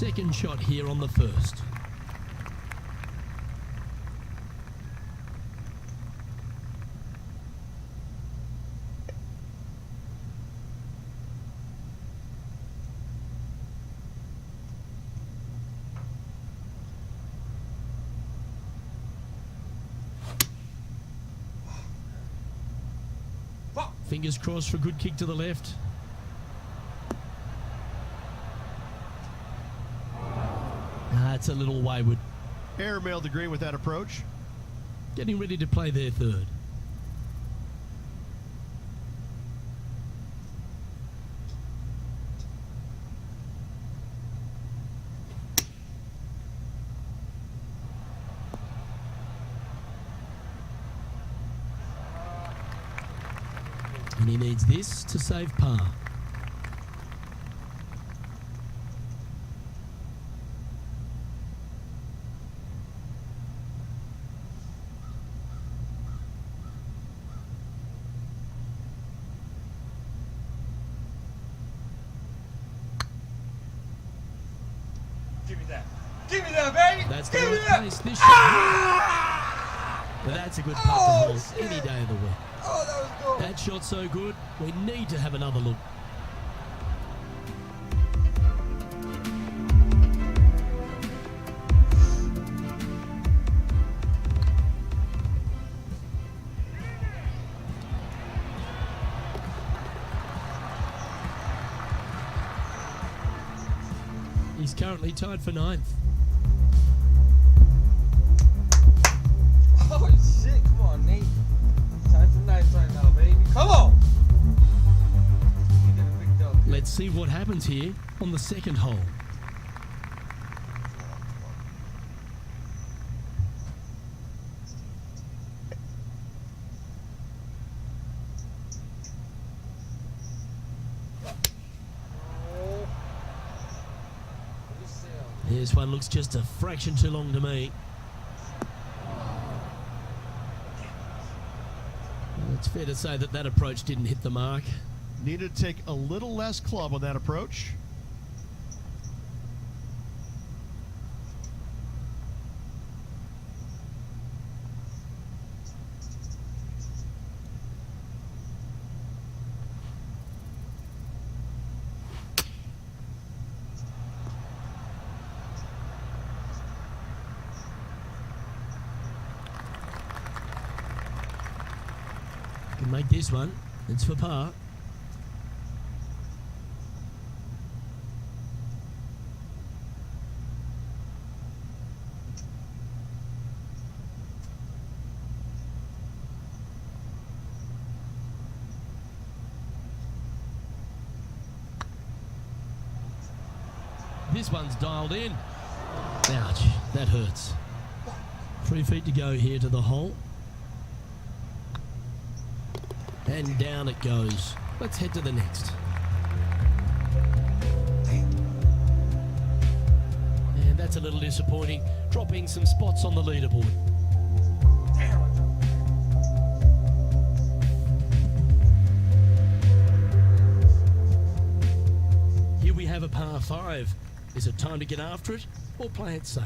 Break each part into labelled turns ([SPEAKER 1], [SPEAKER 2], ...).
[SPEAKER 1] second shot here on the first. Fingers crossed for a good kick to the left. It's a little wayward.
[SPEAKER 2] Airmailed agree with that approach.
[SPEAKER 1] Getting ready to play their third. And he needs this to save par.
[SPEAKER 3] Give me that. Give me that, baby.
[SPEAKER 1] That's the
[SPEAKER 3] Give me
[SPEAKER 1] right
[SPEAKER 3] that.
[SPEAKER 1] place. This shot. But that's a good putt to hold any day of the week.
[SPEAKER 3] Oh, that was good.
[SPEAKER 1] That shot's so good, we need to have another look. He's currently tied for ninth.
[SPEAKER 3] Oh, shit. Come on, Nate. Time for night right now, baby. Come on. You did a big dub.
[SPEAKER 1] Let's see what happens here on the second hole. This one looks just a fraction too long to me. Well, it's fair to say that that approach didn't hit the mark.
[SPEAKER 2] Needed to take a little less club on that approach.
[SPEAKER 1] Can make this one. It's for par. This one's dialed in. Ouch, that hurts. 3 feet to go here to the hole. And down it goes. Let's head to the next. And that's a little disappointing, dropping some spots on the leaderboard. Here we have a par 5. Is it time to get after it or play it safe?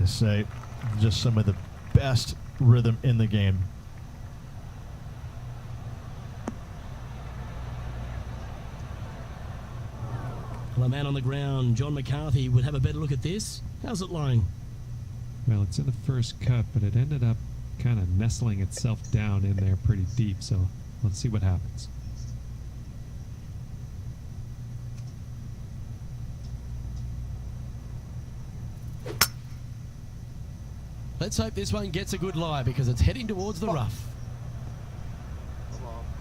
[SPEAKER 2] to say, just some of the best rhythm in the game.
[SPEAKER 1] Well, a man on the ground, John McCarthy, would have a better look at this. How's it lying?
[SPEAKER 4] Well, it's in the first cut, but it ended up kind of nestling itself down in there pretty deep, so let's see what happens.
[SPEAKER 1] Let's hope this one gets a good lie because it's heading towards the rough.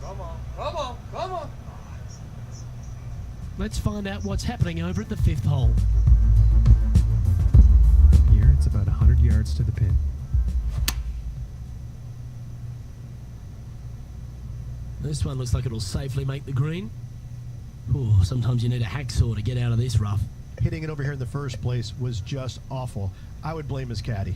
[SPEAKER 3] Come on.
[SPEAKER 1] Let's find out what's happening over at the 5th hole.
[SPEAKER 4] Here, it's about 100 yards to the pin.
[SPEAKER 1] This one looks like it'll safely make the green. Ooh, sometimes you need a hacksaw to get out of this rough.
[SPEAKER 2] Hitting it over here in the first place was just awful. I would blame his caddy.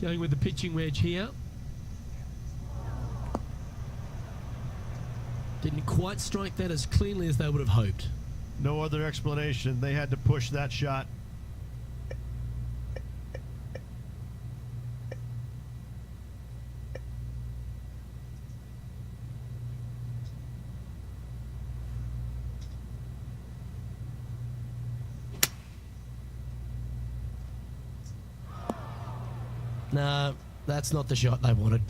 [SPEAKER 1] Going with the pitching wedge here. Didn't quite strike that as cleanly as they would have hoped.
[SPEAKER 2] No other explanation. They had to push that shot.
[SPEAKER 1] No, that's not the shot they wanted.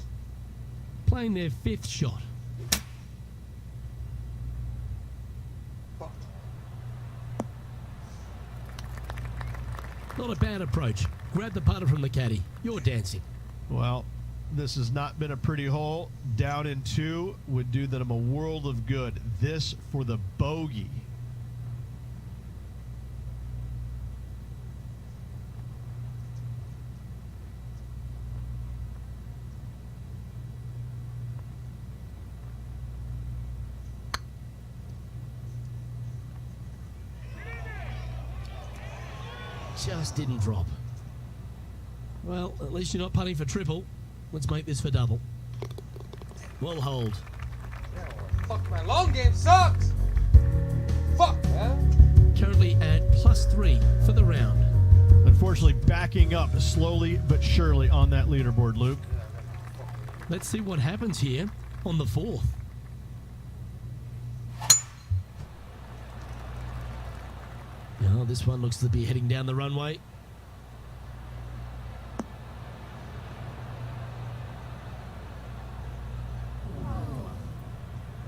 [SPEAKER 1] Playing their 5th shot. Not a bad approach. Grab the putter from the caddy. You're dancing.
[SPEAKER 2] Well, this has not been a pretty hole. Down in 2 would do them a world of good. This for the bogey.
[SPEAKER 1] Just didn't drop. Well, at least you're not putting for triple. Let's make this for double. Well hold.
[SPEAKER 3] Fuck, my long game sucks. Fuck, man.
[SPEAKER 1] Currently at +3 for the round.
[SPEAKER 2] Unfortunately, backing up slowly but surely on that leaderboard, Luke.
[SPEAKER 1] Let's see what happens here on the 4th. Now, this one looks to be heading down the runway.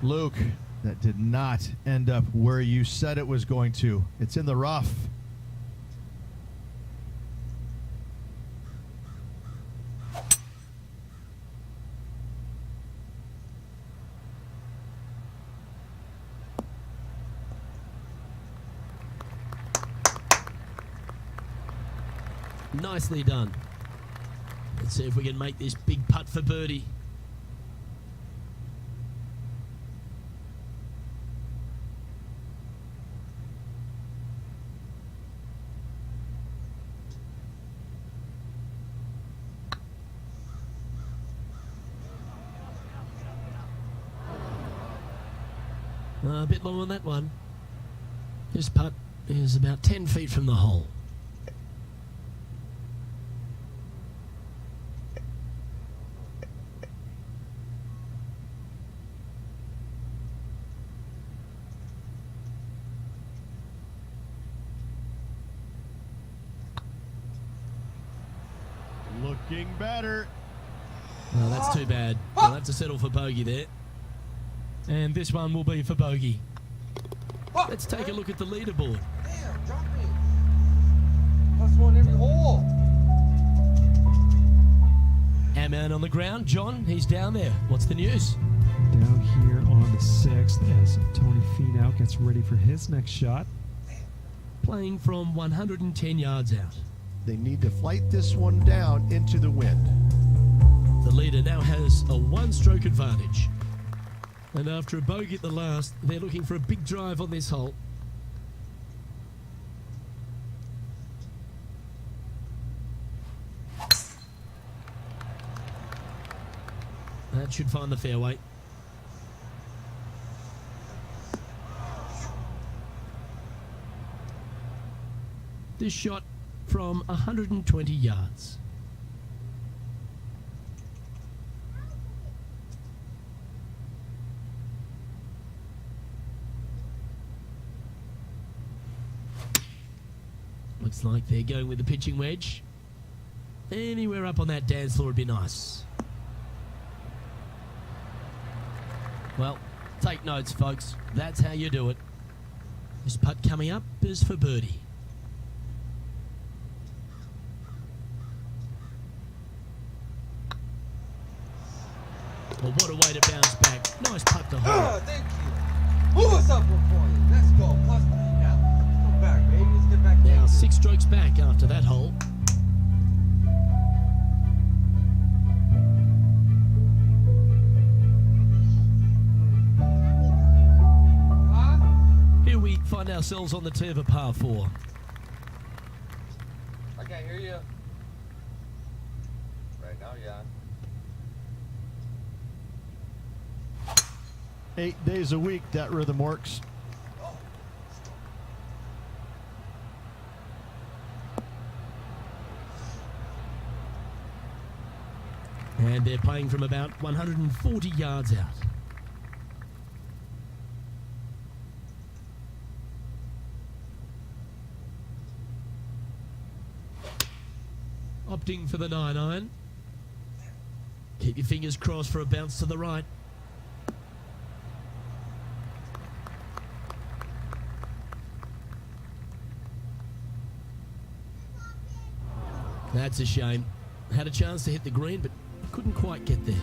[SPEAKER 2] Luke, that did not end up where you said it was going to. It's in the rough.
[SPEAKER 1] Nicely done. Let's see if we can make this big putt for birdie. A bit long on that one. This putt is about 10 feet from the hole.
[SPEAKER 2] Looking better.
[SPEAKER 1] Well, that's too bad. We'll have to settle for bogey there. And this one will be for bogey. Let's take a look at the leaderboard.
[SPEAKER 3] Damn, drop me. +1 every hole.
[SPEAKER 1] Our man on the ground, John, he's down there. What's the news?
[SPEAKER 4] Down here on the 6th as Tony Finau gets ready for his next shot.
[SPEAKER 1] Playing from 110 yards out.
[SPEAKER 2] They need to flight this one down into the wind.
[SPEAKER 1] The leader now has a one-stroke advantage. And after a bogey at the last, they're looking for a big drive on this hole. That should find the fairway. This shot from 120 yards. Looks like they're going with the pitching wedge. Anywhere up on that dance floor would be nice. Well, take notes, folks. That's how you do it. This putt coming up is for birdie. Well, what a way to bounce back. Nice putt to hold.
[SPEAKER 3] Thank you. Move us up 1 point. Let's go. Plus 3 now. Come back, baby. Let's get back
[SPEAKER 1] Now
[SPEAKER 3] down.
[SPEAKER 1] 6 strokes back after that hole. Here we find ourselves on the tee of a par 4.
[SPEAKER 3] I can't hear you. Right now, yeah.
[SPEAKER 2] 8 days a week, that rhythm works.
[SPEAKER 1] And they're playing from about 140 yards out. Opting for the 9-iron. Keep your fingers crossed for a bounce to the right. That's a shame. Had a chance to hit the green, but couldn't quite get there.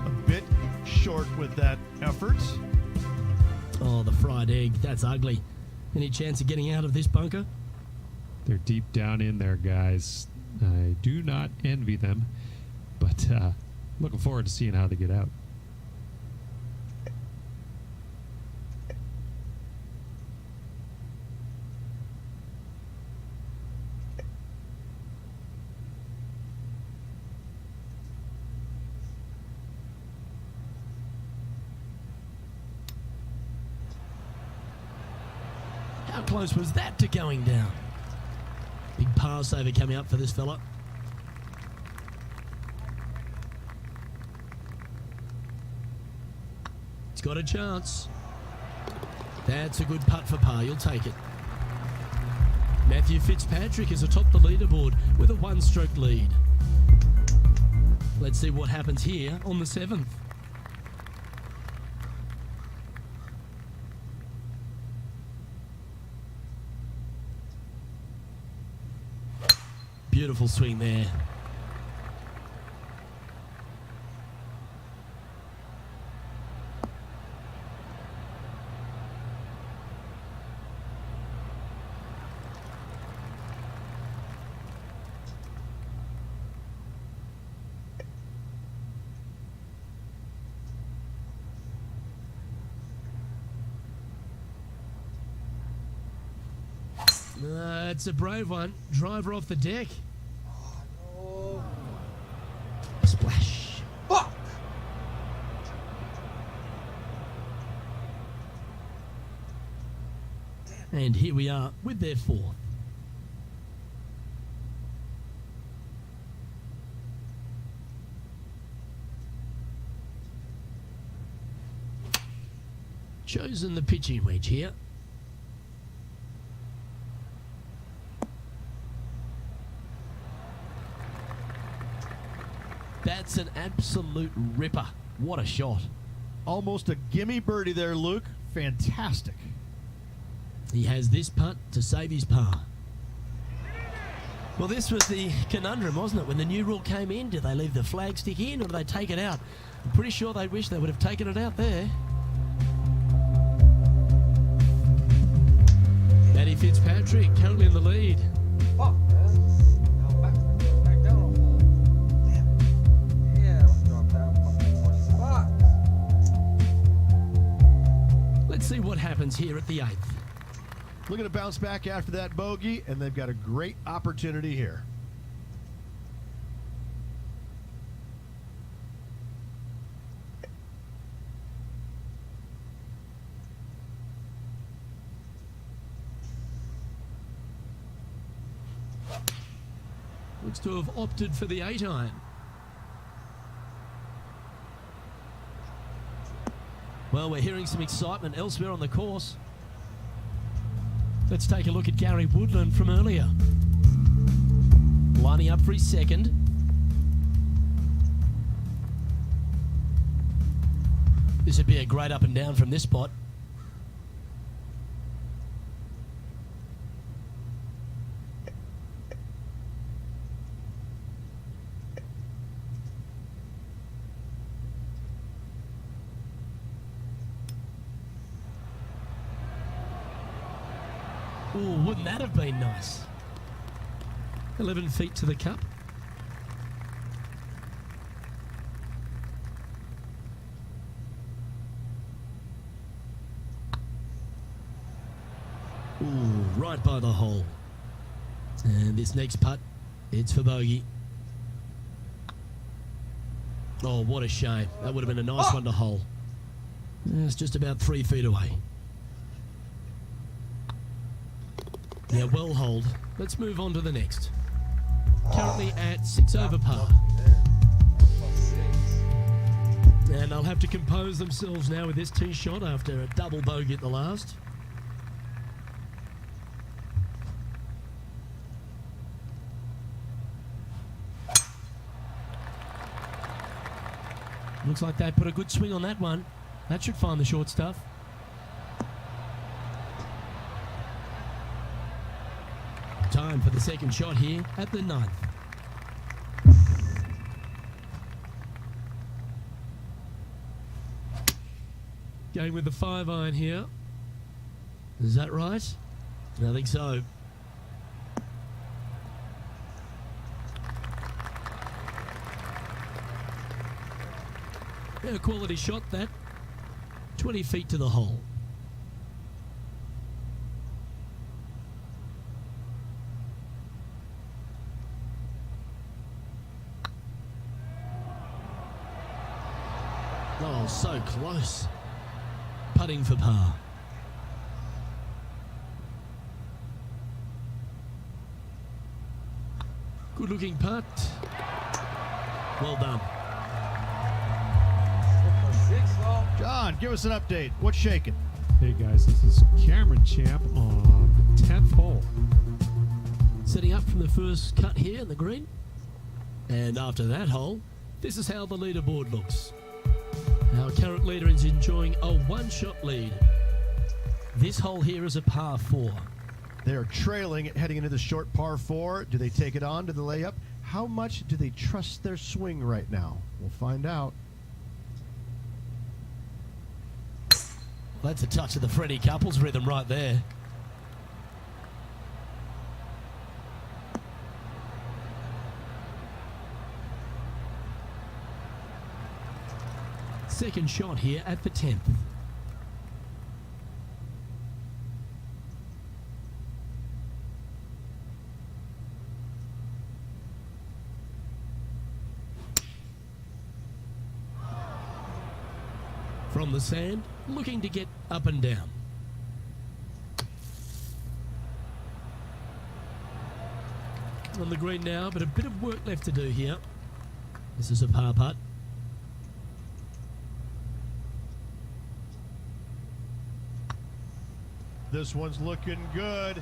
[SPEAKER 2] A bit short with that effort.
[SPEAKER 1] Oh, the fried egg. That's ugly. Any chance of getting out of this bunker?
[SPEAKER 4] They're deep down in there, guys. I do not envy them, but looking forward to seeing how they get out.
[SPEAKER 1] How close was that to going down? Big par saver coming up for this fella. It's got a chance. That's a good putt for par. You'll take it. Matthew Fitzpatrick is atop the leaderboard with a 1-stroke lead. Let's see what happens here on the 7th. Beautiful swing there. It's a brave one. Driver off the deck.
[SPEAKER 3] Oh,
[SPEAKER 1] Splash.
[SPEAKER 3] fuck!
[SPEAKER 1] And here we are with their 4th. Chosen the pitching wedge here. That's an absolute ripper. What a shot.
[SPEAKER 2] Almost a gimme birdie there, Luke. Fantastic.
[SPEAKER 1] He has this putt to save his par. Well, this was the conundrum, wasn't it? When the new rule came in, did they leave the flag stick in or did they take it out? I'm pretty sure they wish they would have taken it out there. Matty Fitzpatrick currently in the lead.
[SPEAKER 3] Fuck, man. Now back down a hole. Damn it. Yeah, let's drop that fucking 20 spots.
[SPEAKER 1] Let's see what happens here at the 8th.
[SPEAKER 2] Looking to bounce back after that bogey, and they've got a great opportunity here.
[SPEAKER 1] Looks to have opted for the 8-iron. Well, we're hearing some excitement elsewhere on the course. Let's take a look at Gary Woodland from earlier. Lining up for his second. This would be a great up and down from this spot. Ooh, wouldn't that have been nice? 11 feet to the cup. Ooh, right by the hole. And this next putt, it's for bogey. Oh, what a shame. That would have been a nice one to hole. It's just about 3 feet away. Yeah, well holed. Let's move on to the next. Currently at 6 over par. And they'll have to compose themselves now with this tee shot after a double bogey at the last. Looks like they put a good swing on that one. That should find the short stuff. Time for the second shot here at the 9th. Going with the 5-iron here. Is that right? I think so. Yeah, a quality shot that. 20 feet to the hole. Oh, so close. Putting for par. Good looking putt. Well done.
[SPEAKER 2] John, give us an update. What's shaking?
[SPEAKER 4] Hey guys, this is Cameron Champ on the 10th hole.
[SPEAKER 1] Setting up from the first cut here in the green. And after that hole, this is how the leaderboard looks. Our current leader is enjoying a one-shot lead. This hole here is a par 4.
[SPEAKER 2] They are trailing heading into the short par 4. Do they take it on to the layup? How much do they trust their swing right now? We'll find out.
[SPEAKER 1] That's a touch of the Freddie Couples rhythm right there. Second shot here at the 10th. From the sand, looking to get up and down. On the green now, but a bit of work left to do here. This is a par putt.
[SPEAKER 2] This one's looking good.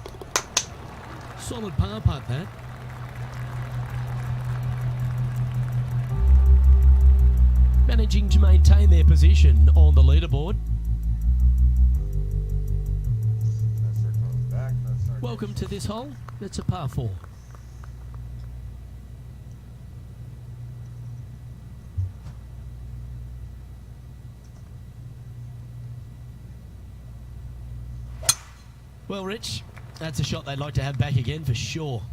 [SPEAKER 1] Solid par putt, that. Managing to maintain their position on the leaderboard. Welcome to this hole. It's a par 4. Well, Rich, that's a shot they'd like to have back again for sure.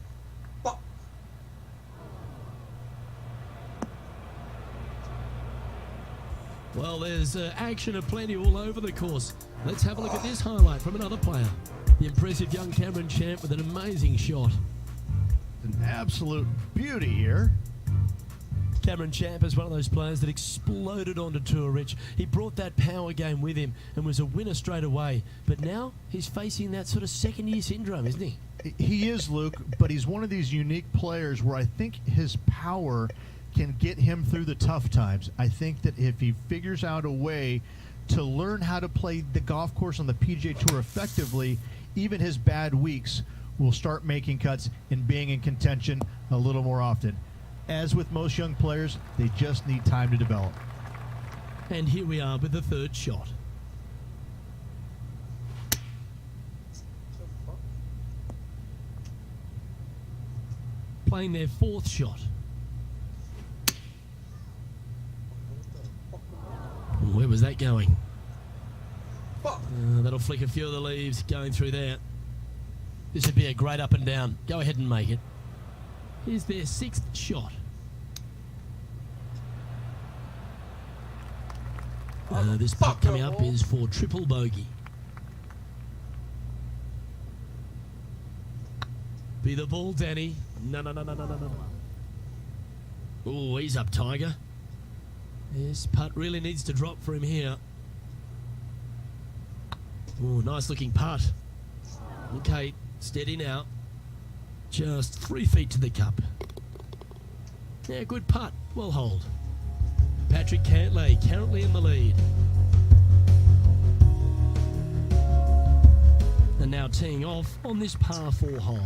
[SPEAKER 1] Well, there's action aplenty all over the course. Let's have a look at this highlight from another player. The impressive young Cameron Champ with an amazing shot.
[SPEAKER 2] An absolute beauty here.
[SPEAKER 1] Cameron Champ is one of those players that exploded onto tour, Rich. He brought that power game with him and was a winner straight away. But now he's facing that sort of second-year syndrome, isn't he?
[SPEAKER 2] He is, Luke, but he's one of these unique players where I think his power can get him through the tough times. I think that if he figures out a way to learn how to play the golf course on the PGA Tour effectively, even his bad weeks will start making cuts and being in contention a little more often. As with most young players, they just need time to develop.
[SPEAKER 1] And here we are with the third shot. Playing their fourth shot. Where was that going? That'll flick a few of the leaves going through there. This would be a great up and down. Go ahead and make it. Here's their sixth shot. This putt coming up is for triple bogey. Be the ball, Danny. No. Oh, he's up, Tiger. This putt really needs to drop for him here. Oh, nice looking putt. Okay, steady now. Just 3 feet to the cup. Yeah, good putt. Well hold. Patrick Cantlay currently in the lead. And now teeing off on this par 4 hole.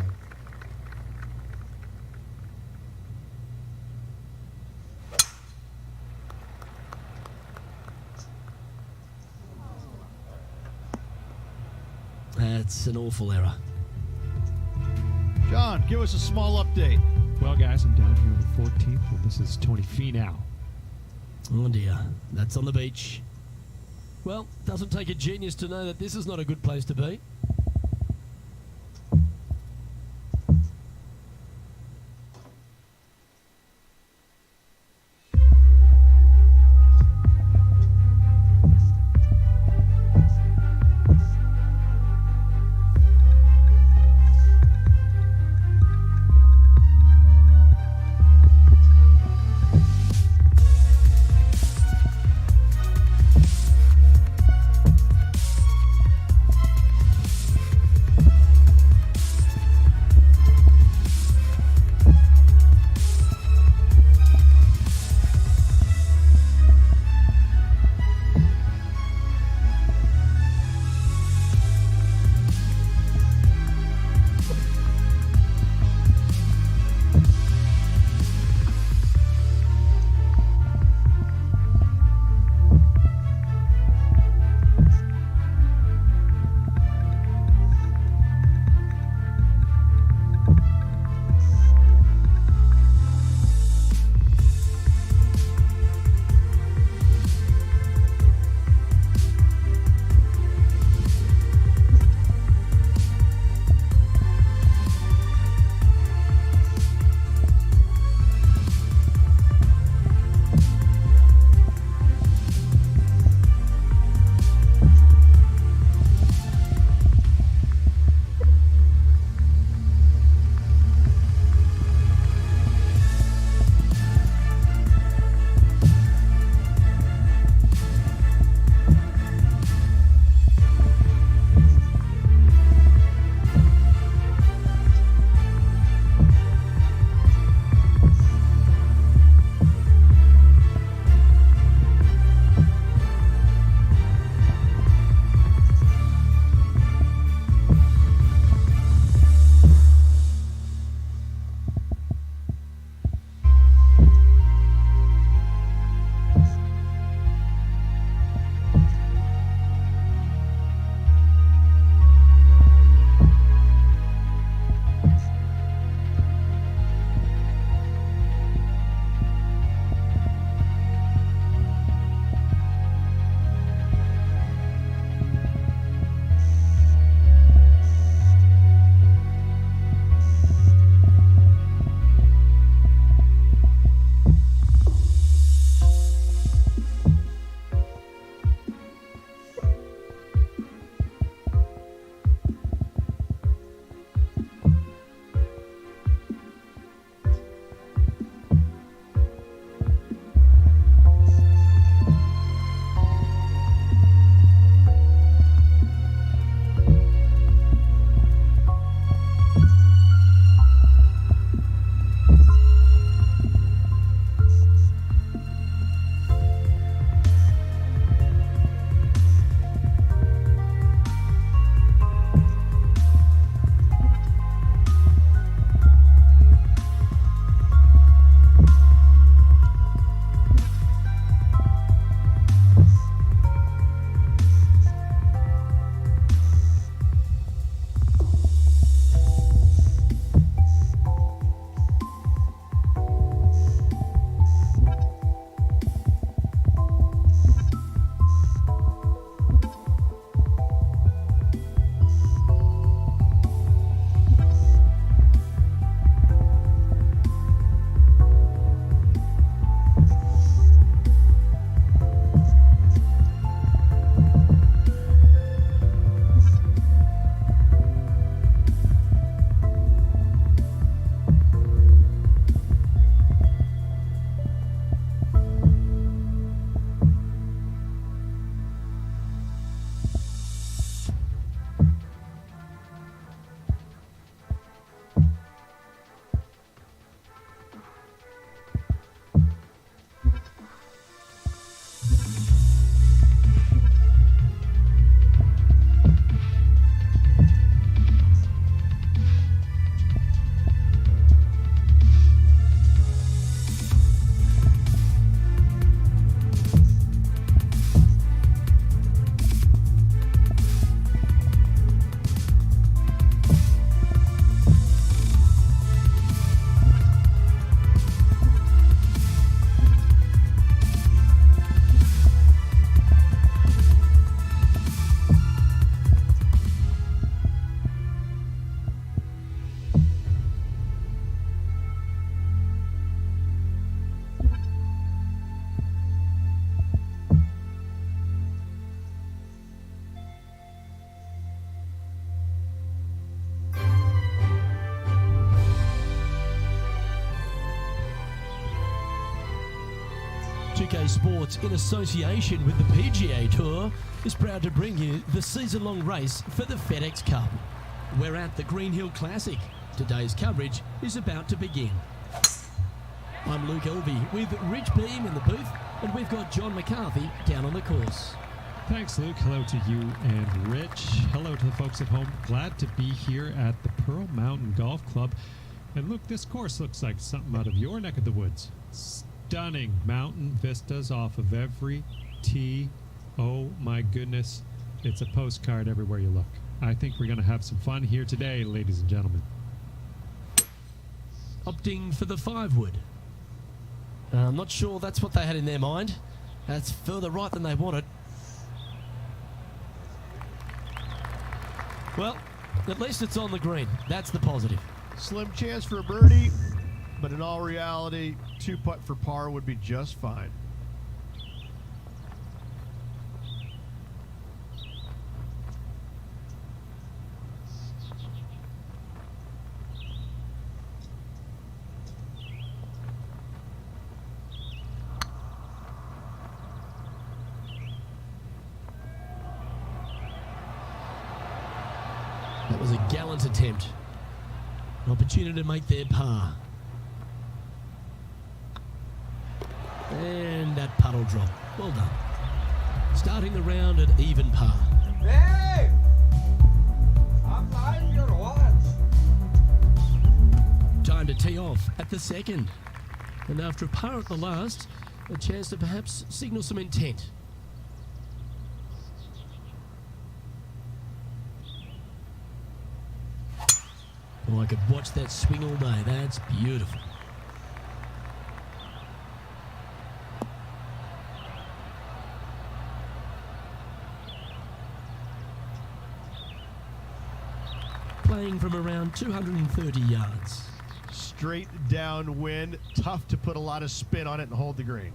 [SPEAKER 1] That's an awful error.
[SPEAKER 2] John, give us a small update.
[SPEAKER 4] Well, guys, I'm down here on the 14th, and this is Tony Finau.
[SPEAKER 1] Oh dear, that's on the beach. Well, doesn't take a genius to know that this is not a good place to be. 2K Sports, in association with the PGA Tour, is proud to bring you the season-long race for the FedEx Cup. We're at the Green Hill Classic. Today's coverage is about to begin. I'm Luke Elvey with Rich Beam in the booth, and we've got John McCarthy down on the course.
[SPEAKER 4] Thanks, Luke. Hello to you and Rich. Hello to the folks at home. Glad to be here at the Pearl Mountain Golf Club. And Luke, this course looks like something out of your neck of the woods. Stunning mountain vistas off of every tee. Oh my goodness. It's a postcard everywhere you look. I think we're going to have some fun here today, ladies and gentlemen.
[SPEAKER 1] Opting for the 5-wood. I'm not sure that's what they had in their mind. That's further right than they wanted. Well, at least it's on the green. That's the positive.
[SPEAKER 2] Slim chance for a birdie, but in all reality, 2-putt for par would be just fine.
[SPEAKER 1] That was a gallant attempt. An opportunity to make their par. And that puddle drop. Well done. Starting the round at even par.
[SPEAKER 3] Hey! I'm live here to watch.
[SPEAKER 1] Time to tee off at the second. And after a par at the last, a chance to perhaps signal some intent. Oh, I could watch that swing all day. That's beautiful. Playing from around 230 yards.
[SPEAKER 2] Straight downwind, tough to put a lot of spin on it and hold the green.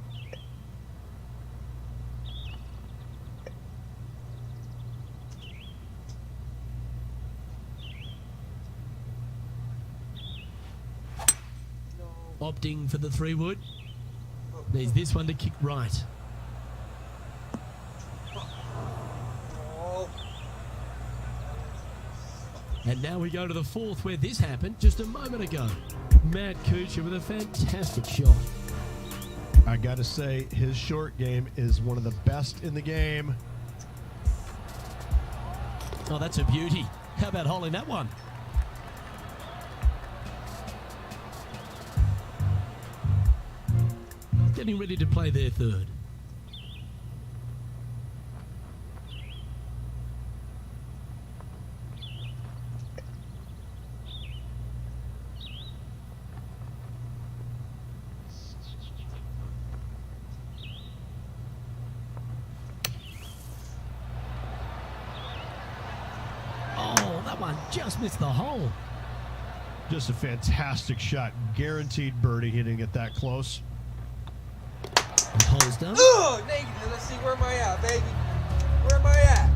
[SPEAKER 1] Opting for the 3-wood. Needs this one to kick right.
[SPEAKER 3] Oh,
[SPEAKER 1] And now we go to the 4th, where this happened just a moment ago. Matt Kuchar with a fantastic shot.
[SPEAKER 2] I got to say, his short game is one of the best in the game.
[SPEAKER 1] Oh, that's a beauty. How about holding that one? Getting ready to play their 3rd. Oh, that one just missed the hole.
[SPEAKER 2] Just a fantastic shot. Guaranteed birdie hitting it that close.
[SPEAKER 1] The hole's done.
[SPEAKER 3] ugh, negative. Let's see, where am I at, baby? Where am I at?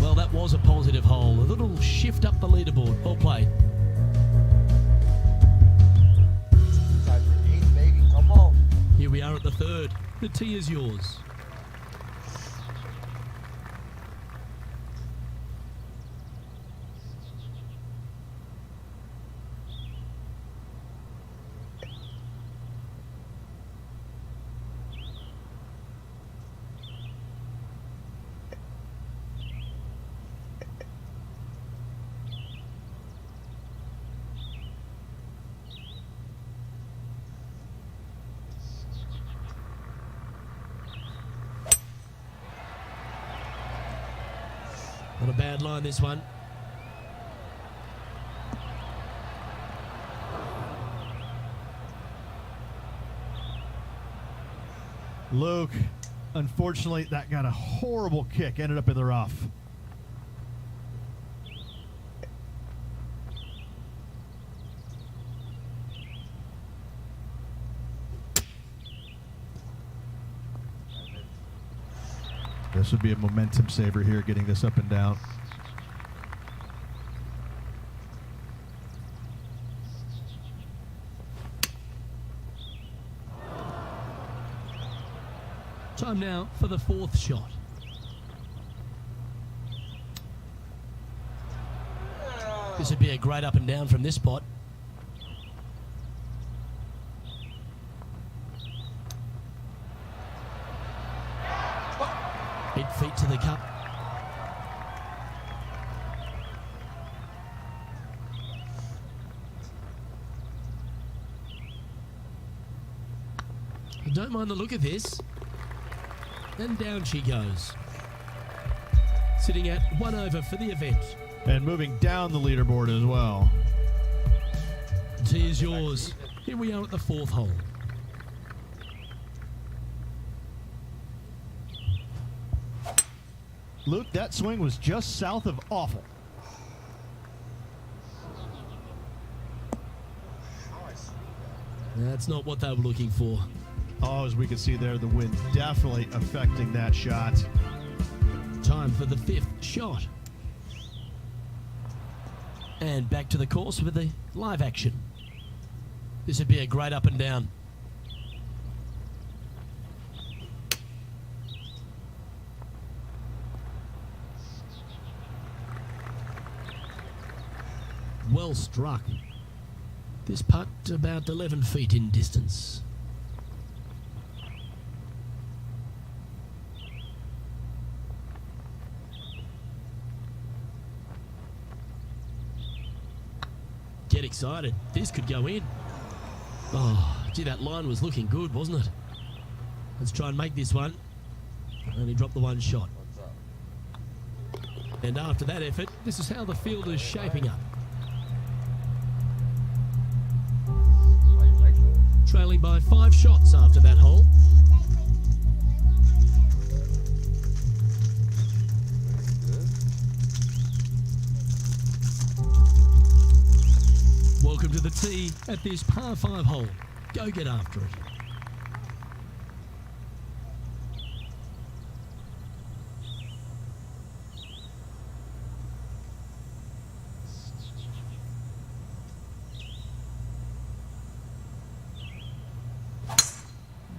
[SPEAKER 1] Well, that was a positive hole. A little shift up the leaderboard. Well played.
[SPEAKER 3] Time for 8, baby. Come on.
[SPEAKER 1] Here we are at the 3rd. The tee is yours. Not a bad line, this one.
[SPEAKER 2] Luke, unfortunately, that got a horrible kick. Ended up in the rough. This would be a momentum saver here, getting this up and down.
[SPEAKER 1] Time now for the fourth shot. This would be a great up and down from this spot. Mid feet to the cup. I don't mind the look of this. And down she goes. Sitting at 1 over for the event.
[SPEAKER 2] And moving down the leaderboard as well.
[SPEAKER 1] Tee is yours. Here we are at the fourth hole.
[SPEAKER 2] Luke, that swing was just south of awful.
[SPEAKER 1] That's not what they were looking for.
[SPEAKER 2] Oh, as we can see there, the wind definitely affecting that shot.
[SPEAKER 1] Time for the fifth shot. And back to the course with the live action. This would be a great up and down. Well struck. This putt about 11 feet in distance. Get excited. This could go in. Oh, gee, that line was looking good, wasn't it? Let's try and make this one. Only dropped the one shot. And after that effort, this is how the field is shaping up. Trailing by 5 shots after that hole. Welcome to the tee at this par 5 hole. Go get after it.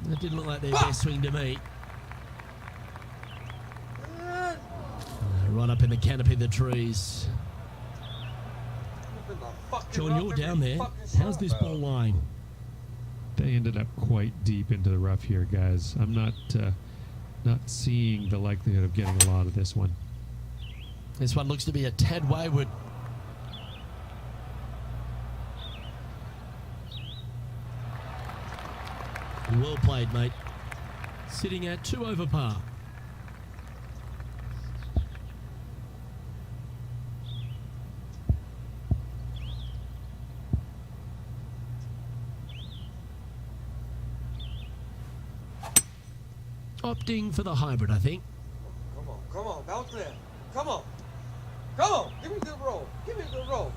[SPEAKER 1] That didn't look like their best swing to me. Right up in the canopy of the trees. John, you're down there. How's this ball lying?
[SPEAKER 4] They ended up quite deep into the rough here, guys. I'm not seeing the likelihood of getting a lot of this one.
[SPEAKER 1] This one looks to be a tad wayward. Well played, mate. Sitting at 2 over par. Opting for the hybrid, I think.
[SPEAKER 3] Come on, bounce there. Come on, give me a good roll. Give me a good roll.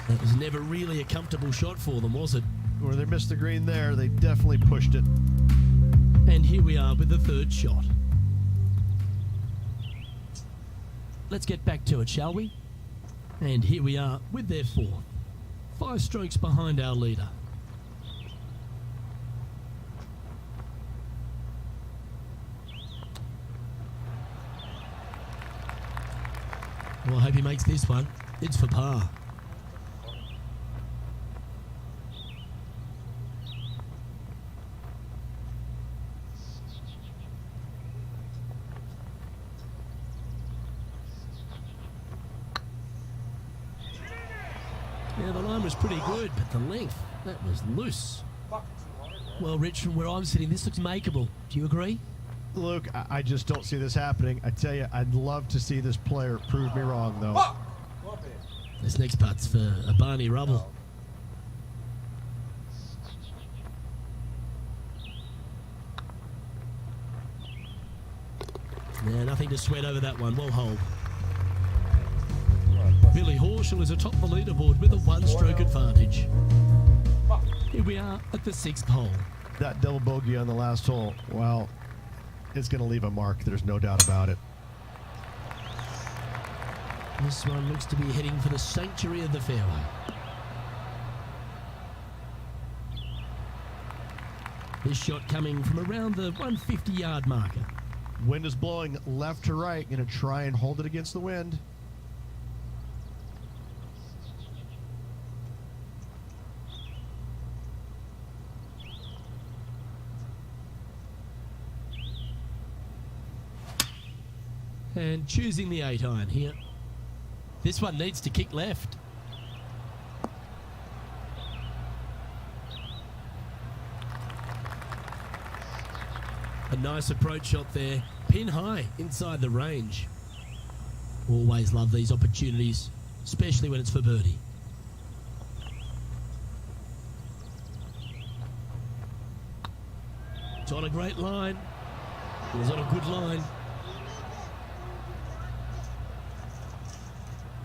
[SPEAKER 1] That was never really a comfortable shot for them, was it?
[SPEAKER 2] Where they missed the green there, they definitely pushed it.
[SPEAKER 1] And here we are with the third shot. Let's get back to it, shall we? And here we are with their fourth. 5 strokes behind our leader. Well, I hope he makes this one. It's for par. Yeah, the line was pretty good, but the length, that was loose. Well, Rich, from where I'm sitting, this looks makeable. Do you agree?
[SPEAKER 2] Luke, I just don't see this happening. I tell you, I'd love to see this player prove me wrong, though.
[SPEAKER 1] This next putt's for a Barney Rubble. Yeah, nothing to sweat over that one. Well hold. Billy Horschel is atop the leaderboard with a 1-stroke advantage. Here we are at the 6th hole.
[SPEAKER 2] That double bogey on the last hole, well, it's going to leave a mark. There's no doubt about it.
[SPEAKER 1] This one looks to be heading for the sanctuary of the fairway. This shot coming from around the 150-yard marker.
[SPEAKER 2] Wind is blowing left to right. Going to try and hold it against the wind.
[SPEAKER 1] And choosing the 8-iron here. This one needs to kick left. A nice approach shot there. Pin high inside the range. Always love these opportunities, especially when it's for birdie. It's on a great line. It was on a good line.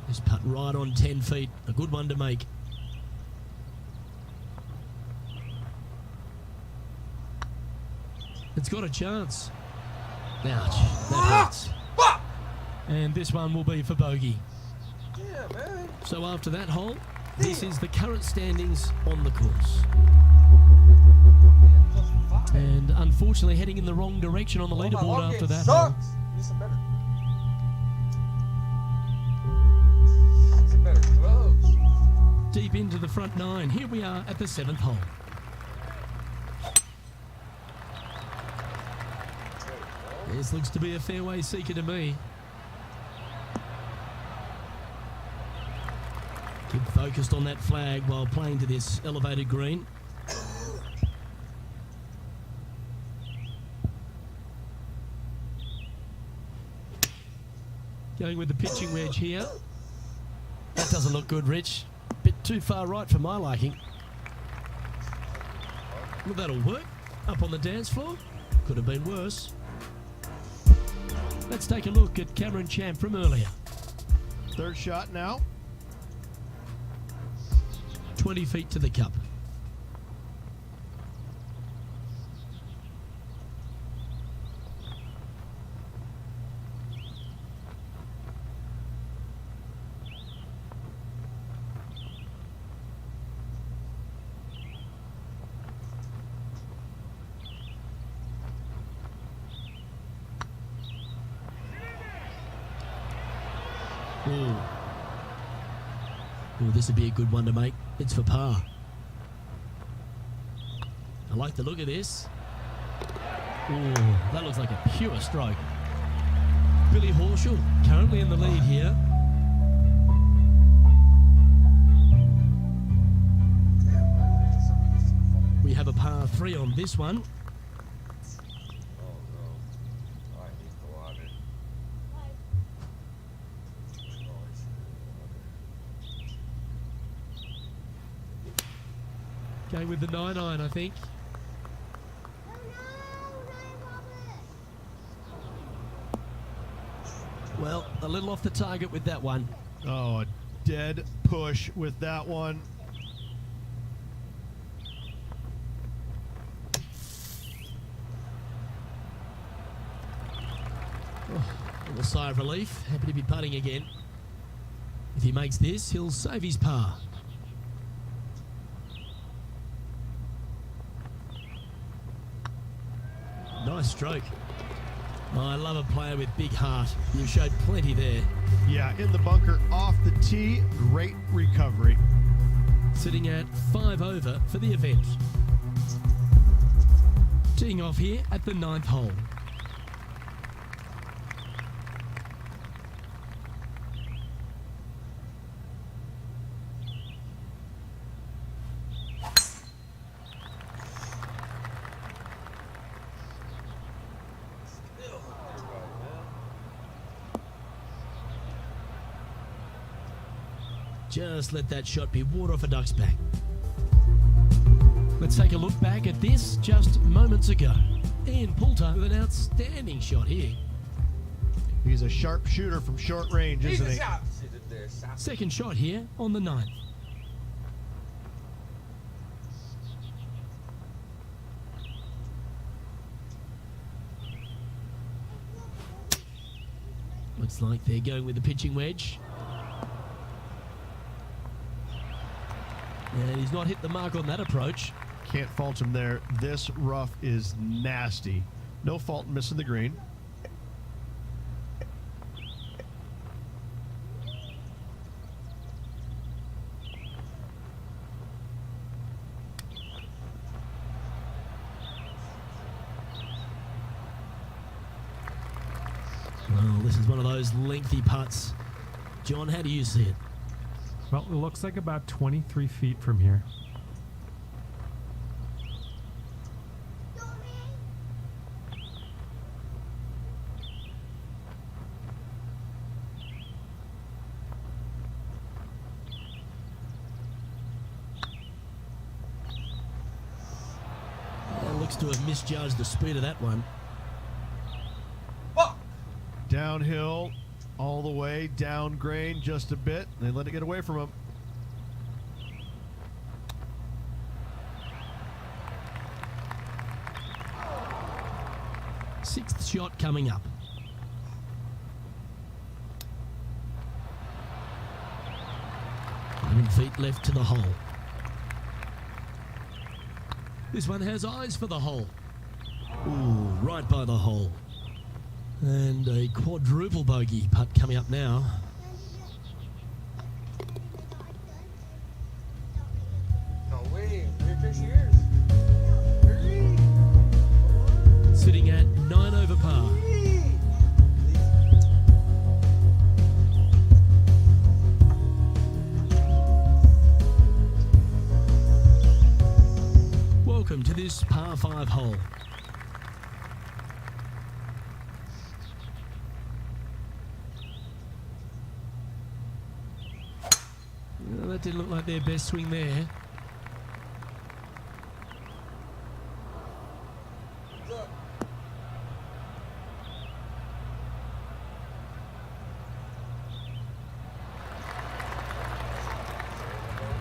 [SPEAKER 1] This putt right on 10 feet. A good one to make. It's got a chance. Ouch. That hurts. And this one will be for bogey.
[SPEAKER 3] Yeah, man.
[SPEAKER 1] So after that hole, this is the current standings on the course. And unfortunately heading in the wrong direction on the leaderboard after that hole.
[SPEAKER 3] Need some better. Some better gloves.
[SPEAKER 1] Deep into the front 9. Here we are at the 7th hole. This looks to be a fairway seeker to me. Keep focused on that flag while playing to this elevated green. Going with the pitching wedge here. That doesn't look good, Rich. Bit too far right for my liking. Well, that'll work. Up on the dance floor. Could have been worse. Let's take a look at Cameron Champ from earlier.
[SPEAKER 2] Third shot now.
[SPEAKER 1] 20 feet to the cup. Oh, this would be a good one to make. It's for par. I like the look of this. Oh, that looks like a pure stroke. Billy Horschel currently in the lead here. We have a par 3 on this one. Going with the 9-iron, I think. Well, a little off the target with that one.
[SPEAKER 2] Oh, a dead push with that one.
[SPEAKER 1] A little sigh of relief. Happy to be putting again. If he makes this, he'll save his par. Nice stroke. Oh, I love a player with big heart. You showed plenty there.
[SPEAKER 2] Yeah, in the bunker, off the tee, great recovery.
[SPEAKER 1] Sitting at 5 over for the event. Teeing off here at the 9th hole. Just let that shot be water off a duck's back. Let's take a look back at this just moments ago. Ian Poulter with an outstanding shot here.
[SPEAKER 2] He's a sharp shooter from short range, isn't he?
[SPEAKER 1] Second shot here on the 9th. Looks like they're going with the pitching wedge. And he's not hit the mark on that approach.
[SPEAKER 2] Can't fault him there. This rough is nasty. No fault in missing the green.
[SPEAKER 1] Well, this is one of those lengthy putts. John, how do you see it?
[SPEAKER 4] Well, it looks like about 23 feet from here.
[SPEAKER 1] Looks to have misjudged the speed of that one.
[SPEAKER 3] Fuck!
[SPEAKER 2] Downhill, all the way, down grain just a bit. They let it get away from him.
[SPEAKER 1] Sixth shot coming up. Feet left to the hole. This one has eyes for the hole. Ooh, right by the hole. And a quadruple bogey putt coming up now.
[SPEAKER 3] No way. Here she is.
[SPEAKER 1] Sitting at 9 over par. Welcome to this par 5 hole. Well, that didn't look like their best swing there.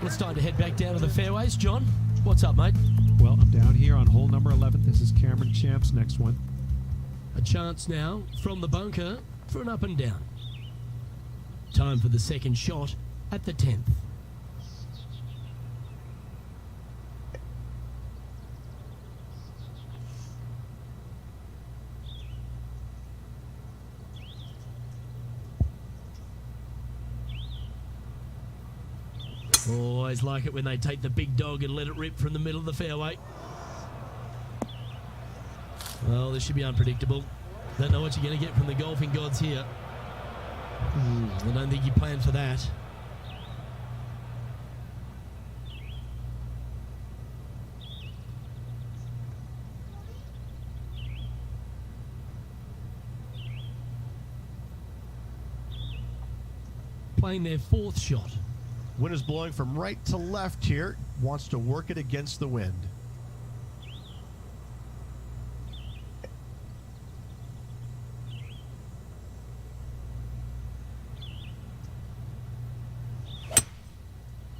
[SPEAKER 1] It's time to head back down to the fairways. John, what's up, mate?
[SPEAKER 4] Well, I'm down here on hole number 11. This is Cameron Champ's next one.
[SPEAKER 1] A chance now from the bunker for an up and down. Time for the second shot at the 10th. Always like it when they take the big dog and let it rip from the middle of the fairway. Well, this should be unpredictable. Don't know what you're going to get from the golfing gods here. I don't think you planned for that. Playing their fourth shot.
[SPEAKER 2] Wind is blowing from right to left here. Wants to work it against the wind.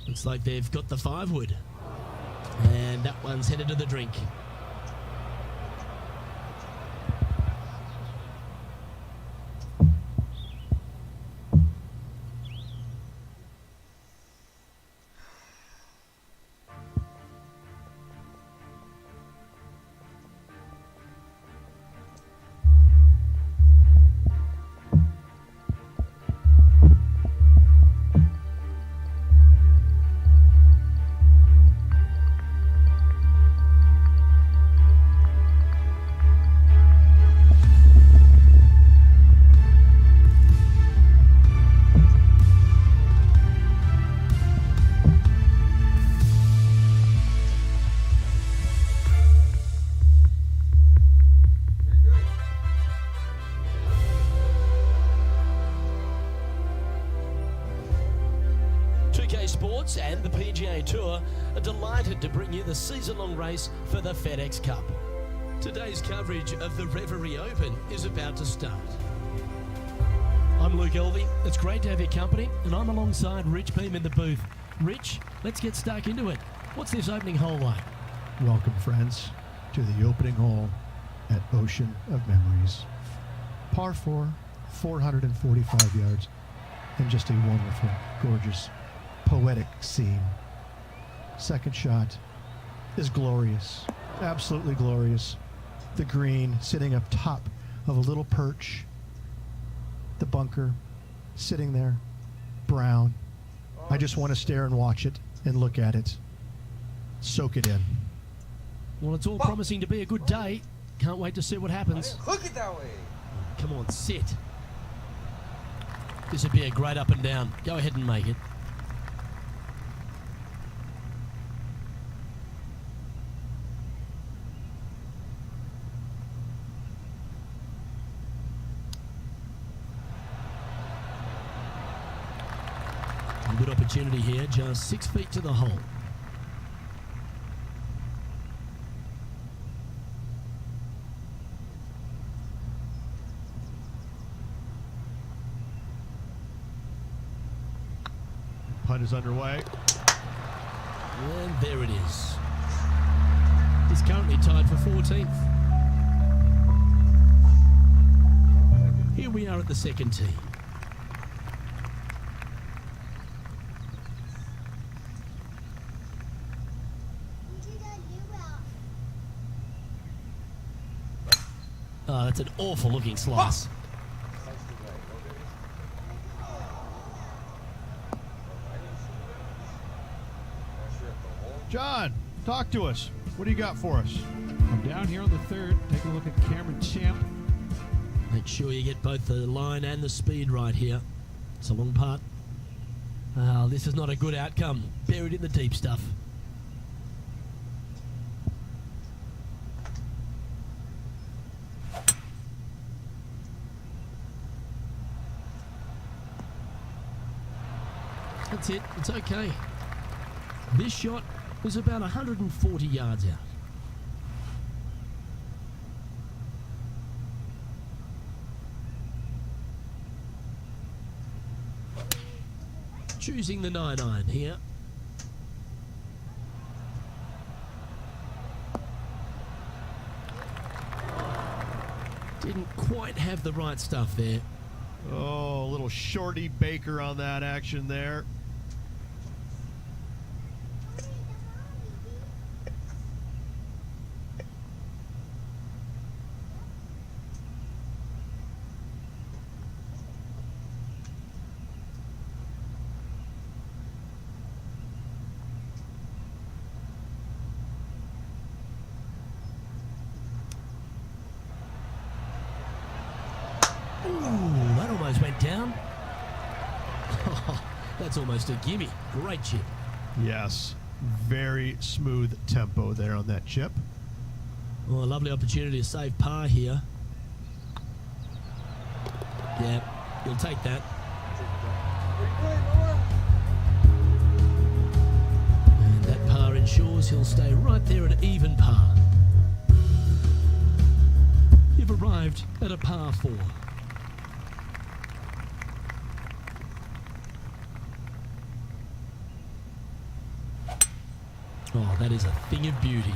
[SPEAKER 1] Looks like they've got the 5-wood. And that one's headed to the drink. Sports and the PGA Tour are delighted to bring you the season-long race for the FedEx Cup. Today's coverage of the Reverie Open is about to start. I'm Luke Elvey. It's great to have your company, and I'm alongside Rich Beam in the booth. Rich, let's get stuck into it. What's this opening hole like?
[SPEAKER 2] Welcome, friends, to the opening hole at Ocean of Memories. Par 4, 445 yards, and just a wonderful, gorgeous, poetic scene. Second shot, is glorious. Absolutely glorious. The green sitting up top of a little perch. The bunker sitting there. Brown. I just want to stare and watch it and look at it. Soak it in.
[SPEAKER 1] Well, it's all promising to be a good day. Can't wait to see what happens.
[SPEAKER 3] Hook it that way.
[SPEAKER 1] Come on, sit. This would be a great up and down. Go ahead and make it. A good opportunity here, just 6 feet to the hole.
[SPEAKER 2] Putt is underway.
[SPEAKER 1] And there it is. He's currently tied for 14th. Here we are at the second tee. Oh, that's an awful looking slice.
[SPEAKER 2] John, talk to us. What do you got for us?
[SPEAKER 4] I'm down here on the third. Take a look at Cameron Champ.
[SPEAKER 1] Make sure you get both the line and the speed right here. It's a long putt. Oh, this is not a good outcome. Buried in the deep stuff. That's it. It's okay. This shot was about 140 yards out. Choosing the 9-iron here. Didn't quite have the right stuff there.
[SPEAKER 2] Oh, a little shorty Baker on that action there.
[SPEAKER 1] Ooh, that almost went down. That's almost a gimme. Great chip.
[SPEAKER 2] Yes, very smooth tempo there on that chip.
[SPEAKER 1] Oh, a lovely opportunity to save par here. Yeah, you'll take that. And that par ensures he'll stay right there at even par. You've arrived at a par 4. Oh, that is a thing of beauty.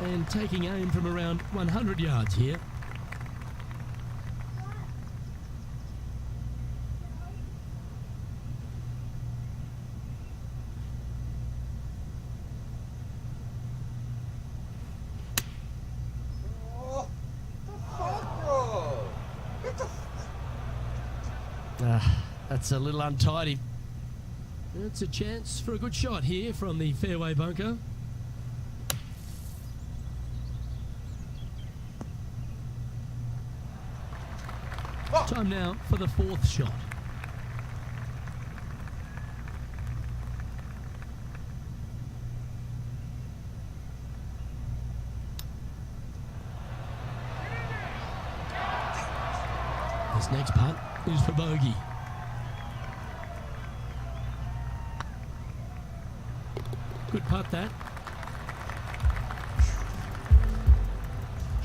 [SPEAKER 1] And taking aim from around 100 yards here. That's a little untidy. It's a chance for a good shot here from the fairway bunker. Time now for the 4th shot. This next putt is for bogey. Good putt, that.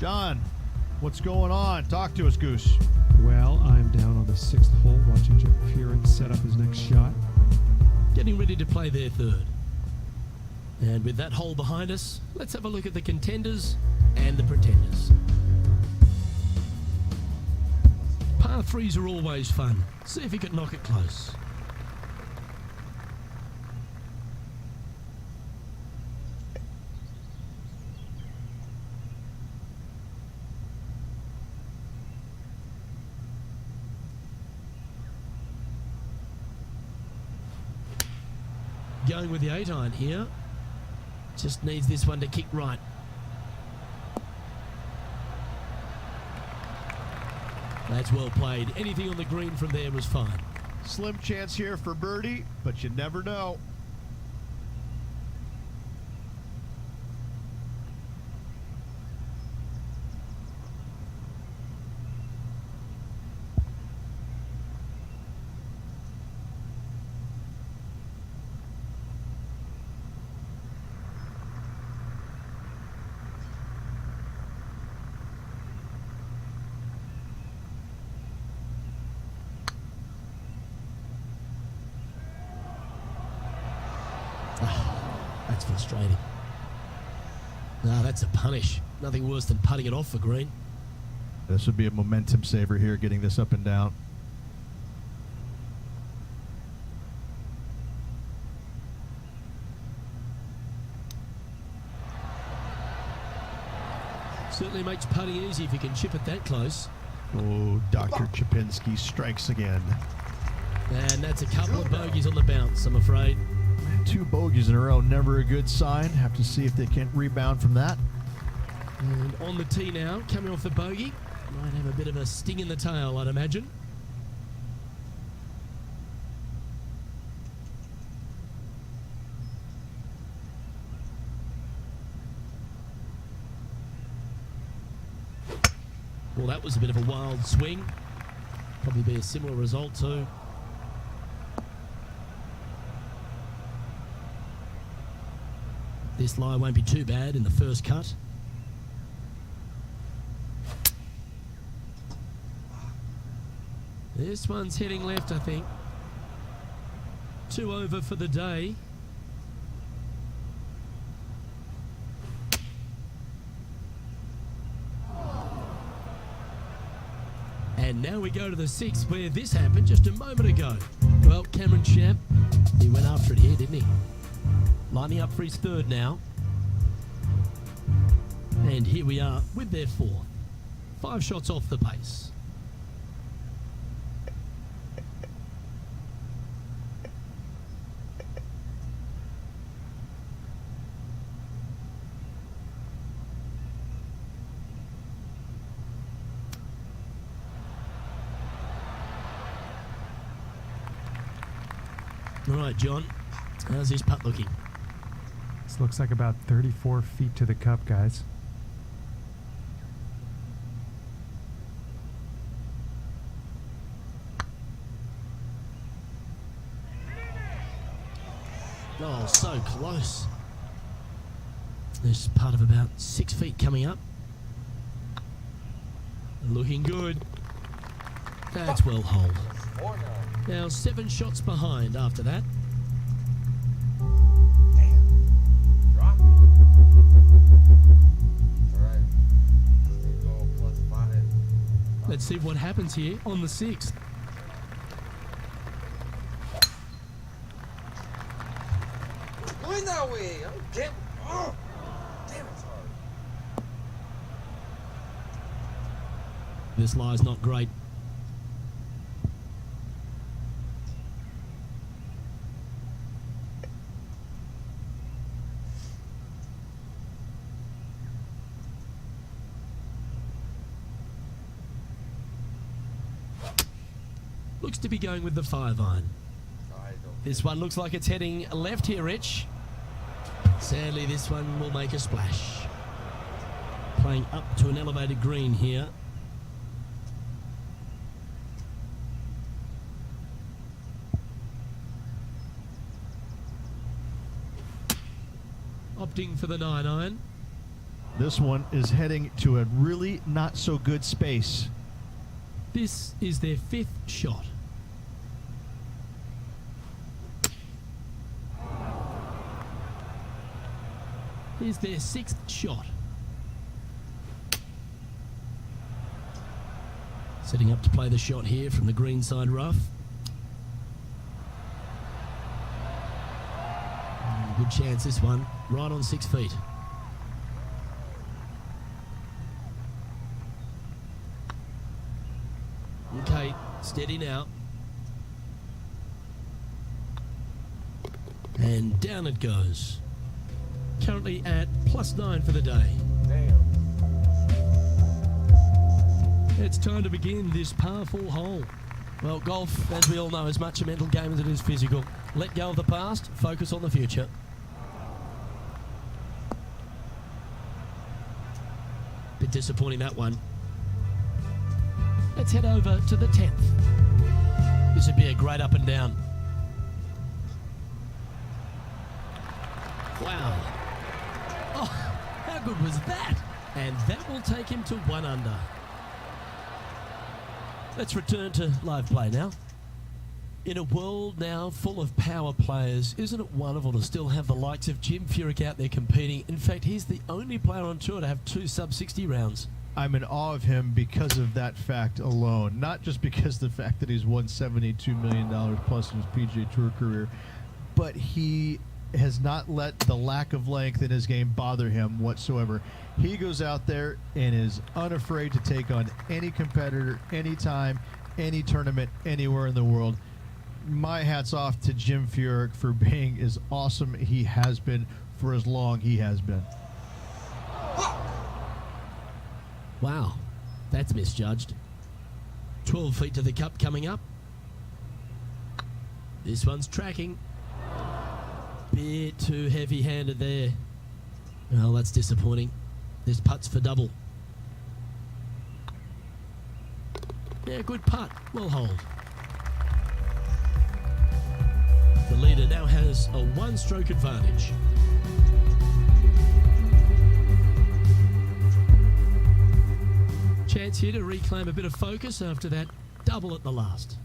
[SPEAKER 2] John, what's going on? Talk to us, Goose.
[SPEAKER 4] Well, I'm down on the 6th hole watching Jeff Furyk set up his next shot.
[SPEAKER 1] Getting ready to play their 3rd. And with that hole behind us, let's have a look at the contenders and the pretenders. frees are always fun. See if he can knock it close. Going with the 8-iron here. Just needs this one to kick right. That's well played. Anything on the green from there was fine.
[SPEAKER 2] Slim chance here for birdie, but you never know.
[SPEAKER 1] That's frustrating. No, that's a punish. Nothing worse than putting it off for green.
[SPEAKER 2] This would be a momentum saver here, getting this up and down.
[SPEAKER 1] Certainly makes putting easy if you can chip it that close.
[SPEAKER 2] Oh, Dr. Chapinski strikes again.
[SPEAKER 1] And that's a couple of bogeys on the bounce, I'm afraid.
[SPEAKER 2] 2 bogeys in a row, never a good sign. Have to see if they can rebound from that.
[SPEAKER 1] And on the tee now, coming off the bogey. Might have a bit of a sting in the tail, I'd imagine. Well, that was a bit of a wild swing. Probably be a similar result too. This lie won't be too bad in the first cut. This one's heading left, I think. 2 over for the day. And now we go to the 6th, where this happened just a moment ago. Well, Cameron Champ, he went after it here, didn't he? Lining up for his 3rd now. And here we are with their 4th. 5 shots off the pace. All right, John, how's this putt looking?
[SPEAKER 5] This looks like about 34 feet to the cup, guys.
[SPEAKER 1] Oh, so close. This putt of about 6 feet coming up. Looking good. That's well holed.
[SPEAKER 3] 4 now.
[SPEAKER 1] Now 7 shots behind after that.
[SPEAKER 3] Damn. Drop it. Alright. Let's go +5.
[SPEAKER 1] Let's see what happens here on the 6th.
[SPEAKER 3] Going that way. I'm getting. Oh, damn, it's hard.
[SPEAKER 1] This lie's not great. Looks to be going with the 5-iron.
[SPEAKER 3] I don't.
[SPEAKER 1] This one looks like it's heading left here, Rich. Sadly, this one will make a splash. Playing up to an elevated green here. Opting for the 9-iron.
[SPEAKER 2] This one is heading to a really not so good space.
[SPEAKER 1] This is their 5th shot. Here's their 6th shot. Setting up to play the shot here from the green side rough. Good chance this one, right on 6 feet. Okay, steady now. And down it goes. Currently at +9 for the day.
[SPEAKER 3] Damn.
[SPEAKER 1] It's time to begin this powerful hole. Well, golf, as we all know, is much a mental game as it is physical. Let go of the past, focus on the future. Bit disappointing, that one. Let's head over to the 10th. This would be a great up and down. Wow. Oh, how good was that? And that will take him to 1 under. Let's return to live play now. In a world now full of power players, isn't it wonderful to still have the likes of Jim Furyk out there competing? In fact, he's the only player on tour to have 2 sub-60 rounds.
[SPEAKER 2] I'm in awe of him because of that fact alone. Not just because of the fact that he's won $72 million plus in his PGA Tour career, but he has not let the lack of length in his game bother him whatsoever. He goes out there and is unafraid to take on any competitor, anytime, any tournament, anywhere in the world. My hat's off to Jim Furyk for being as awesome he has been for as long he has been.
[SPEAKER 1] Wow, that's misjudged. 12 feet to the cup coming up. This one's tracking. Bit too heavy-handed there. Well, that's disappointing. This putt's for double. Yeah, good putt. Well hold. The leader now has a 1-stroke advantage. Chance here to reclaim a bit of focus after that double at the last.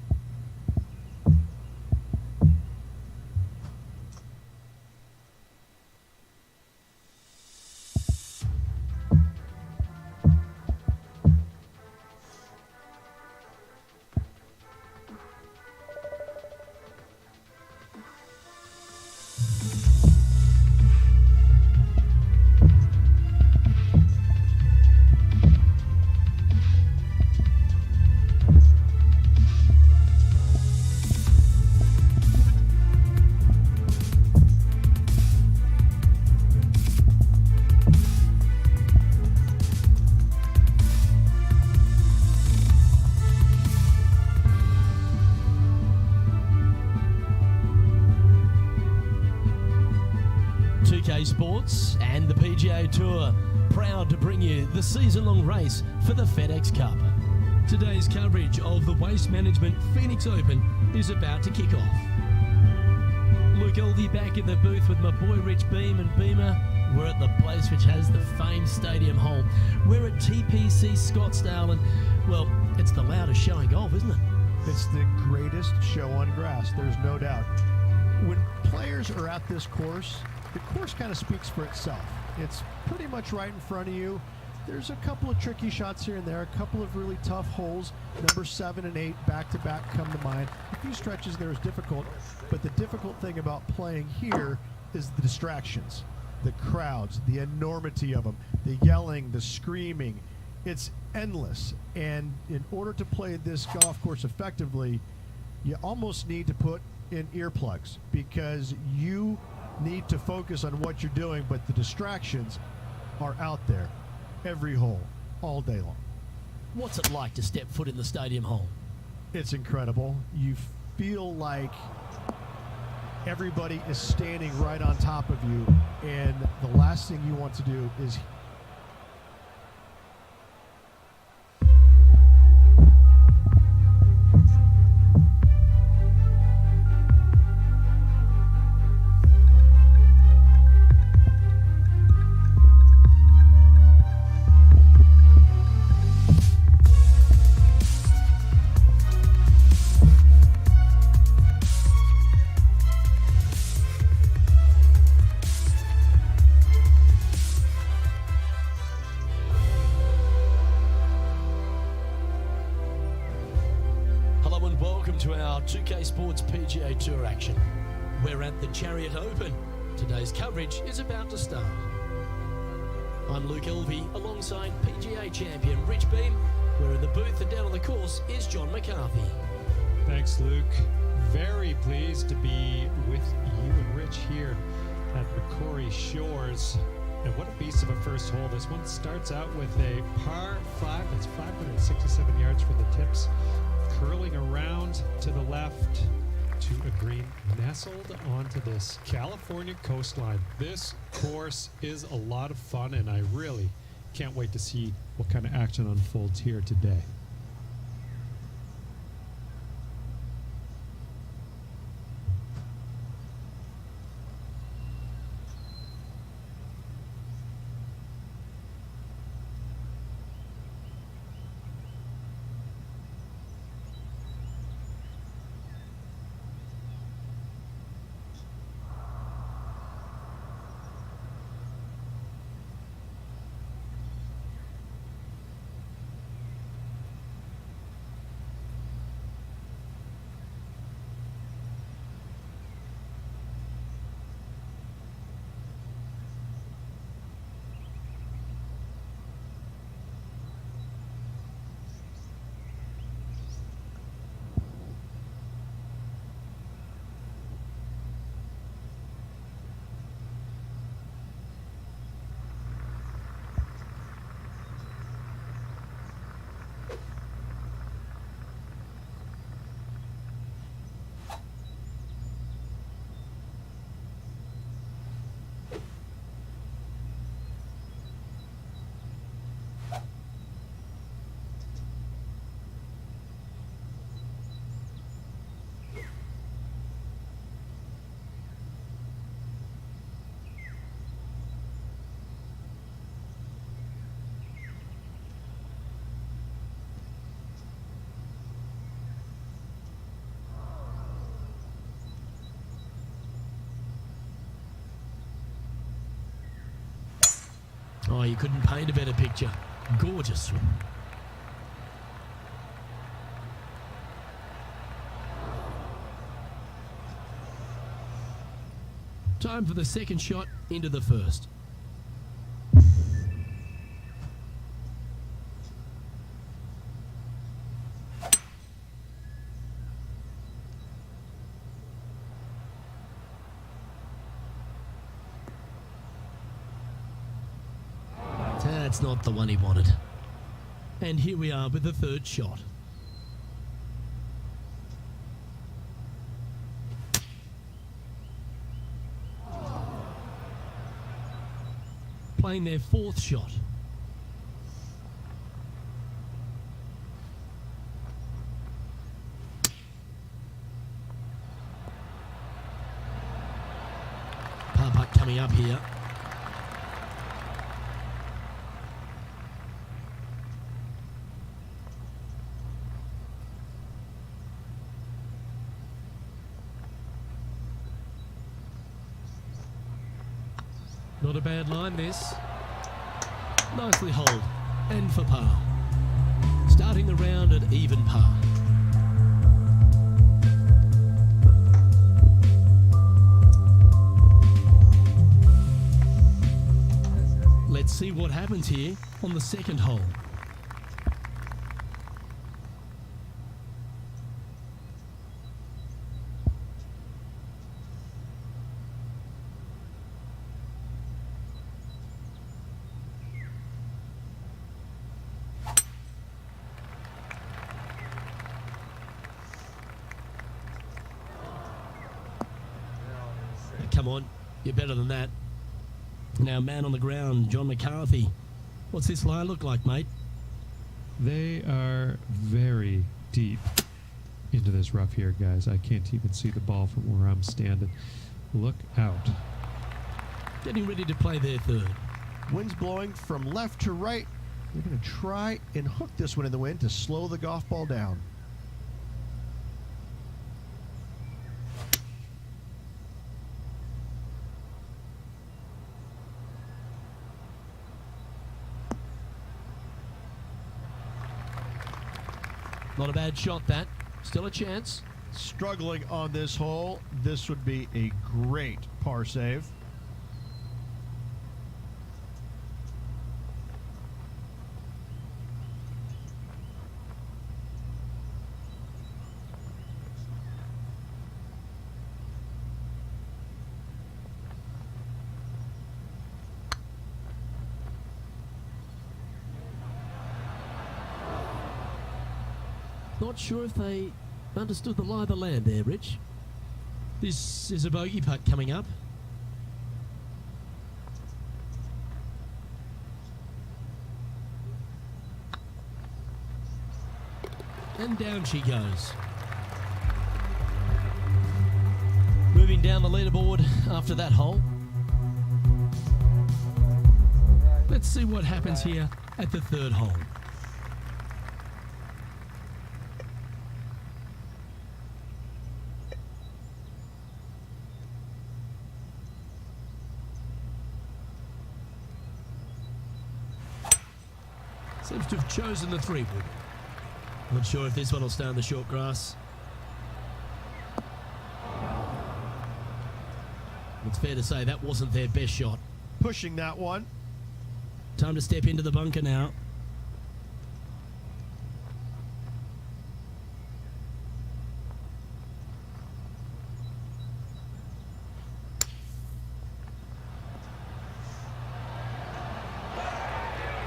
[SPEAKER 1] Sports and the PGA Tour, proud to bring you the season-long race for the FedEx Cup. Today's coverage of the Waste Management Phoenix Open is about to kick off. Luke Elvey back in the booth with my boy Rich Beam and Beamer. We're at the place which has the famed stadium hole. We're at TPC Scottsdale, and, well, it's the loudest show in golf, isn't it?
[SPEAKER 2] It's the greatest show on grass, there's no doubt. When players are at this course, the course kind of speaks for itself. It's pretty much right in front of you. There's a couple of tricky shots here and there, a couple of really tough holes. Number 7 and 8 back-to-back come to mind. A few stretches there is difficult, but the difficult thing about playing here is the distractions, the crowds, the enormity of them, the yelling, the screaming. It's endless, and in order to play this golf course effectively, you almost need to put in earplugs because you need to focus on what you're doing, but the distractions are out there every hole, all day long.
[SPEAKER 1] What's it like to step foot in the stadium hole?
[SPEAKER 2] It's incredible. You feel like everybody is standing right on top of you, and the last thing you want to do is
[SPEAKER 1] welcome to our 2K Sports PGA Tour action. We're at the Chariot Open. Today's coverage is about to start. I'm Luke Elvey alongside PGA champion Rich Beem. We're in the booth and down on the course is John McCarthy.
[SPEAKER 4] Thanks, Luke. Very pleased to be with you and Rich here at Macquarie Shores. And what a beast of a first hole. This one starts out with a par 5. That's 567 yards from the tips. Curling around to the left to a green nestled onto this California coastline. This course is a lot of fun, and I really can't wait to see what kind of action unfolds here today.
[SPEAKER 1] Oh, you couldn't paint a better picture. Gorgeous swing. Time for the second shot into the first. That's not the one he wanted. And here we are with the third shot. Playing their fourth shot. Par putt coming up here. Not a bad line, this. Nicely holed. And for par. Starting the round at even par. Let's see what happens here on the second hole. Come on, you're better than that. Now, man on the ground, John McCarthy. What's this line look like, mate?
[SPEAKER 4] They are very deep into this rough here, guys. I can't even see the ball from where I'm standing. Look out.
[SPEAKER 1] Getting ready to play their third.
[SPEAKER 2] Wind's blowing from left to right. They're going to try and hook this one in the wind to slow the golf ball down.
[SPEAKER 1] Not a bad shot, that. Still a chance.
[SPEAKER 2] Struggling on this hole. This would be a great par save.
[SPEAKER 1] Not sure if they understood the lie of the land there, Rich. This is a bogey putt coming up. And down she goes. Moving down the leaderboard after that hole. Let's see what happens here at the third hole. Seems to have chosen the 3-wood. Not sure if this one will stay on the short grass. It's fair to say that wasn't their best shot.
[SPEAKER 2] Pushing that one.
[SPEAKER 1] Time to step into the bunker now.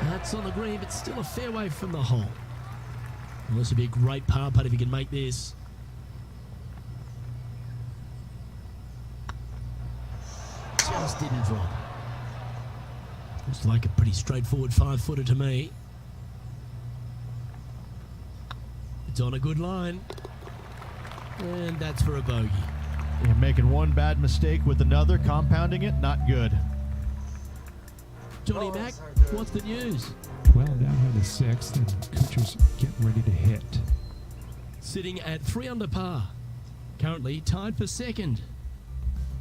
[SPEAKER 1] That's on the green, but still a fair way from the hole. Well, this would be a great par putt if you can make this. Just didn't drop. Looks like a pretty straightforward 5-footer to me. It's on a good line. And that's for a bogey.
[SPEAKER 2] You're making one bad mistake with another, compounding it, not good.
[SPEAKER 1] Johnny Mack, what's the news?
[SPEAKER 5] 12 down here the 6th, and Kuchar's getting ready to hit.
[SPEAKER 1] Sitting at 3 under par. Currently tied for second.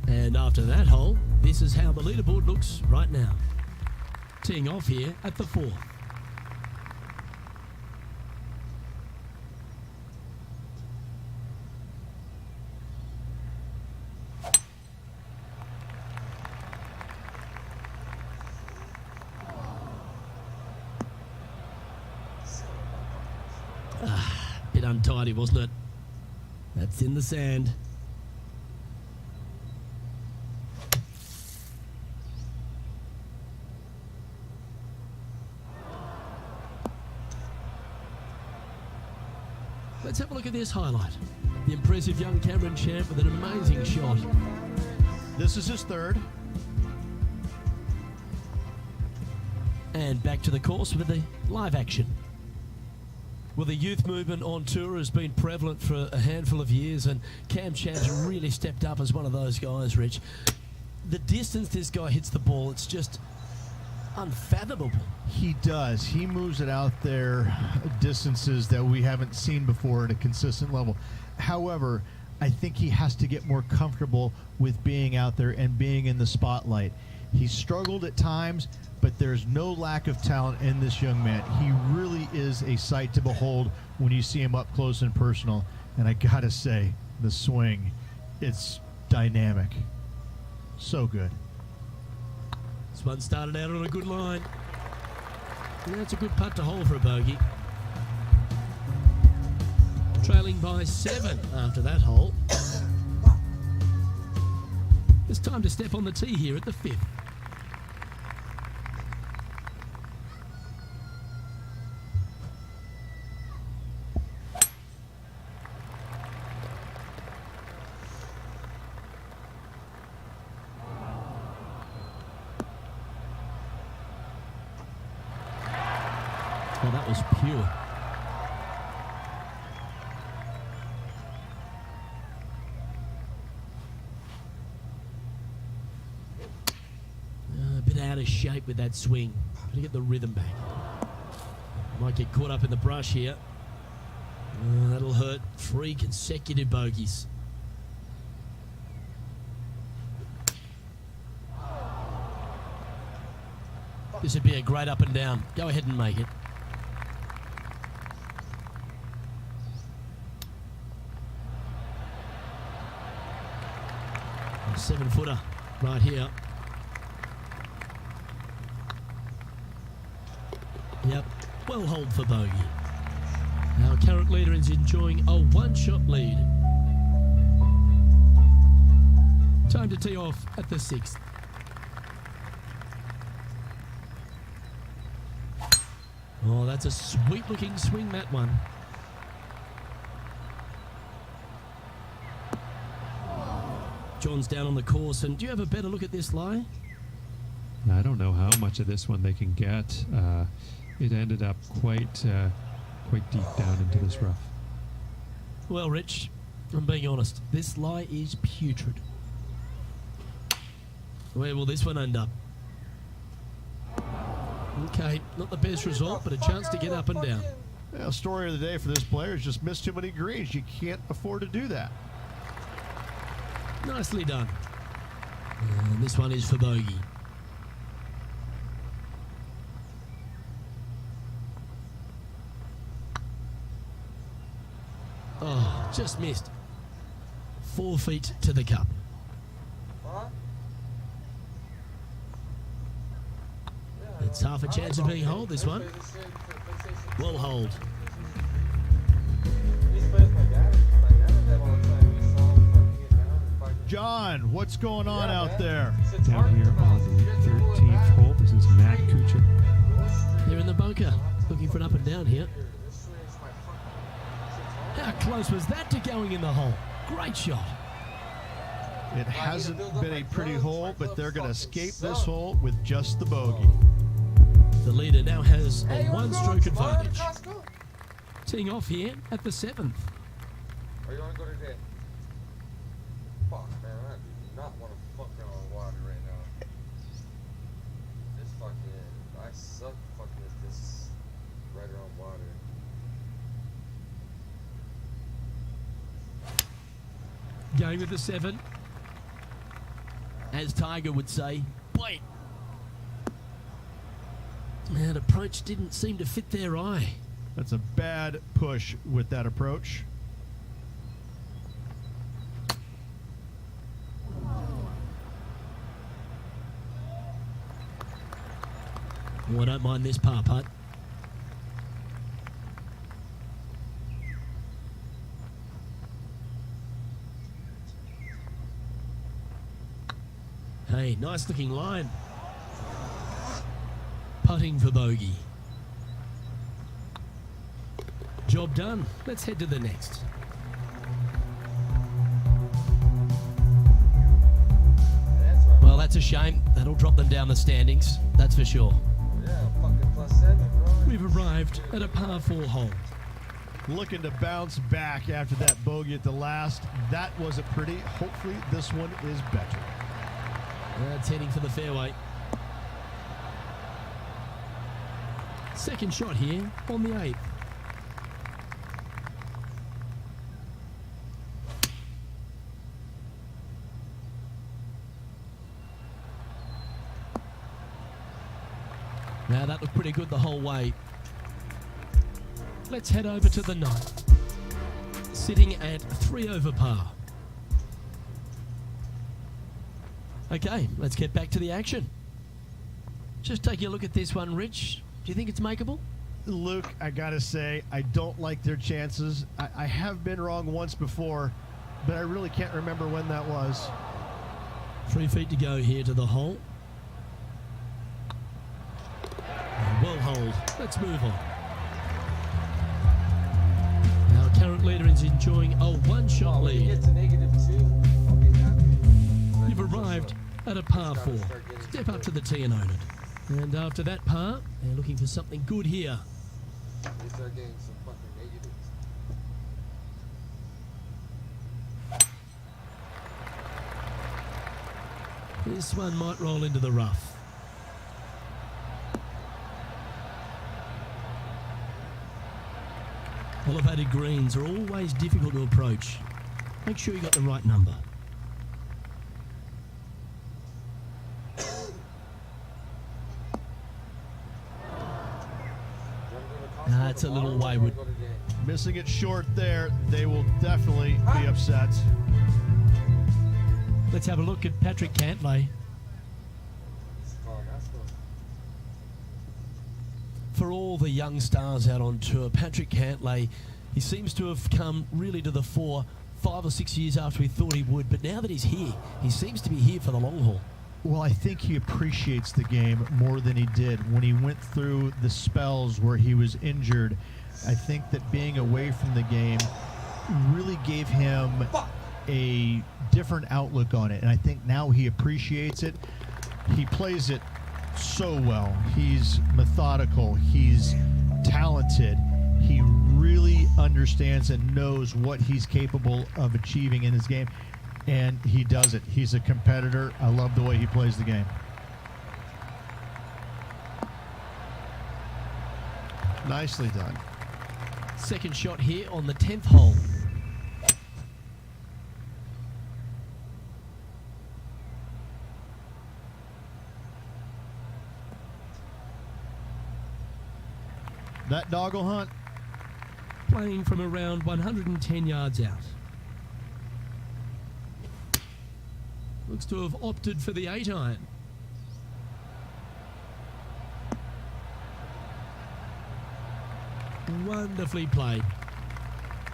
[SPEAKER 1] And after that hole, this is how the leaderboard looks right now. Teeing off here at the 4th. Bit untidy, wasn't it? That's in the sand. Let's have a look at this highlight. The impressive young Cameron Champ with an amazing shot.
[SPEAKER 2] This is his third.
[SPEAKER 1] And back to the course with the live action. Well, the youth movement on tour has been prevalent for a handful of years, and Cam Champ's really stepped up as one of those guys, Rich. The distance this guy hits the ball, it's just unfathomable.
[SPEAKER 2] He does. He moves it out there distances that we haven't seen before at a consistent level. However, I think he has to get more comfortable with being out there and being in the spotlight. He's struggled at times, but there's no lack of talent in this young man. He really is a sight to behold when you see him up close and personal. And I gotta say, the swing, it's dynamic. So good.
[SPEAKER 1] This one started out on a good line. And that's a good putt to hold for a bogey. Trailing by 7 after that hole. It's time to step on the tee here at the 5th. Oh, that was pure. A bit out of shape with that swing. Got to get the rhythm back. Might get caught up in the brush here. That'll hurt. 3 consecutive bogeys. This would be a great up and down. Go ahead and make it. 7-footer right here. Yep, well hold for bogey. Our current leader is enjoying a one-shot lead. Time to tee off at the 6th. Oh, that's a sweet-looking swing, that one. John's down on the course, and do you have a better look at this lie?
[SPEAKER 4] I don't know how much of this one they can get. It ended up quite deep down into this rough.
[SPEAKER 1] Well, Rich, I'm being honest. This lie is putrid. Where will this one end up? Okay, not the best result, but a chance to get up and down.
[SPEAKER 2] Yeah, story of the day for this player is just missed too many greens. You can't afford to do that.
[SPEAKER 1] Nicely done. And this one is for bogey. Oh, just missed. 4 feet to the cup.
[SPEAKER 3] Huh?
[SPEAKER 1] It's half a chance of being hold, this one. Well hold.
[SPEAKER 2] John, what's going on out there?
[SPEAKER 4] Down here on the 13th hole, this is Matt Kuchar.
[SPEAKER 1] They're in the bunker, looking for an up and down here. How close was that to going in the hole? Great shot.
[SPEAKER 2] It hasn't been a pretty hole, but they're going to escape this hole with just the bogey.
[SPEAKER 1] The leader now has a one-stroke advantage. Teeing off here at the 7th.
[SPEAKER 3] Are you want to go today? Fuck, man, I do not want to fuck around water right now. This fucking, I suck fucking with this right around water.
[SPEAKER 1] Going with the 7. As Tiger would say, wait. That approach didn't seem to fit their eye.
[SPEAKER 2] That's a bad push with that approach.
[SPEAKER 1] Oh, I don't mind this par putt. Hey, nice looking line. Putting for bogey. Job done. Let's head to the next. Well, that's a shame. That'll drop them down the standings. That's for sure.
[SPEAKER 3] Yeah, fucking +7, bro.
[SPEAKER 1] We've arrived at a par 4 hole.
[SPEAKER 2] Looking to bounce back after that bogey at the last. That wasn't pretty. Hopefully this one is better.
[SPEAKER 1] That's heading for the fairway. Second shot here on the 8th. Now that looked pretty good the whole way. Let's head over to the 9th. Sitting at 3 over par. Okay, let's get back to the action. Just take a look at this one, Rich. Do you think it's makeable?
[SPEAKER 2] Luke, I gotta say, I don't like their chances. I have been wrong once before, but I really can't remember when that was.
[SPEAKER 1] 3 feet to go here to the hole. Well hold. Let's move on. Our current leader is enjoying a one-shot
[SPEAKER 3] When you
[SPEAKER 1] lead.
[SPEAKER 3] get to -2, I'll be happy.
[SPEAKER 1] You've arrived at a par 4. Step up to the tee and own it. And after that par, they're looking for something good here.
[SPEAKER 3] They start getting some fucking negatives.
[SPEAKER 1] This one might roll into the rough. Elevated greens are always difficult to approach. Make sure you got the right number. That's a little wayward.
[SPEAKER 2] Missing it short there, they will definitely be upset.
[SPEAKER 1] Let's have a look at Patrick Cantlay.
[SPEAKER 3] Strong, that's good.
[SPEAKER 1] For all the young stars out on tour, Patrick Cantlay, he seems to have come really to the fore 5 or 6 years after we thought he would. But now that he's here, he seems to be here for the long haul.
[SPEAKER 2] Well, I think he appreciates the game more than he did when he went through the spells where he was injured. I think that being away from the game really gave him a different outlook on it, and I think now he appreciates it. He plays it so well. He's methodical. He's talented. He really understands and knows what he's capable of achieving in his game, and he does it. He's a competitor. I love the way he plays the game. Nicely done.
[SPEAKER 1] Second shot here on the 10th hole.
[SPEAKER 2] That dog will hunt.
[SPEAKER 1] Playing from around 110 yards out. Looks to have opted for the 8-iron. Wonderfully played.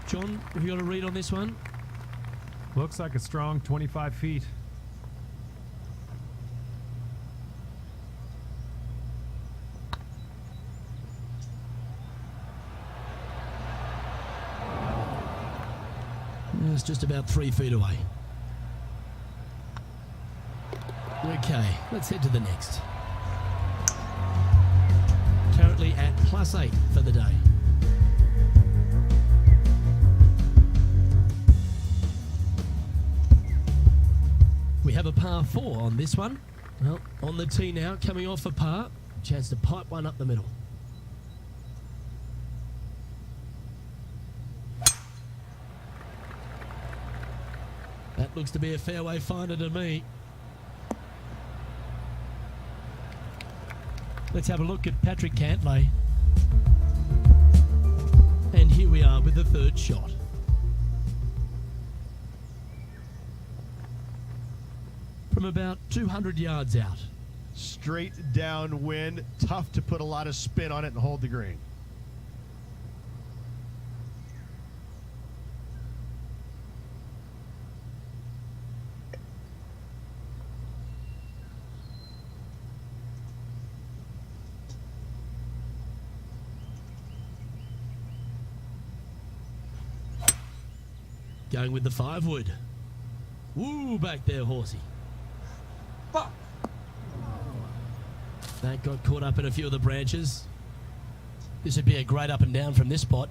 [SPEAKER 1] John, have you got a read on this one?
[SPEAKER 5] Looks like a strong 25 feet.
[SPEAKER 1] It's just about 3 feet away. Okay, let's head to the next. Currently at +8 for the day. We have a par 4 on this one. Well, on the tee now, coming off a par. Chance to pipe one up the middle. That looks to be a fairway finder to me. Let's have a look at Patrick Cantlay. And here we are with the third shot. From about 200 yards out.
[SPEAKER 2] Straight downwind. Tough to put a lot of spin on it and hold the green.
[SPEAKER 1] Going with the 5-wood. Woo, back there, horsey.
[SPEAKER 3] Fuck!
[SPEAKER 1] That got caught up in a few of the branches. This would be a great up and down from this spot.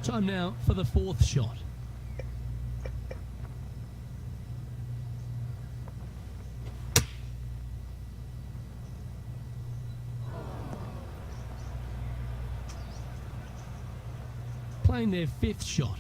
[SPEAKER 1] Time now for the 4th shot. Playing their 5th shot.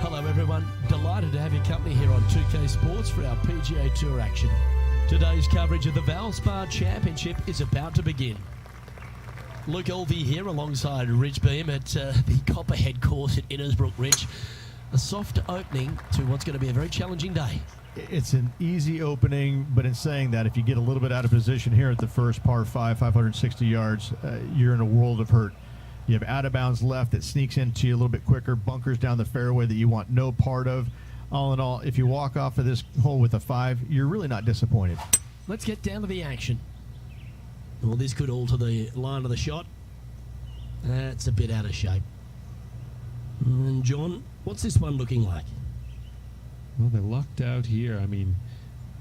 [SPEAKER 1] Hello everyone, delighted to have your company here on 2K Sports for our PGA Tour action. Today's coverage of the Valspar Championship is about to begin. Luke Elvey here alongside Rich Beam at the Copperhead course at Innisbrook. Rich, a soft opening to what's going to be a very challenging day.
[SPEAKER 2] It's an easy opening, but in saying that, if you get a little bit out of position here at the first par 5, 560 yards, you're in a world of hurt. You have out of bounds left that sneaks into you a little bit quicker, bunkers down the fairway that you want no part of. All in all, if you walk off of this hole with a 5, you're really not disappointed.
[SPEAKER 1] Let's get down to the action. Well, this could alter the line of the shot. That's a bit out of shape. And John, what's this one looking like?
[SPEAKER 4] Well, they lucked out here. I mean,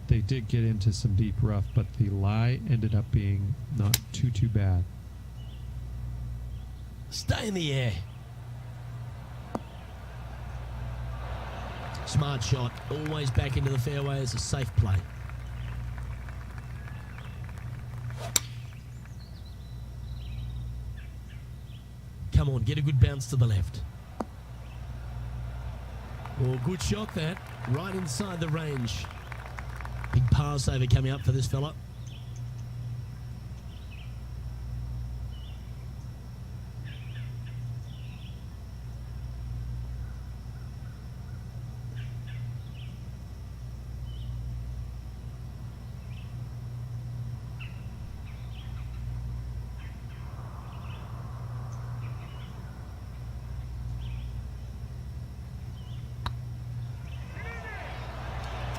[SPEAKER 4] they did get into some deep rough, but the lie ended up being not too bad.
[SPEAKER 1] Stay in the air. Smart shot. Always back into the fairway as a safe play. Come on, get a good bounce to the left. Oh, good shot that. Right inside the range. Big par saver coming up for this fella.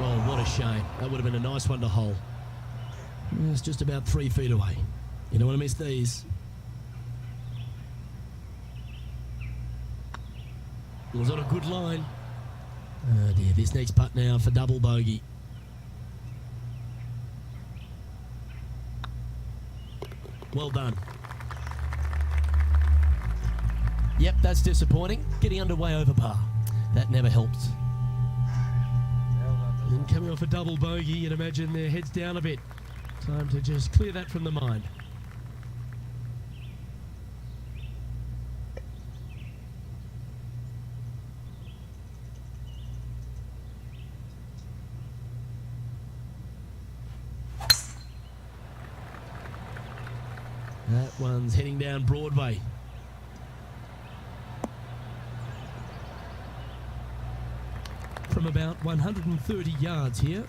[SPEAKER 1] Oh, what a shame. That would have been a nice one to hole. It's just about 3 feet away. You don't want to miss these. Was on a good line. Oh dear, this next putt now for double bogey. Well done. Yep, that's disappointing. Getting underway over par. That never helps. And coming off a double bogey, you'd imagine their heads down a bit. Time to just clear that from the mind. That one's heading down Broadway. From about 130 yards here.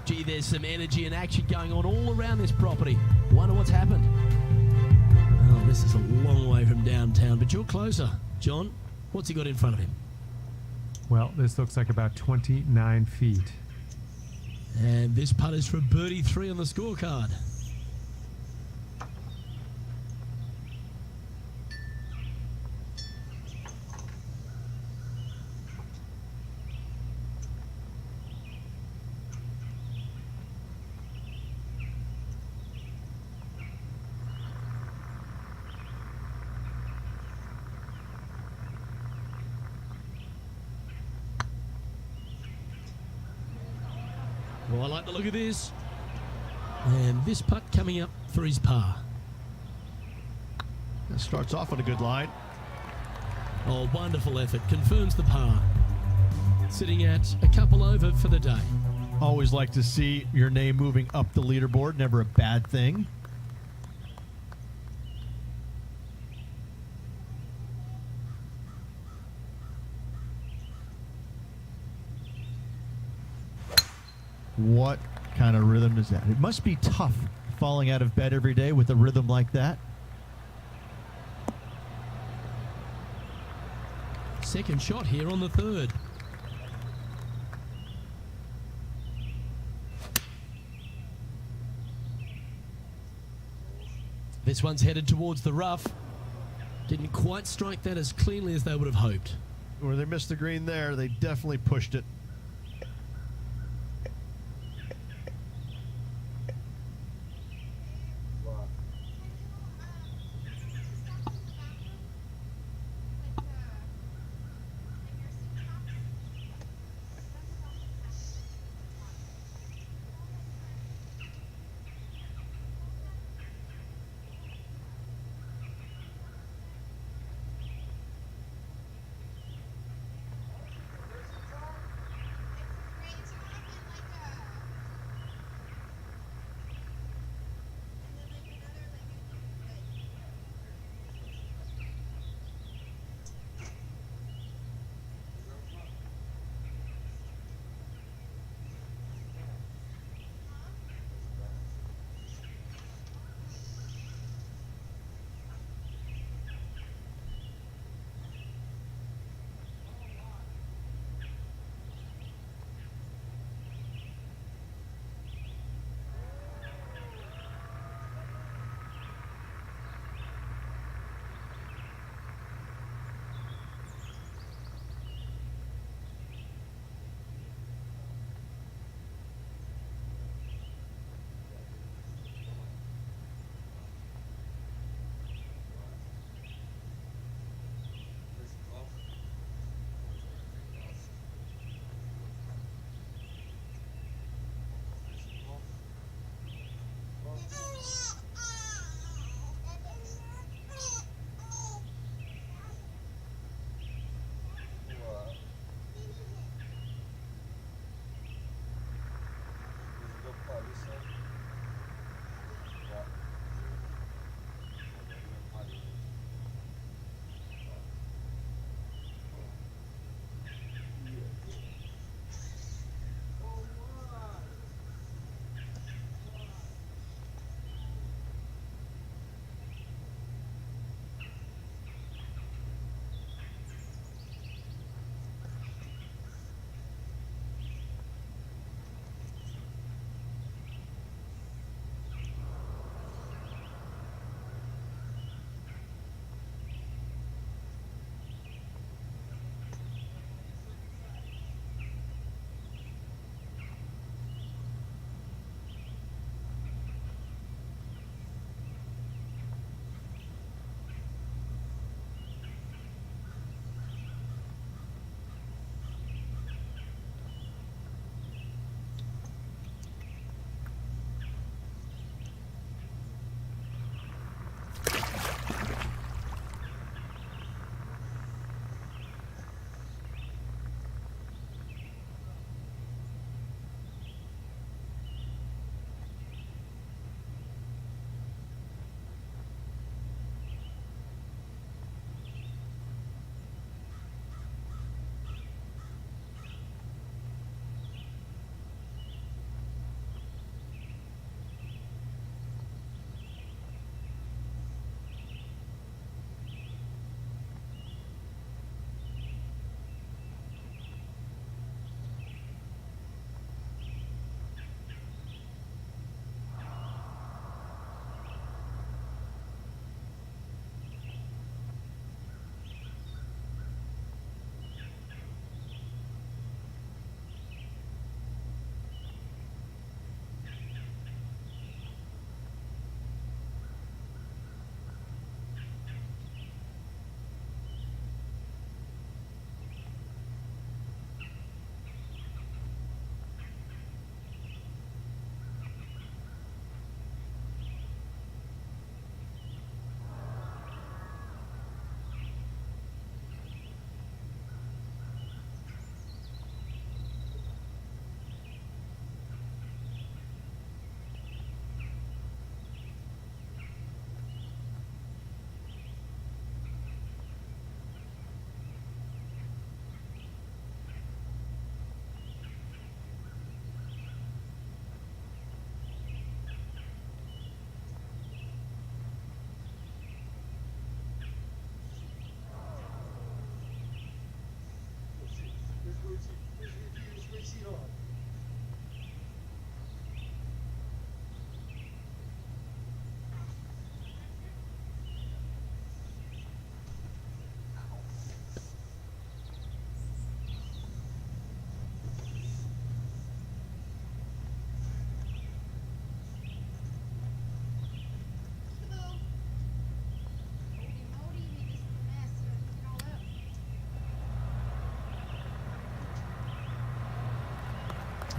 [SPEAKER 1] Gee, there's some energy and action going on all around this property. Wonder what's happened. Oh, this is a long way from downtown, but you're closer. John, what's he got in front of him?
[SPEAKER 5] Well, this looks like about 29 feet.
[SPEAKER 1] And this putt is for birdie 3 on the scorecard. Oh, I like the look of this. And this putt coming up for his par.
[SPEAKER 2] That starts off on a good line.
[SPEAKER 1] Oh, wonderful effort. Confirms the par. Sitting at a couple over for the day.
[SPEAKER 2] Always like to see your name moving up the leaderboard. Never a bad thing. What kind of rhythm is that? It must be tough falling out of bed every day with a rhythm like that.
[SPEAKER 1] Second shot here on the third. This one's headed towards the rough. Didn't quite strike that as cleanly as they would have hoped.
[SPEAKER 2] Where they missed the green there, they definitely pushed it.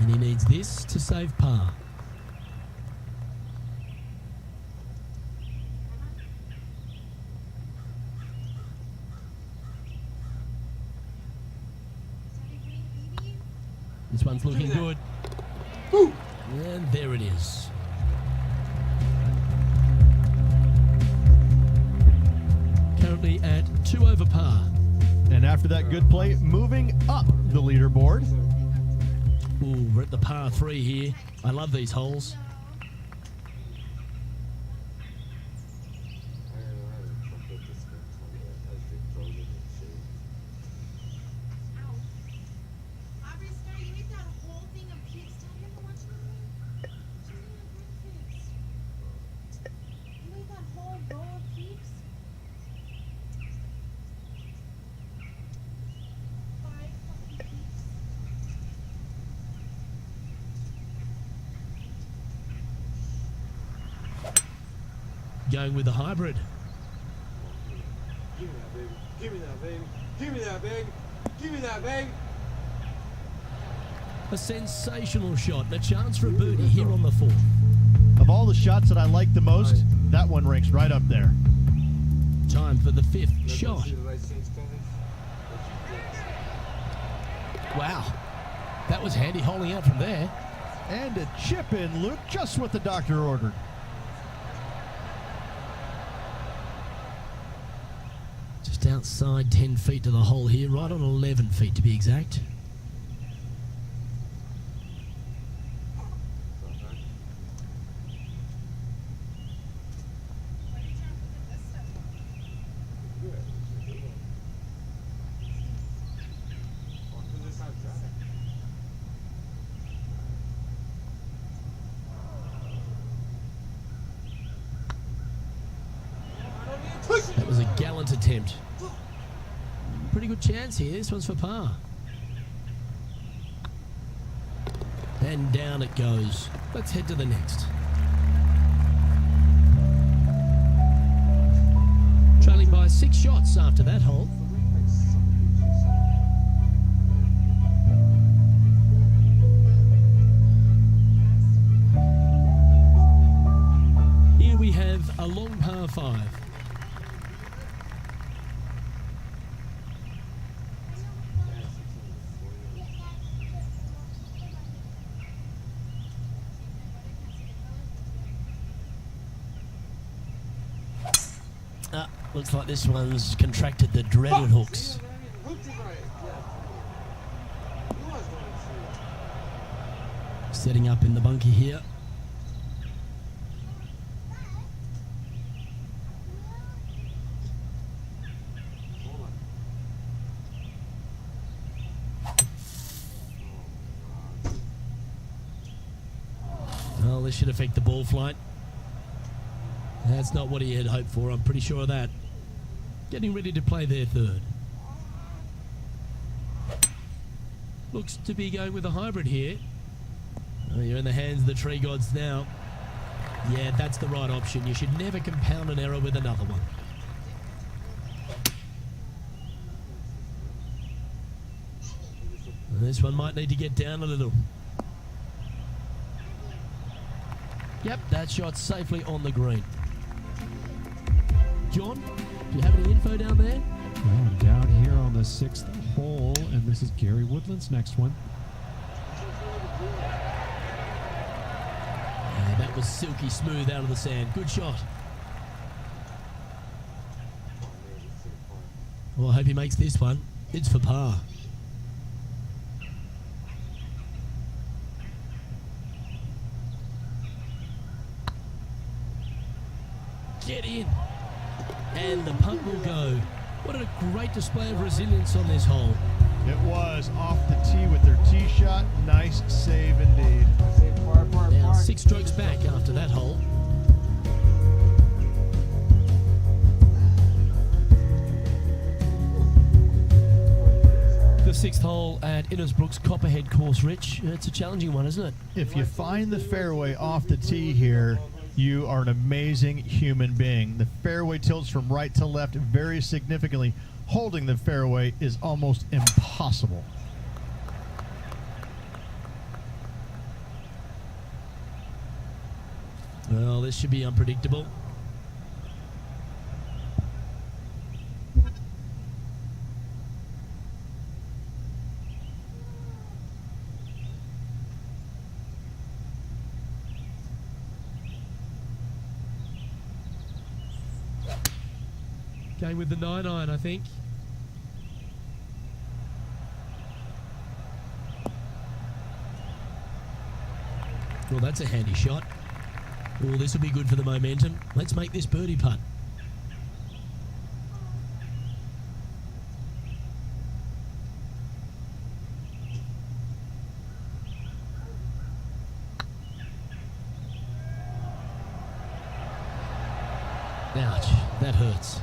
[SPEAKER 1] And he needs this to save par. This one's looking good. And there it is. Currently at 2 over par.
[SPEAKER 2] And after that good play, moving up the leaderboard.
[SPEAKER 1] Ooh, we're at the par 3 here. I love these holes. Going with the hybrid.
[SPEAKER 3] Give me that, baby. Give me that, baby. Give me that, baby. Give me that, baby.
[SPEAKER 1] A sensational shot and a chance for a birdie here on the 4th.
[SPEAKER 2] Of all the shots that I like the most, that one ranks right up there.
[SPEAKER 1] Time for the 5th shot. Wow. That was handy holding out from there.
[SPEAKER 2] And a chip in, Luke, just what the doctor ordered.
[SPEAKER 1] Just outside 10 feet to the hole here, right on 11 feet to be exact. That was a gallant attempt. Pretty good chance here. This one's for par. And down it goes. Let's head to the next. Trailing by 6 shots after that hole. Here we have a long par 5. Looks like this one's contracted the dreaded hooks. Setting up in the bunker here. Well, this should affect the ball flight. That's not what he had hoped for, I'm pretty sure of that. Getting ready to play their 3rd. Looks to be going with a hybrid here. Oh, you're in the hands of the tree gods now. Yeah, that's the right option. You should never compound an error with another one. And this one might need to get down a little. Yep, that shot's safely on the green. John, do you have any info down there?
[SPEAKER 4] Well, I'm down here on the 6th hole, and this is Gary Woodland's next one.
[SPEAKER 1] Yeah, that was silky smooth out of the sand. Good shot. Well, I hope he makes this one. It's for par. Get in. And the punt will go. What a great display of resilience on this hole.
[SPEAKER 2] It was off the tee with their tee shot. Nice save indeed.
[SPEAKER 1] Now 6 strokes back after that hole. The 6th hole at Innisbrook's Copperhead course, Rich. It's a challenging one, isn't it?
[SPEAKER 2] If you find the fairway off the tee here, you are an amazing human being. The fairway tilts from right to left very significantly. Holding the fairway is almost impossible.
[SPEAKER 1] Well, this should be unpredictable. Going with the 9-iron, I think. Well, that's a handy shot. Oh, this will be good for the momentum. Let's make this birdie putt. Ouch, that hurts.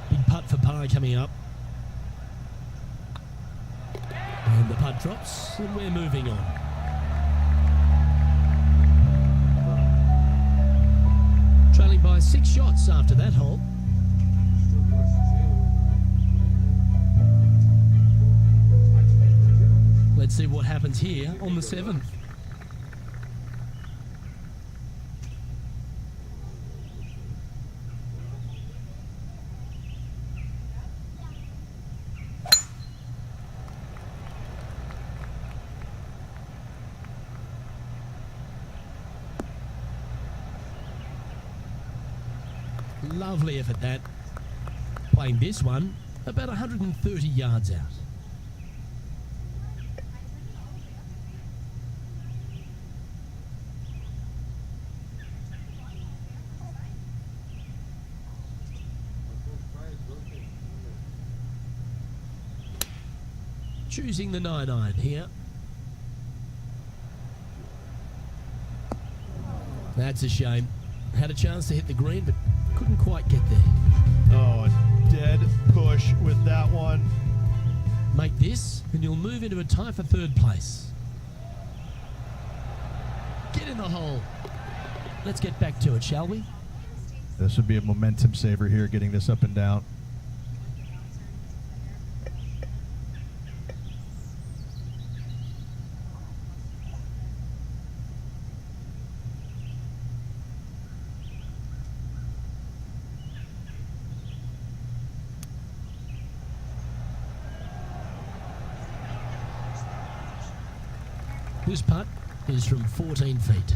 [SPEAKER 1] Big putt for par coming up. And the putt drops, and we're moving on. Trailing by 6 shots after that hole. Let's see what happens here on the 7th. Lovely effort that. Playing this one about 130 yards out. Choosing the 9-iron here. That's a shame. Had a chance to hit the green, but couldn't quite get there.
[SPEAKER 2] Oh, a dead push with that one.
[SPEAKER 1] Make this, and you'll move into a tie for 3rd place. Get in the hole. Let's get back to it, shall we?
[SPEAKER 2] This would be a momentum saver here, getting this up and down.
[SPEAKER 1] This putt is from 14 feet.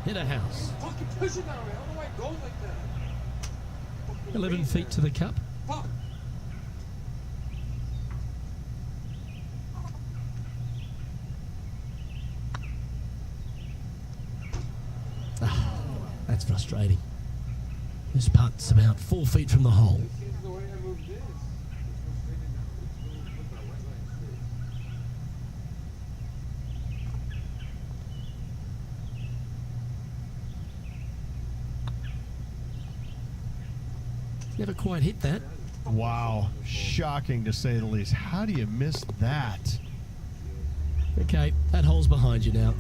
[SPEAKER 1] Hit a house.
[SPEAKER 3] Fucking push it that way. How do I go like that?
[SPEAKER 1] 11 feet to the cup.
[SPEAKER 3] Fuck.
[SPEAKER 1] That's frustrating. This putt's about 4 feet from the hole.
[SPEAKER 3] This is the way I move this.
[SPEAKER 1] Never quite hit that.
[SPEAKER 2] Wow, shocking to say the least. How do you miss that?
[SPEAKER 1] Okay, that hole's behind you now.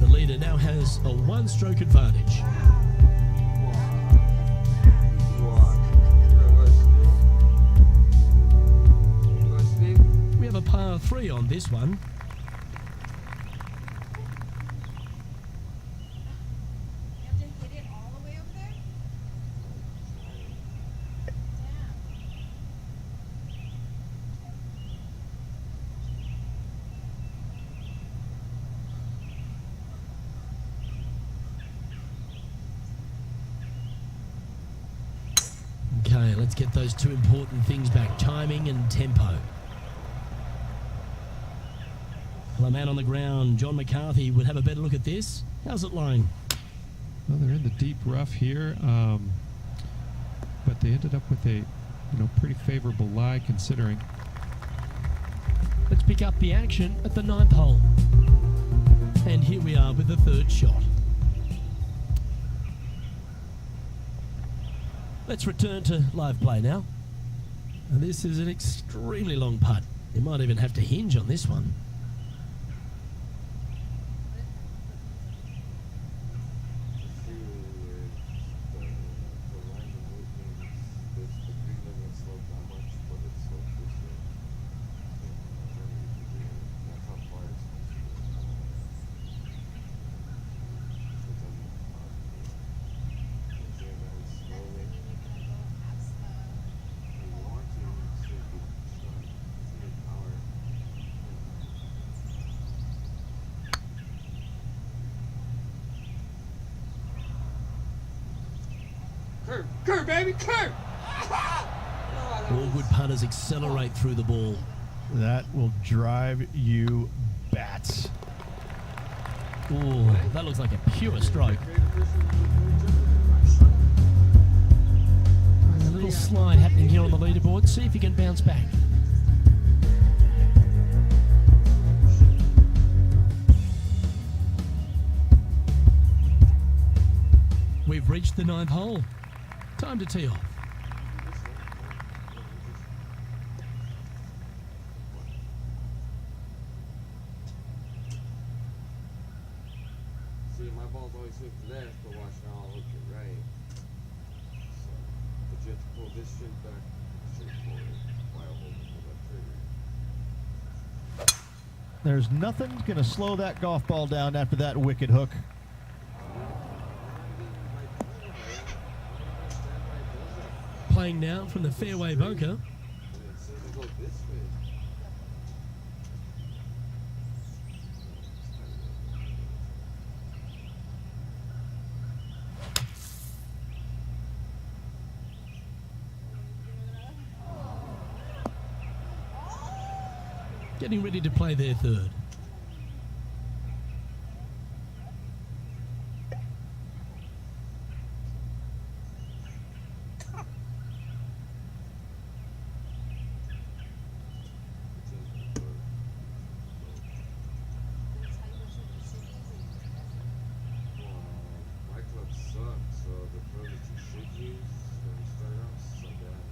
[SPEAKER 1] The leader now has a 1-stroke advantage. We have a par 3 on this one.
[SPEAKER 6] You have to hit it all the way over there?
[SPEAKER 1] Okay, let's get those 2 important things back, timing and tempo. Well, a man on the ground, John McCarthy, would have a better look at this. How's it lying?
[SPEAKER 4] Well, they're in the deep rough here, but they ended up with a pretty favorable lie considering.
[SPEAKER 1] Let's pick up the action at the 9th hole. And here we are with the 3rd shot. Let's return to live play now. And this is an extremely long putt. You might even have to hinge on this one.
[SPEAKER 3] Curve, baby, curve!
[SPEAKER 1] All good punters accelerate through the ball.
[SPEAKER 2] That will drive you bats.
[SPEAKER 1] Ooh, that looks like a pure stroke. A little slide happening here on the leaderboard. See if you can bounce back. We've reached the 9th hole. Time to tee off.
[SPEAKER 3] See, my ball's always hooked left, but watch now, I'll hook it right. So, but you have to pull this straight back, straight forward, while holding the left trigger.
[SPEAKER 2] There's nothing going to slow that golf ball down after that wicked hook.
[SPEAKER 1] Playing now from the fairway bunker.
[SPEAKER 3] And it says to go this way.
[SPEAKER 1] Getting ready to play their third.
[SPEAKER 3] My club sucks, so the club that you should use when you start out suck ass.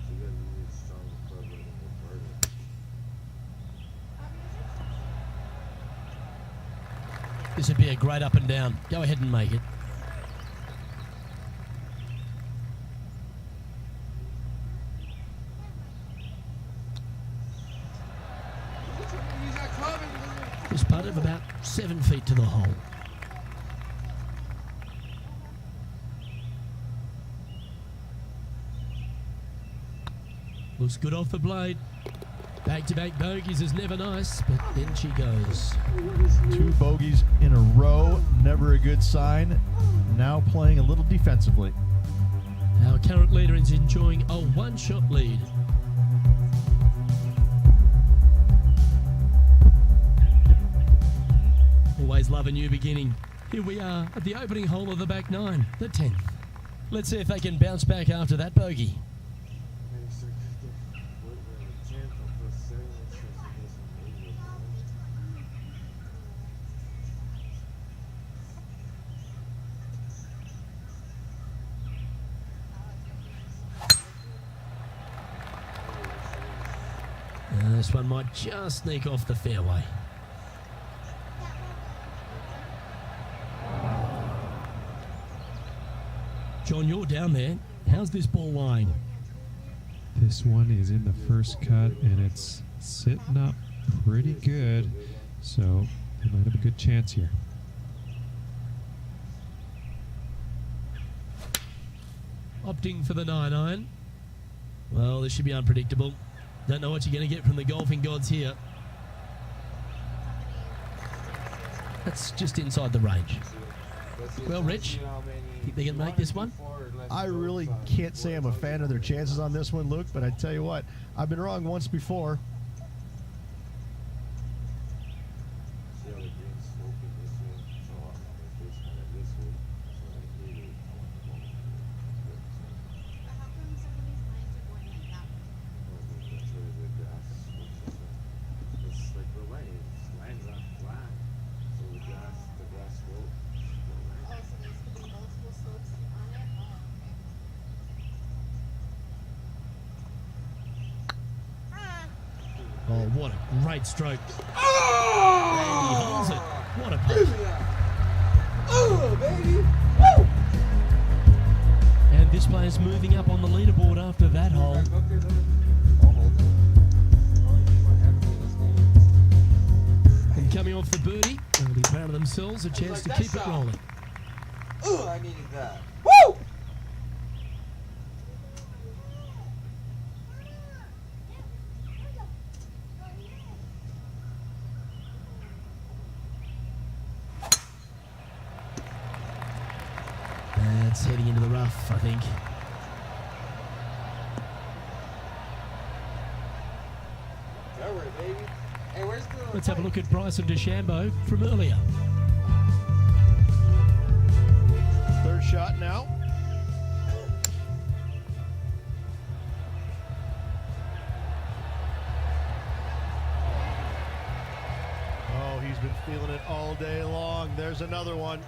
[SPEAKER 3] So you gotta use a stronger club when you go further.
[SPEAKER 1] This would be a great up and down. Go ahead and make it.
[SPEAKER 3] Use that club and
[SPEAKER 1] This putt of about 7 feet to the hole. Looks good off the blade. Back-to-back bogeys is never nice, but then she goes.
[SPEAKER 2] 2 bogeys in a row, never a good sign. Now playing a little defensively.
[SPEAKER 1] Our current leader is enjoying a one-shot lead. Always love a new beginning. Here we are at the opening hole of the back 9, the 10th. Let's see if they can bounce back after that bogey. This one might just sneak off the fairway. John, you're down there. How's this ball lying?
[SPEAKER 4] This one is in the first cut and it's sitting up pretty good, so they might have a good chance here.
[SPEAKER 1] Opting for the 9-iron. Well, this should be unpredictable. Don't know what you're going to get from the golfing gods here. That's just inside the range. Well, Rich, think they can make this one?
[SPEAKER 2] I really can't say I'm a fan of their chances on this one, Luke, but I tell you what, I've been wrong once before.
[SPEAKER 6] How come some of these lines are going like that?
[SPEAKER 3] It's like the lines are flat, so the grass will.
[SPEAKER 6] Oh, so there's could be multiple slopes on it? Oh, okay.
[SPEAKER 1] Oh, what a great stroke. And he holds it. What a putt.
[SPEAKER 3] Oh, baby!
[SPEAKER 1] And this player's moving up on the leaderboard after that hole.
[SPEAKER 3] I'll hold it. Oh, you might have it in this game.
[SPEAKER 1] And coming off the birdie, they'll be proud of themselves, a chance to
[SPEAKER 3] that
[SPEAKER 1] keep it
[SPEAKER 3] shot.
[SPEAKER 1] rolling.
[SPEAKER 3] Oh, I needed that. Woo!
[SPEAKER 1] That's That's heading into the rough, I think.
[SPEAKER 3] Don't worry, baby. Hey, where's the...
[SPEAKER 1] Let's have a look at Bryson DeChambeau from earlier.
[SPEAKER 2] Third shot now. Oh, he's been feeling it all day long. There's another one.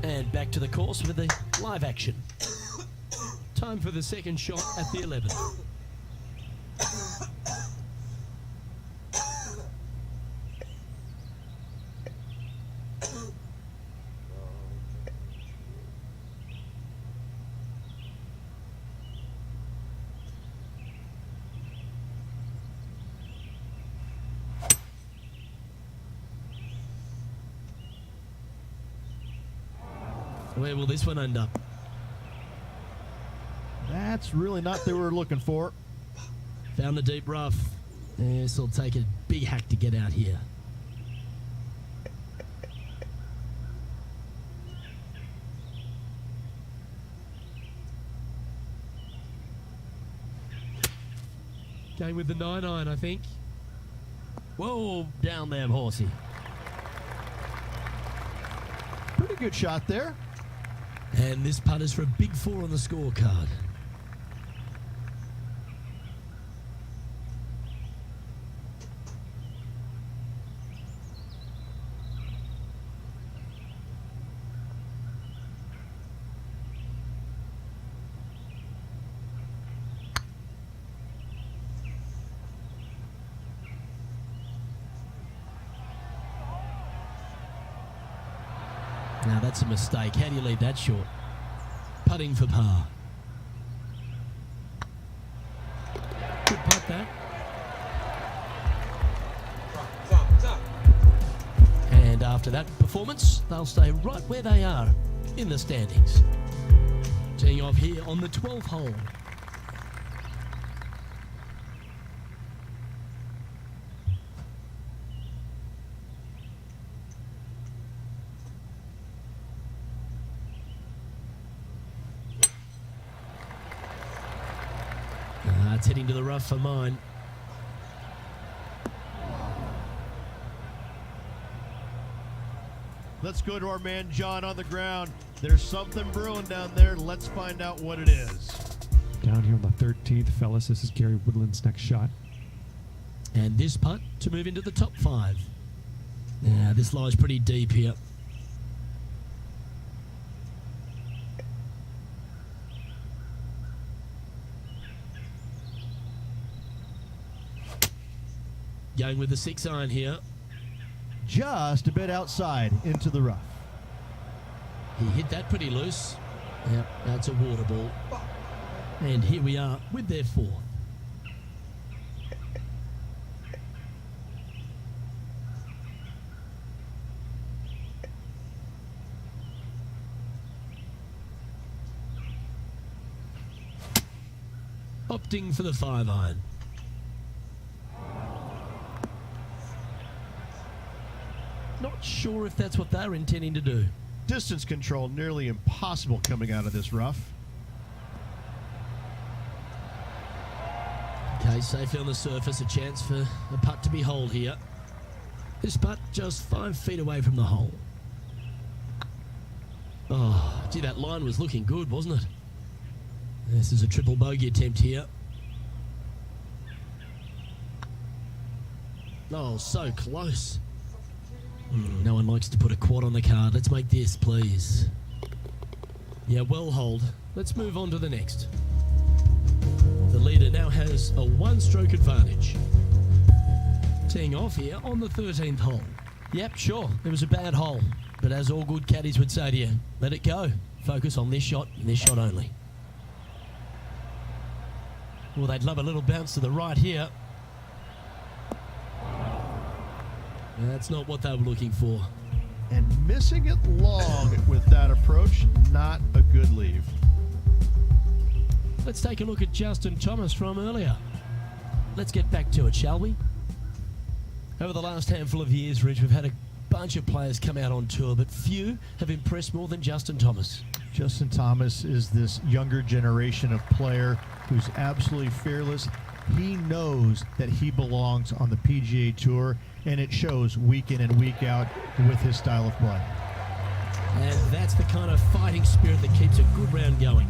[SPEAKER 1] And back to the course with the live action. Time for the second shot at the 11. Where will this one end up?
[SPEAKER 2] That's really not what they were looking for.
[SPEAKER 1] Found the deep rough. This will take a big hack to get out here. Going with the 9-iron, I think. Whoa, down there, horsey.
[SPEAKER 2] Pretty good shot there.
[SPEAKER 1] And this putt is for a big 4 on the scorecard. Now that's a mistake. How do you leave that short? Putting for par. Good putt that.
[SPEAKER 3] Top.
[SPEAKER 1] And after that performance, they'll stay right where they are in the standings. Teeing off here on the 12th hole. It's heading to the rough for mine.
[SPEAKER 2] Let's go to our man John on the ground. There's something brewing down there. Let's find out what it is.
[SPEAKER 4] Down here on the 13th, fellas, this is Gary Woodland's next shot.
[SPEAKER 1] And this putt to move into the top 5. Now this lies pretty deep here. Going with the 6-iron here.
[SPEAKER 2] Just a bit outside into the rough.
[SPEAKER 1] He hit that pretty loose. Yep, that's a water ball. And here we are with their 4. Opting for the 5-iron. Not sure if that's what they're intending to do.
[SPEAKER 2] Distance control nearly impossible coming out of this rough.
[SPEAKER 1] Okay, safely on the surface, a chance for a putt to be holed here. This putt just 5 feet away from the hole. Oh, gee, that line was looking good, wasn't it? This is a triple bogey attempt here. Oh, so close. No one likes to put a quad on the card. Let's make this, please. Yeah, well hold. Let's move on to the next. The leader now has a 1-stroke advantage. Teeing off here on the 13th hole. Yep, sure, it was a bad hole. But as all good caddies would say to you, let it go. Focus on this shot and this shot only. Well, they'd love a little bounce to the right here. That's not what they were looking for.
[SPEAKER 2] And missing it long with that approach, not a good leave.
[SPEAKER 1] Let's take a look at Justin Thomas from earlier. Let's get back to it, shall we? Over the last handful of years, Rich, we've had a bunch of players come out on tour, but few have impressed more than Justin Thomas.
[SPEAKER 2] Justin Thomas is this younger generation of player who's absolutely fearless. He knows that he belongs on the PGA Tour, and it shows week in and week out with his style of play.
[SPEAKER 1] And that's the kind of fighting spirit that keeps a good round going.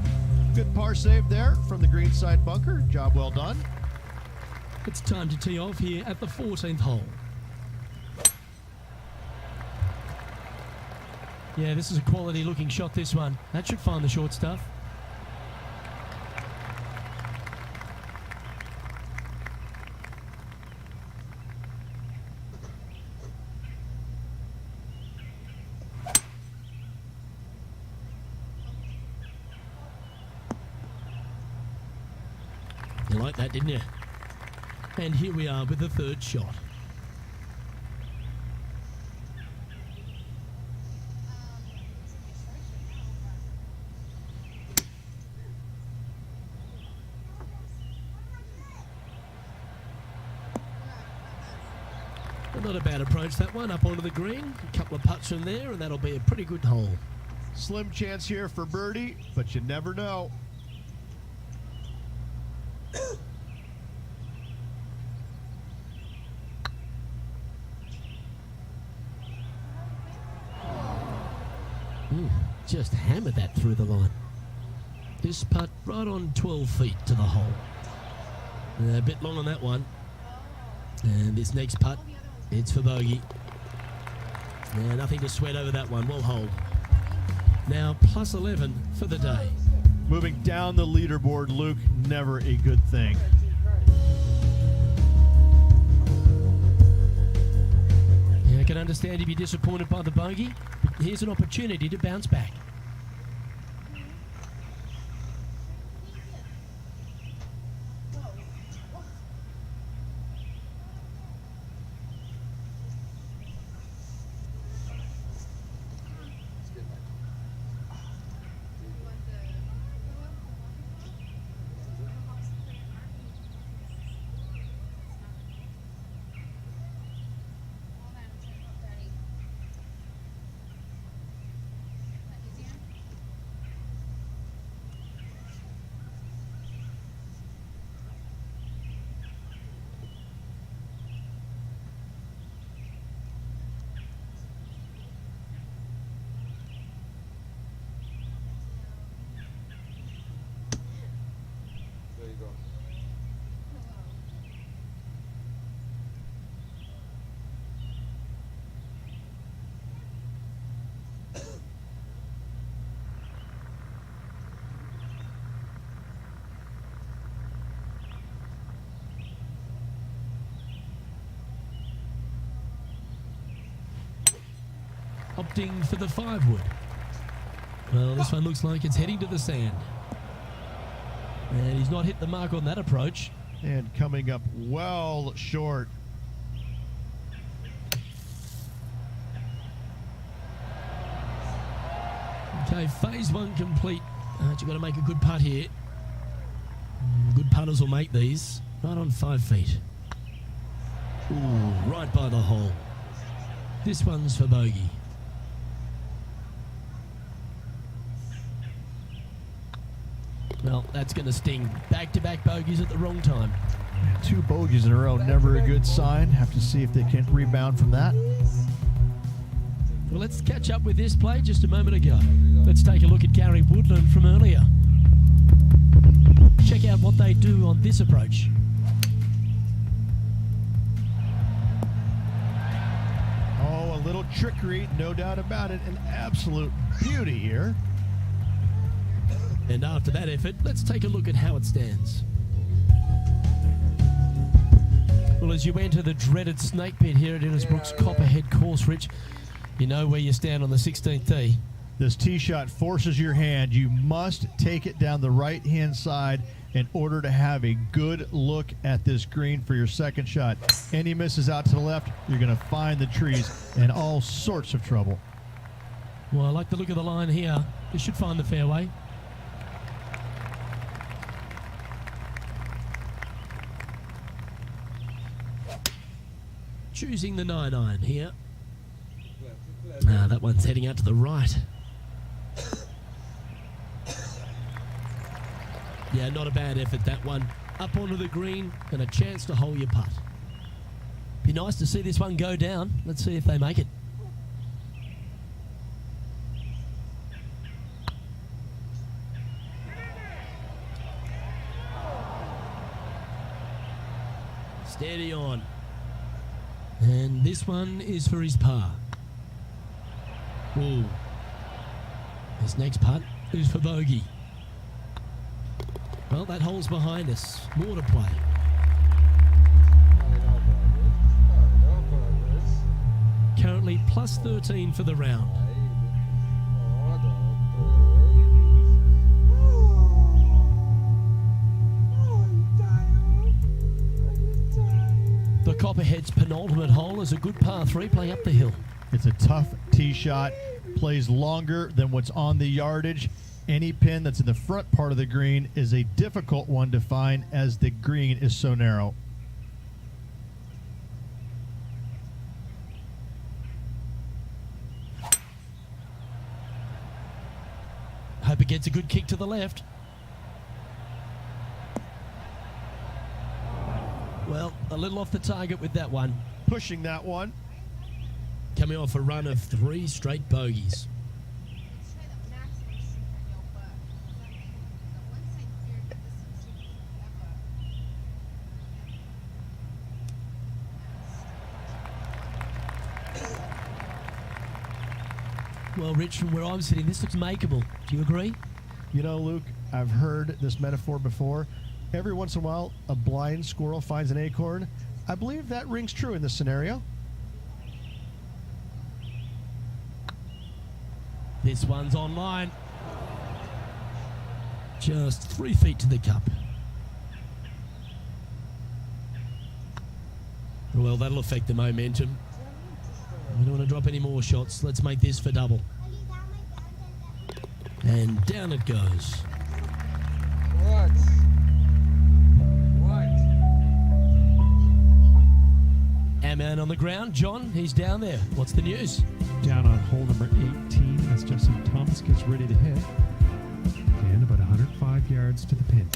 [SPEAKER 2] Good par save there from the greenside bunker. Job well done.
[SPEAKER 1] It's time to tee off here at the 14th hole. Yeah, this is a quality looking shot, this one. That should find the short stuff. You like that, didn't you? And here we are with the third shot. Well, not a bad approach, that one, up onto the green. A couple of putts from there, and that'll be a pretty good hole.
[SPEAKER 2] Slim chance here for birdie, but you never know.
[SPEAKER 1] Just hammered that through the line. This putt right on 12 feet to the hole. A bit long on that one. And this next putt, it's for bogey. Nothing to sweat over that one. Well hold. Now plus 11 for the day.
[SPEAKER 2] Moving down the leaderboard, Luke, never a good thing.
[SPEAKER 1] Yeah, I can understand if you're disappointed by the bogey, but here's an opportunity to bounce back.
[SPEAKER 3] There you go.
[SPEAKER 1] Opting for the 5-wood. Well, this one looks like it's heading to the sand. And he's not hit the mark on that approach.
[SPEAKER 2] And coming up well short.
[SPEAKER 1] Okay, phase one complete. You've got to make a good putt here. Good putters will make these. Right on 5 feet. Ooh, right by the hole. This one's for bogey. Well, that's going to sting. Back-to-back bogeys at the wrong time.
[SPEAKER 2] 2 bogeys in a row, never a good sign. Have to see if they can rebound from that.
[SPEAKER 1] Well, let's catch up with this play just a moment ago. Let's take a look at Gary Woodland from earlier. Check out what they do on this approach.
[SPEAKER 2] Oh, a little trickery, no doubt about it. An absolute beauty here.
[SPEAKER 1] And after that effort, let's take a look at how it stands. Well, as you enter the dreaded snake pit here at Innisbrook's Copperhead course, Rich, you know where you stand on the 16th tee.
[SPEAKER 2] This tee shot forces your hand. You must take it down the right-hand side in order to have a good look at this green for your second shot. Any misses out to the left, you're going to find the trees and all sorts of trouble.
[SPEAKER 1] Well, I like the look of the line here. This should find the fairway. Choosing the 9-iron here. That one's heading out to the right. Yeah, not a bad effort, that one. Up onto the green and a chance to hole your putt. Be nice to see this one go down. Let's see if they make it. Steady on. And this one is for his par. Whoa. This next putt is for bogey. Well, that hole's behind us. More to play. Currently plus 13 for the round. The Copperhead's penultimate hole is a good par 3 playing up the hill.
[SPEAKER 2] It's a tough tee shot, plays longer than what's on the yardage. Any pin that's in the front part of the green is a difficult one to find as the green is so narrow.
[SPEAKER 1] Hope it gets a good kick to the left. Well, a little off the target with that one.
[SPEAKER 2] Pushing that one.
[SPEAKER 1] Coming off a run of 3 straight bogeys. Well, Rich, from where I'm sitting, this looks makeable. Do you agree?
[SPEAKER 2] You know, Luke, I've heard this metaphor before. Every once in a while, a blind squirrel finds an acorn. I believe that rings true in this scenario.
[SPEAKER 1] This one's online. Just 3 feet to the cup. Well, that'll affect the momentum. We don't want to drop any more shots. Let's make this for double. And down it goes.
[SPEAKER 3] What? What?
[SPEAKER 1] Our man on the ground, John, he's down there. What's the news?
[SPEAKER 4] Down on hole number 18 as Justin Thomas gets ready to hit. And about 105 yards to the pin.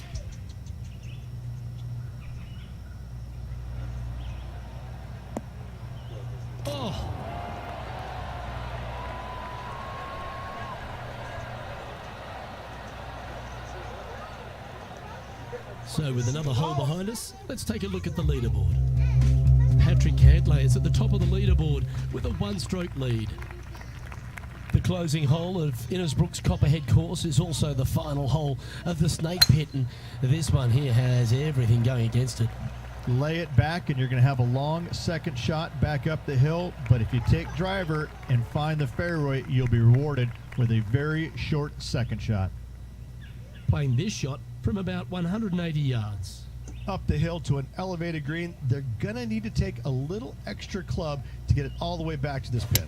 [SPEAKER 1] Oh! So with another hole behind us, let's take a look at the leaderboard. Patrick Cantlay is at the top of the leaderboard with a 1-stroke lead. The closing hole of Innisbrook's Copperhead course is also the final hole of the Snake Pit, and this one here has everything going against it.
[SPEAKER 2] Lay it back and you're going to have a long second shot back up the hill, but if you take driver and find the fairway, you'll be rewarded with a very short second shot.
[SPEAKER 1] Playing this shot from about 180 yards.
[SPEAKER 2] Up the hill to an elevated green, they're going to need to take a little extra club to get it all the way back to this pin.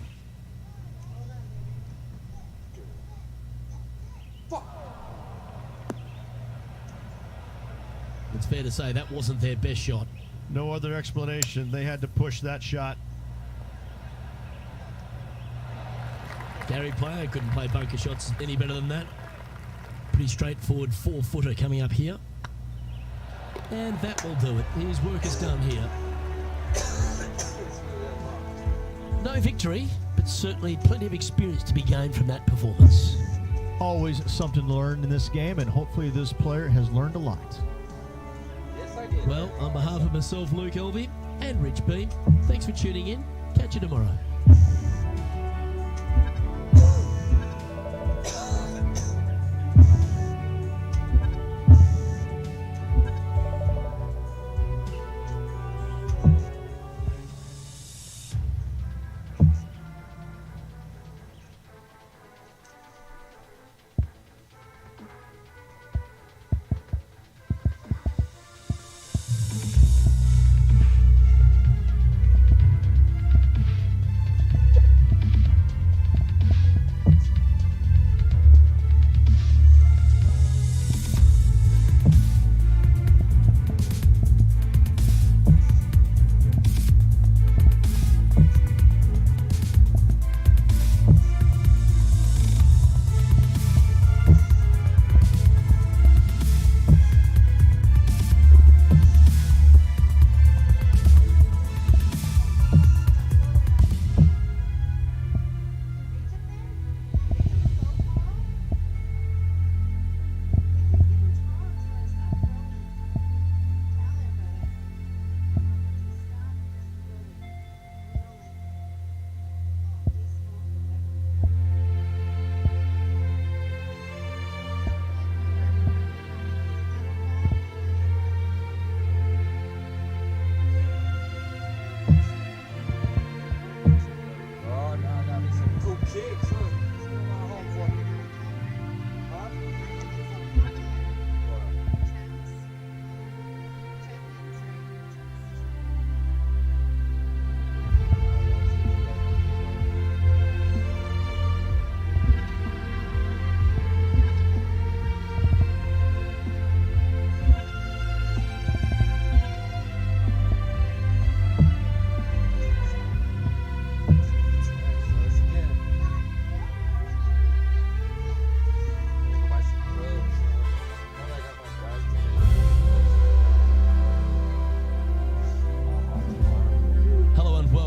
[SPEAKER 1] It's fair to say that wasn't their best shot.
[SPEAKER 2] No other explanation. They had to push that shot.
[SPEAKER 1] Gary Player couldn't play bunker shots any better than that. Pretty straightforward 4-footer coming up here. And that will do it. His work is done here. No victory, but certainly plenty of experience to be gained from that performance.
[SPEAKER 2] Always something to learn in this game, and hopefully this player has learned a lot.
[SPEAKER 3] Yes, I did.
[SPEAKER 1] Well, on behalf of myself, Luke Elvey, and Rich Beam, thanks for tuning in. Catch you tomorrow.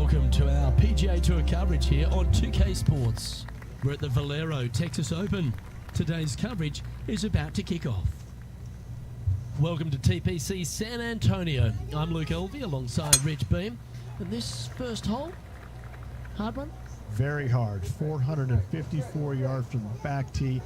[SPEAKER 1] welcome to our PGA Tour coverage here on 2K Sports. We're at the Valero Texas Open. Today's coverage is about to kick off. Welcome to TPC San Antonio. I'm Luke Elvey alongside Rich Beam. And this first hole, hard one?
[SPEAKER 2] Very hard. 454 yards from the back tee.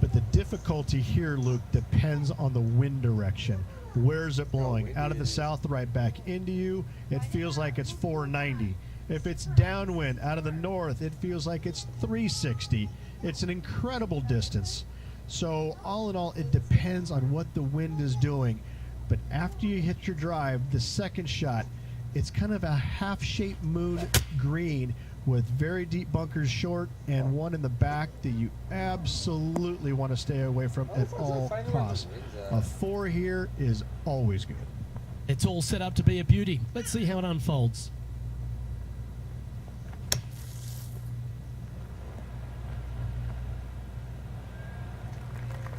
[SPEAKER 2] But the difficulty here, Luke, depends on the wind direction. Where's it blowing? Out of the south, right back into you, it feels like it's 490. If it's downwind out of the north, it feels like it's 360. It's an incredible distance. So all in all, it depends on what the wind is doing. But after you hit your drive, the second shot, it's kind of a half-shaped moon green with very deep bunkers short and one in the back that you absolutely want to stay away from at all costs. A 4 here is always good.
[SPEAKER 1] It's all set up to be a beauty. Let's see how it unfolds.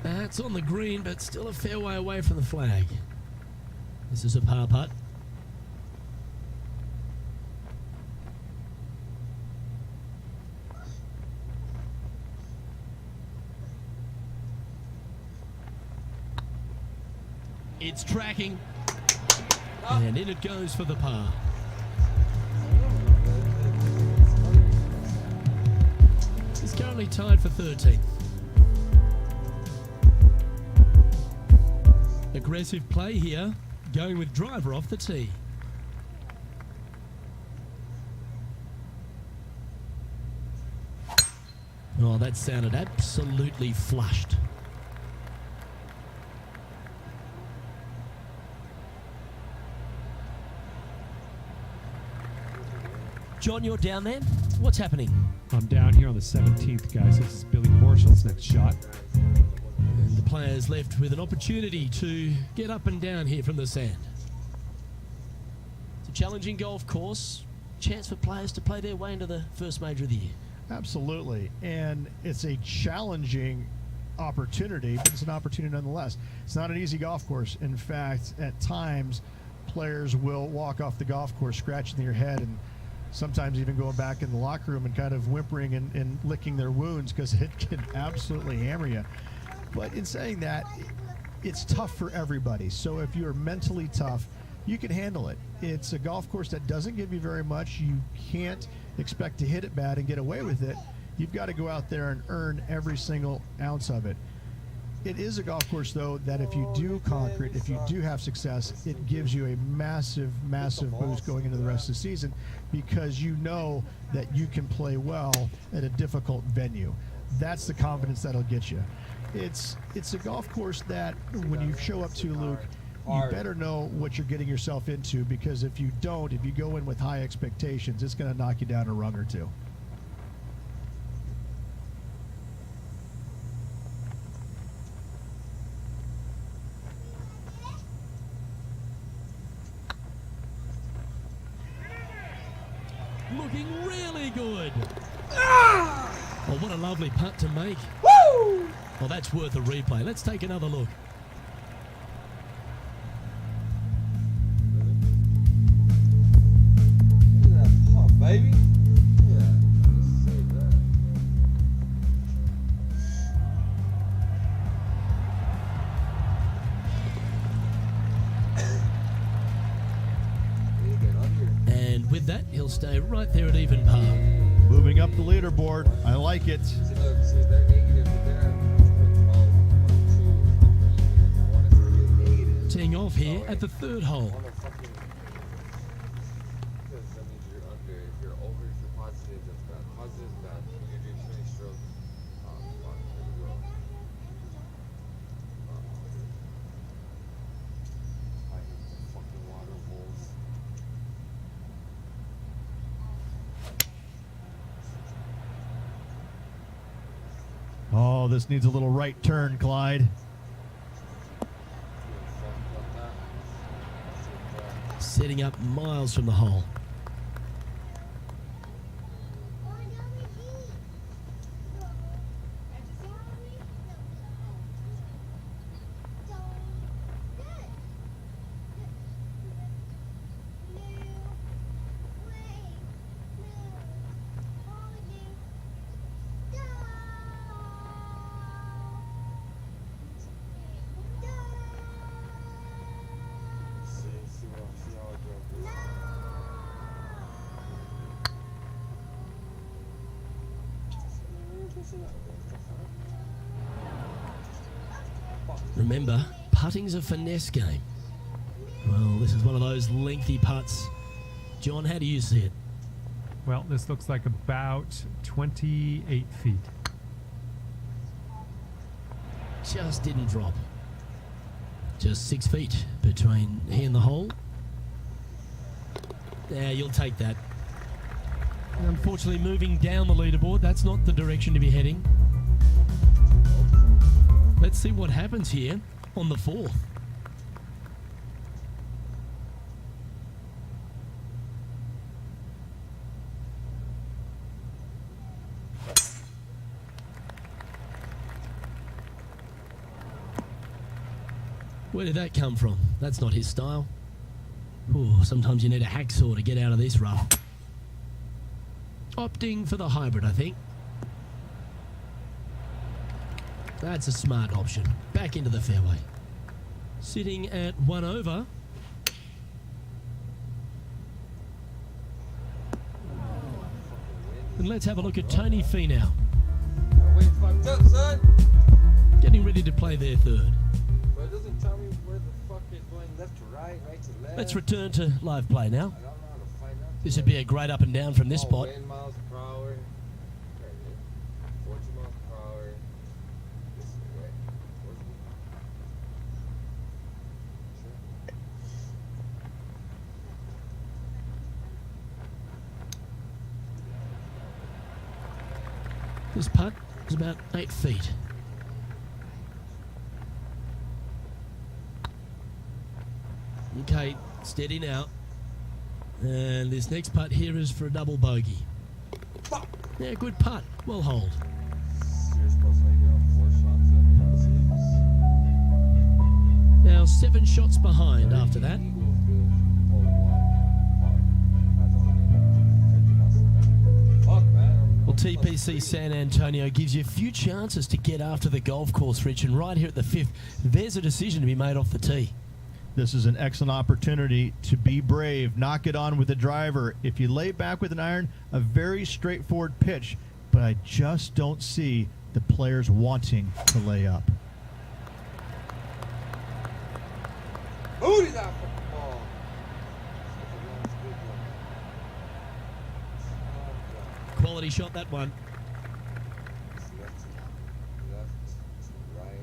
[SPEAKER 1] That's on the green, but still a fair way away from the flag. This is a par putt. It's tracking, and in it goes for the par. It's currently tied for 13th. Aggressive play here, going with driver off the tee. Oh, that sounded absolutely flushed. John, you're down there. What's happening?
[SPEAKER 4] I'm down here on the 17th, guys. This is Billy Horschel's next shot.
[SPEAKER 1] And the players left with an opportunity to get up and down here from the sand. It's a challenging golf course. Chance for players to play their way into the first major of the year.
[SPEAKER 2] Absolutely. And it's a challenging opportunity, but it's an opportunity nonetheless. It's not an easy golf course. In fact, at times, players will walk off the golf course scratching their head and sometimes even going back in the locker room and kind of whimpering and licking their wounds because it can absolutely hammer you. But in saying that, it's tough for everybody. So if you're mentally tough, you can handle it. It's a golf course that doesn't give you very much. You can't expect to hit it bad and get away with it. You've got to go out there and earn every single ounce of it. It is a golf course, though, that if you do conquer it, if you do have success, it gives you a massive, massive boost going into the rest of the season because you know that you can play well at a difficult venue. That's the confidence that'll get you. It's a golf course that when you show up to, Luke, you better know what you're getting yourself into because if you don't, if you go in with high expectations, it's going to knock you down a rung or two.
[SPEAKER 1] Looking really good. Oh, what a lovely putt to make. Woo! Well, that's worth a replay. Let's take another look.
[SPEAKER 3] Look at that putt, baby. Yeah. Save that. Hey, get up here.
[SPEAKER 1] And with that, he'll stay right there at even par.
[SPEAKER 2] Moving up the leaderboard. I like it.
[SPEAKER 3] See, look, see, they're negative, but they're at 12, 2, I want us to be negative.
[SPEAKER 1] Teeing off here at the third hole.
[SPEAKER 3] I want to fucking, because that means you're under. If you're over, if you're positive, that's bad. Positive is bad. When you're doing 20 strokes, oh, fuck, there we go. I hate the fucking water holes.
[SPEAKER 2] Oh, this needs a little right turn, Clyde.
[SPEAKER 1] Setting up miles from the hole. Remember, putting's a finesse game. Well, this is one of those lengthy putts. John, how do you see it?
[SPEAKER 5] Well, this looks like about 28 feet.
[SPEAKER 1] Just didn't drop. Just 6 feet between he and the hole. Yeah, you'll take that. Unfortunately, moving down the leaderboard, that's not the direction to be heading. Let's see what happens here on the 4th. Where did that come from? That's not his style. Ooh, sometimes you need a hacksaw to get out of this rough. Opting for the hybrid, I think. That's a smart option. Back into the fairway. Sitting at 1 over. And let's have a look at Tony Finau.
[SPEAKER 3] Wait, fucked up, son.
[SPEAKER 1] Getting ready to play their third.
[SPEAKER 3] But it doesn't tell me where the fuck is going left to right, right to left.
[SPEAKER 1] Let's return to live play now.
[SPEAKER 3] I don't know how to find out.
[SPEAKER 1] This would be a great up and down from this spot.
[SPEAKER 3] Wind miles per hour. Right here. 14 miles per hour. This is way. Where's the... Sure.
[SPEAKER 1] This putt is about 8 feet. Okay, steady now. And this next putt here is for a double bogey. Yeah, good putt. Well hold.
[SPEAKER 3] You're supposed to make it on 4 shots and then 6.
[SPEAKER 1] Now 7 shots behind after that.
[SPEAKER 3] Eagle's good. Hole 1. Par. That's all I need. Everything else is bad. Fuck, man.
[SPEAKER 1] Well, TPC San Antonio gives you a few chances to get after the golf course, Rich, and right here at the 5th, there's a decision to be made off the tee.
[SPEAKER 2] This is an excellent opportunity to be brave, knock it on with the driver. If you lay back with an iron, a very straightforward pitch, but I just don't see the players wanting to lay up.
[SPEAKER 3] Booty that fucking ball. That's a good one. Oh, God.
[SPEAKER 1] Quality shot, that one.
[SPEAKER 3] It's left to right.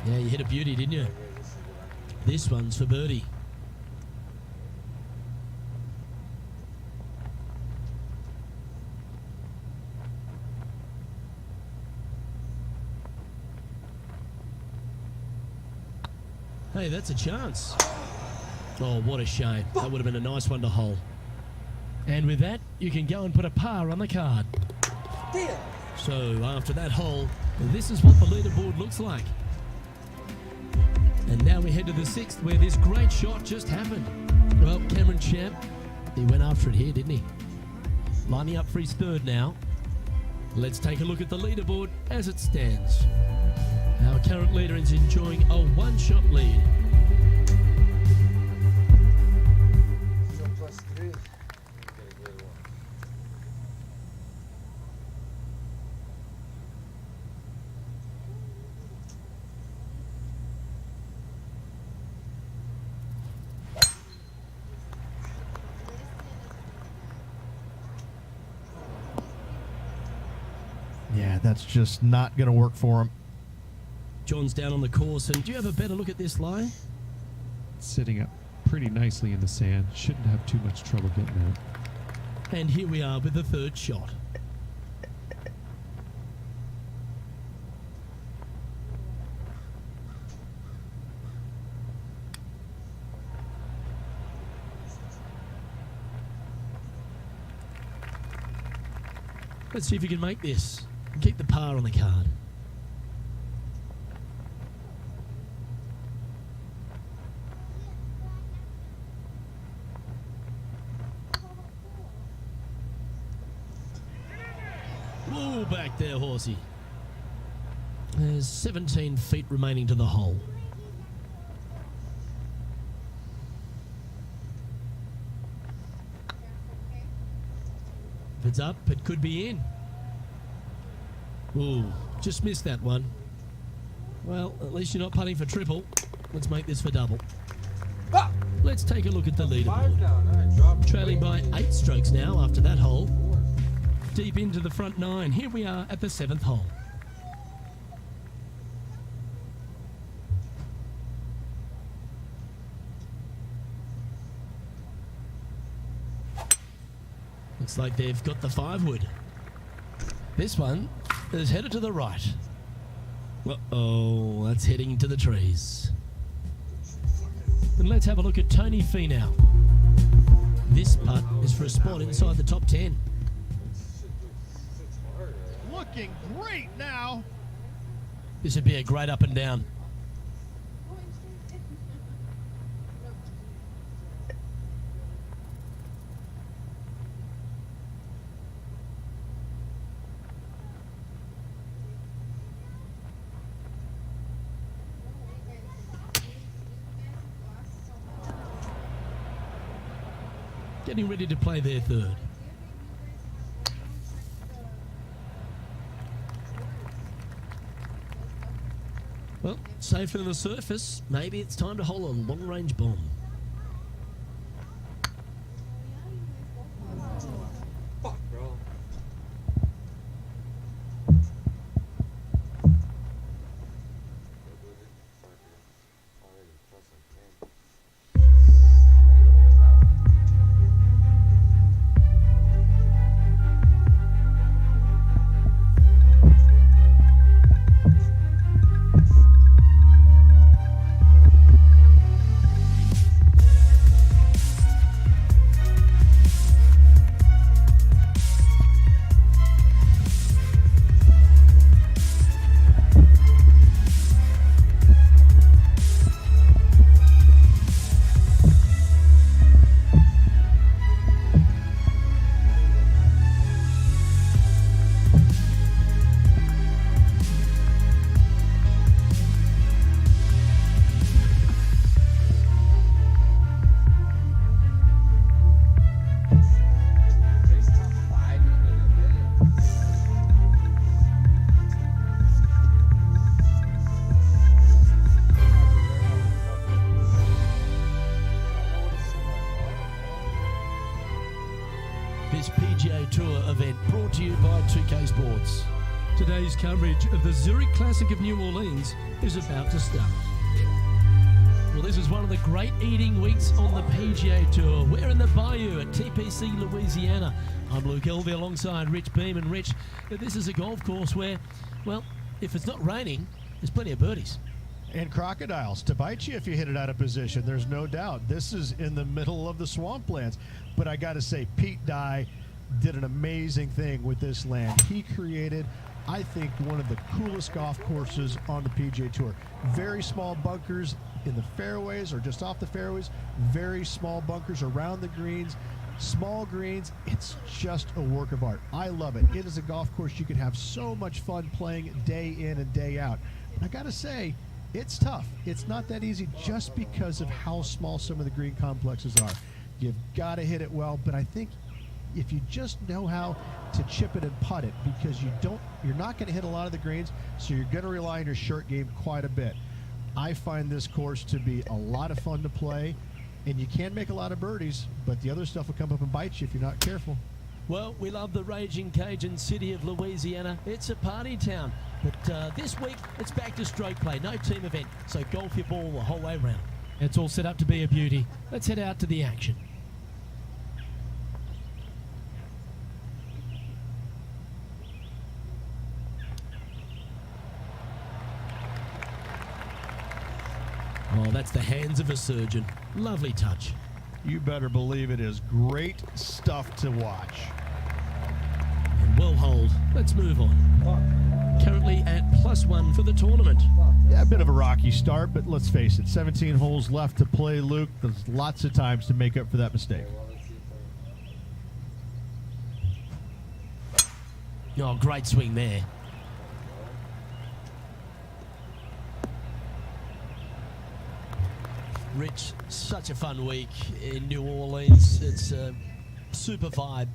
[SPEAKER 1] Yeah, you hit a beauty, didn't you?
[SPEAKER 3] Yeah, this is what I need.
[SPEAKER 1] This one's for birdie. Hey, that's a chance. Oh, what a shame. That would have been a nice one to hole. And with that, you can go and put a par on the card.
[SPEAKER 3] Damn.
[SPEAKER 1] So after that hole, this is what the leaderboard looks like. And now we head to the 6th, where this great shot just happened. Well, Cameron Champ, he went after it here, didn't he? Lining up for his third now. Let's take a look at the leaderboard as it stands. Our current leader is enjoying a 1-shot lead.
[SPEAKER 3] So plus 3. Get a good one.
[SPEAKER 2] Yeah, that's just not going to work for him.
[SPEAKER 1] John's down on the course, and do you have a better look at this lie?
[SPEAKER 4] Sitting up pretty nicely in the sand. Shouldn't have too much trouble getting out.
[SPEAKER 1] And here we are with the 3rd shot. Let's see if you can make this. Keep the par on the card. pull back there, horsey. There's 17 feet remaining to the hole. If it's up, it could be in. Ooh, just missed that one. Well, at least you're not putting for triple. Let's make this for double.
[SPEAKER 3] Ah!
[SPEAKER 1] Let's take a look at the
[SPEAKER 3] 5
[SPEAKER 1] leaderboard.
[SPEAKER 3] down. I dropped.
[SPEAKER 1] Trailing by 8 strokes now after that hole. Deep into the front 9. Here we are at the 7th hole. Looks like they've got the 5-wood. This one is headed to the right. Uh-oh, that's heading into the trees. And let's have a look at Tony Finau. This putt is for a spot inside the top 10.
[SPEAKER 2] Looking great now.
[SPEAKER 1] This would be a great up and down. Getting ready to play their 3rd. Well, safer than the surface. Maybe it's time to hole a long-range bomb.
[SPEAKER 3] Fuck, bro.
[SPEAKER 1] This PGA Tour event brought to you by 2K Sports. Today's coverage of the Zurich Classic of New Orleans is about to start. Well, this is one of the great eating weeks on the PGA Tour. We're in the Bayou at TPC, Louisiana. I'm Luke Elvey alongside Rich Beam. And Rich, this is a golf course where, well, if it's not raining, there's plenty of birdies.
[SPEAKER 2] And crocodiles to bite you if you hit it out of position. There's no doubt. This is in the middle of the swamplands. But I got to say, Pete Dye did an amazing thing with this land. He created, I think, one of the coolest golf courses on the PGA Tour. Very small bunkers in the fairways or just off the fairways. Very small bunkers around the greens. Small greens. It's just a work of art. I love it. It is a golf course you can have so much fun playing day in and day out. But I got to say, it's tough. It's not that easy just because of how small some of the green complexes are. You've got to hit it well, but I think if you just know how to chip it and putt it, because you're not going to hit a lot of the greens, so you're going to rely on your short game quite a bit. I find this course to be a lot of fun to play, and you can make a lot of birdies, but the other stuff will come up and bite you if you're not careful.
[SPEAKER 1] Well, we love the raging Cajun city of Louisiana. It's a party town. But this week, it's back to stroke play. No team event, so golf your ball the whole way round. It's all set up to be a beauty. Let's head out to the action. Oh, that's the hands of a surgeon. Lovely touch.
[SPEAKER 2] You better believe it is great stuff to watch.
[SPEAKER 1] And well holed. Let's move on. Currently at +1 for the tournament.
[SPEAKER 2] Yeah, a bit of a rocky start, but let's face it, 17 holes left to play, Luke. There's lots of times to make up for that mistake.
[SPEAKER 1] Oh, great swing there. Rich, such a fun week in New Orleans. It's a super vibe.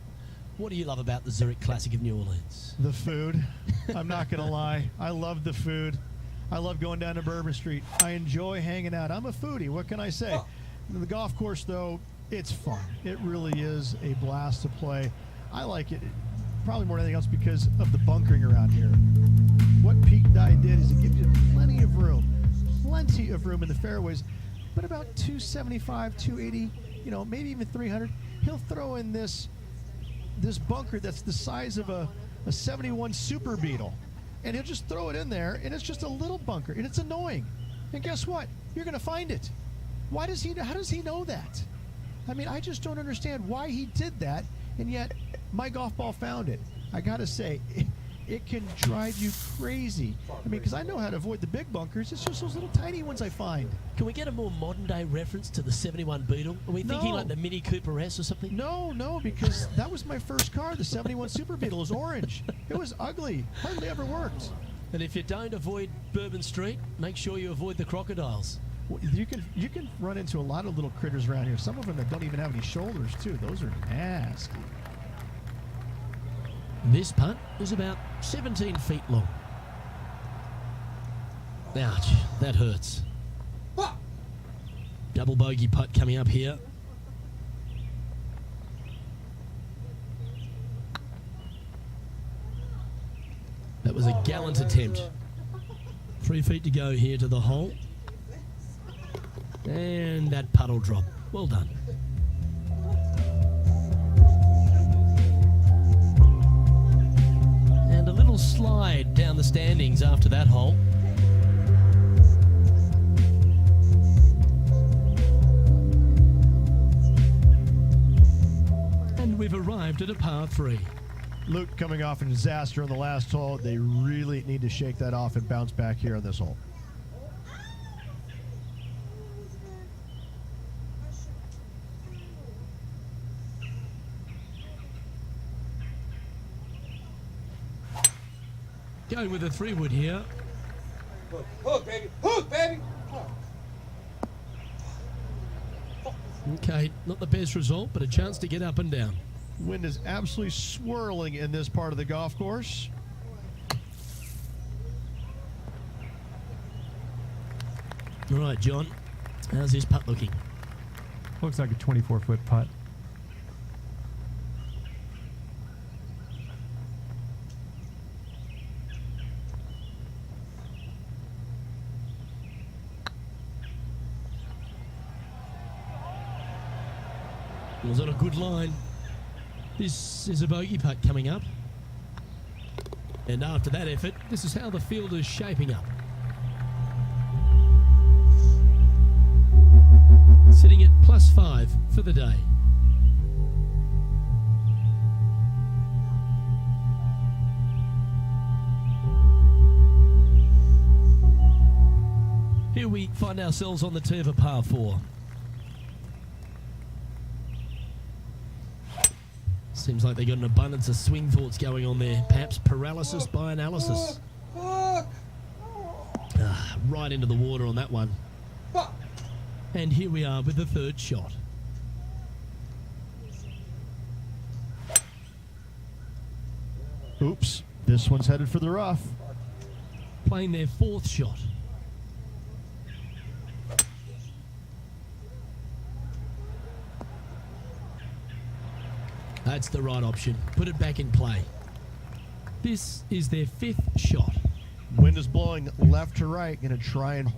[SPEAKER 1] What do you love about the Zurich Classic of New Orleans?
[SPEAKER 2] The food. I'm not going to lie. I love the food. I love going down to Bourbon Street. I enjoy hanging out. I'm a foodie. What can I say? The golf course, though, it's fun. It really is a blast to play. I like it probably more than anything else because of the bunkering around here. What Pete Dye did is it gives you plenty of room in the fairways, but about 275, 280, maybe even 300. He'll throw in this bunker that's the size of a 71 Super Beetle, and he'll just throw it in there, and it's just a little bunker, and it's annoying. And guess what? You're going to find it. How does he know that? I mean, I just don't understand why he did that, and yet my golf ball found it. I got to say, it can drive you crazy. I mean, because I know how to avoid the big bunkers. It's just those little tiny ones I find.
[SPEAKER 1] Can we get a more modern day reference to the 71 Beetle? Are we thinking
[SPEAKER 2] No.
[SPEAKER 1] like the Mini Cooper S or something?
[SPEAKER 2] No, because that was my first car. The 71 Super Beetle was orange. It was ugly. Hardly ever worked.
[SPEAKER 1] And if you don't avoid Bourbon Street, make sure you avoid the crocodiles.
[SPEAKER 2] Well, you can run into a lot of little critters around here. Some of them that don't even have any shoulders, too. Those are nasty.
[SPEAKER 1] This putt is about 17 feet long. Ouch, that hurts. Double bogey putt coming up here. That was a gallant attempt. 3 feet to go here to the hole. And that putt will drop. Well done. And a little slide down the standings after that hole. And we've arrived at a par 3.
[SPEAKER 2] Luke coming off a disaster on the last hole. They really need to shake that off and bounce back here on this hole.
[SPEAKER 1] Going with a 3-wood here.
[SPEAKER 3] Hook, baby! Hook, baby!
[SPEAKER 1] Okay, not the best result, but a chance to get up and down.
[SPEAKER 2] Wind is absolutely swirling in this part of the golf course.
[SPEAKER 1] All right, John, how's this putt looking?
[SPEAKER 5] Looks like a 24-foot putt.
[SPEAKER 1] Was on a good line. This is a bogey putt coming up. And after that effort, this is how the field is shaping up. Sitting at +5 for the day. Here we find ourselves on the tee of a par 4. Seems like they got an abundance of swing thoughts going on there. Perhaps paralysis by analysis. Right into the water on that one. And here we are with the third shot.
[SPEAKER 2] Oops, this one's headed for the rough.
[SPEAKER 1] Playing their fourth shot. That's the right option. Put it back in play. This is their 5th shot.
[SPEAKER 2] Wind is blowing left to right. Going to try and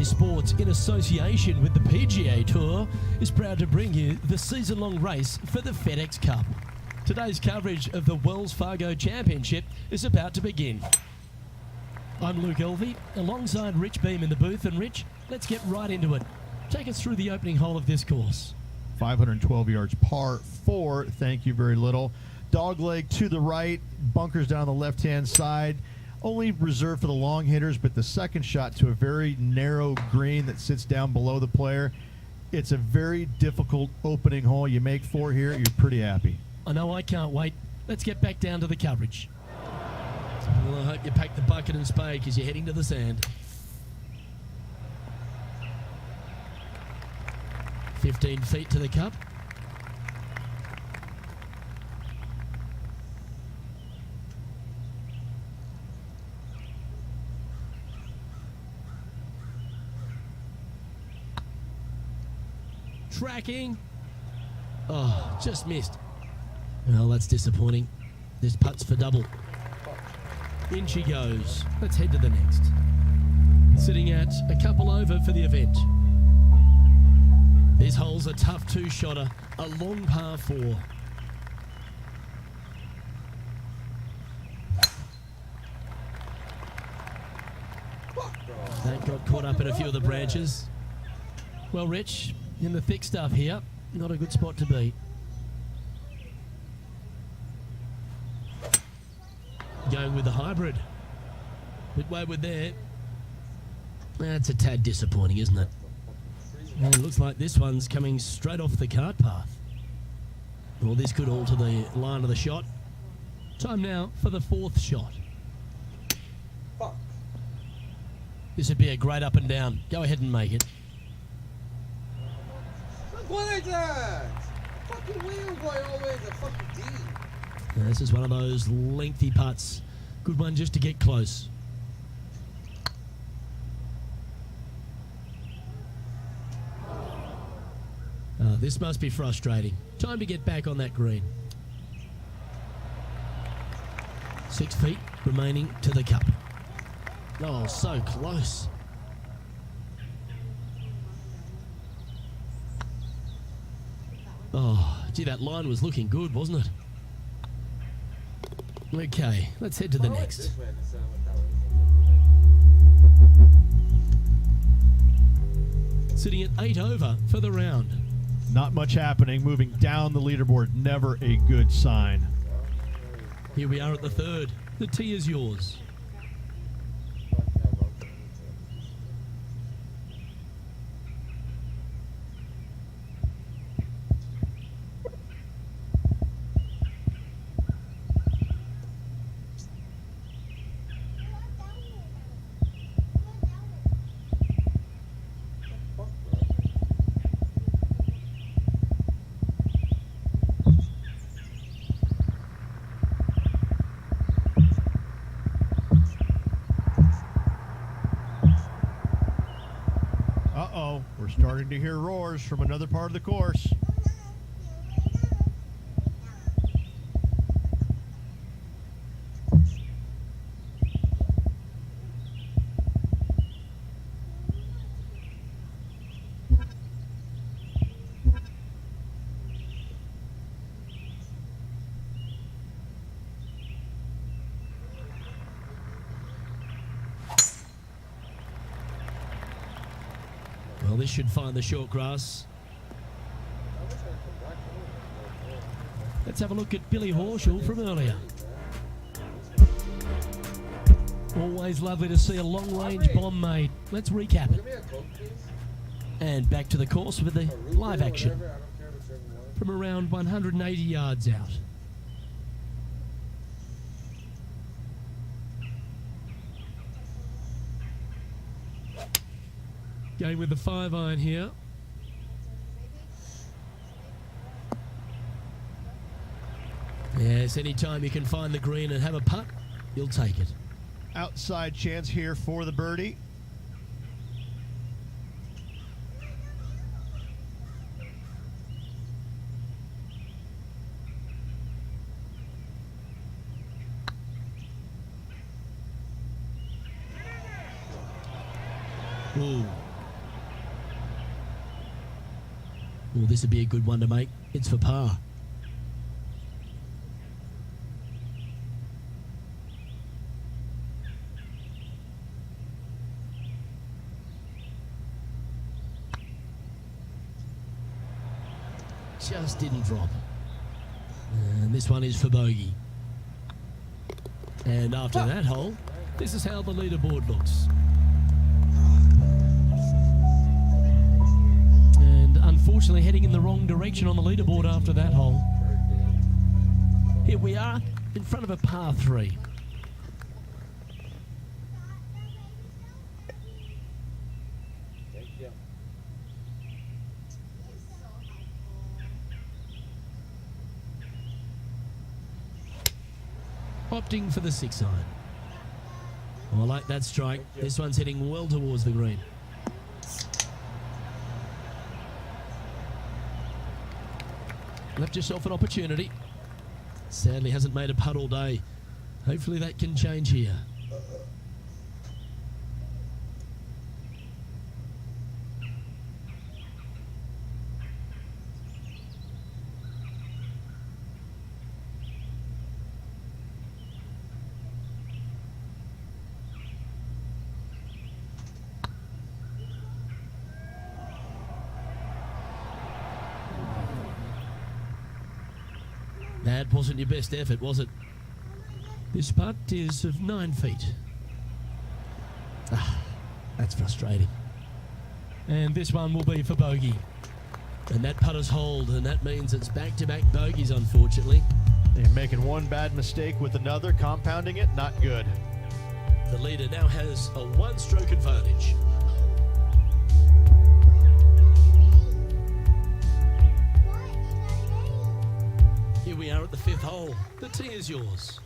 [SPEAKER 1] Sports, in association with the PGA Tour, is proud to bring you the season-long race for the FedEx Cup. Today's coverage of the Wells Fargo Championship is about to begin. I'm Luke Elvey, alongside Rich Beam in the booth. And Rich, let's get right into it. Take us through the opening hole of this course.
[SPEAKER 2] 512 yards, par 4. Thank you very little. Dogleg to the right, bunkers down the left-hand side. Only reserved for the long hitters, but the second shot to a very narrow green that sits down below the player. It's a very difficult opening hole. You make 4 here, you're pretty happy.
[SPEAKER 1] I know I can't wait. Let's get back down to the coverage. Well, I hope you pack the bucket and spade because you're heading to the sand. 15 feet to the cup. Tracking. Oh, just missed. Well, that's disappointing. This putt's for double. In she goes. Let's head to the next. Sitting at a couple over for the event. This hole's a tough 2-shotter, a long par 4. That got caught up in a few of the branches. Well, Rich, in the thick stuff here, not a good spot to be. Going with the hybrid. Bit wayward there. That's a tad disappointing, isn't it? And it looks like this one's coming straight off the cart path. Well, this could alter the line of the shot. Time now for the 4th shot.
[SPEAKER 3] Fuck.
[SPEAKER 1] This would be a great up and down. Go ahead and make it.
[SPEAKER 3] What is that? Fucking wheel going all the way to fucking D.
[SPEAKER 1] Now, this is one of those lengthy putts. Good one just to get close. This must be frustrating. Time to get back on that green. 6 feet remaining to the cup. Oh, so close. Oh, gee, that line was looking good, wasn't it? Okay, let's head to the next.
[SPEAKER 3] This way instead of that way.
[SPEAKER 1] Sitting at 8 over for the round.
[SPEAKER 2] Not much happening. Moving down the leaderboard, never a good sign.
[SPEAKER 1] Here we are at the 3rd. The tee is yours.
[SPEAKER 3] Fuck yeah, bro. Fuck, bro.
[SPEAKER 2] Uh-oh, we're starting to hear roars from another part of the course.
[SPEAKER 1] Well, this should find the short grass. Let's have a look at Billy Horschel from earlier. Always lovely to see a long-range bomb made. Let's recap it.
[SPEAKER 3] Give me a Coke, please.
[SPEAKER 1] And back to the course with the
[SPEAKER 3] A Ruger
[SPEAKER 1] live
[SPEAKER 3] or
[SPEAKER 1] action
[SPEAKER 3] whatever, I don't care whichever one.
[SPEAKER 1] from around 180 yards out. Going with the 5-iron here. Yes, anytime you can find the green and have a putt, you'll take it.
[SPEAKER 2] Outside chance here for the birdie.
[SPEAKER 1] Ooh, Well, this would be a good one to make. It's for par. Just didn't drop. And this one is for bogey. And after that hole, this is how the leaderboard looks. And unfortunately heading in the wrong direction on the leaderboard after that hole. Here we are in front of a par 3.
[SPEAKER 3] Thank you.
[SPEAKER 1] Opting for the 6 iron. Oh, I like that strike. This one's heading well towards the green. Left yourself an opportunity. Sadly hasn't made a putt all day. Hopefully that can change here. That wasn't your best effort, was it? This putt is of 9 feet. Ah, that's frustrating. And this one will be for bogey. And that putter's hold, and that means it's back-to-back bogeys, unfortunately.
[SPEAKER 2] They're making one bad mistake with another, compounding it, not good.
[SPEAKER 1] The leader now has a 1-stroke advantage. Here we are at the 5th hole. The tee is yours.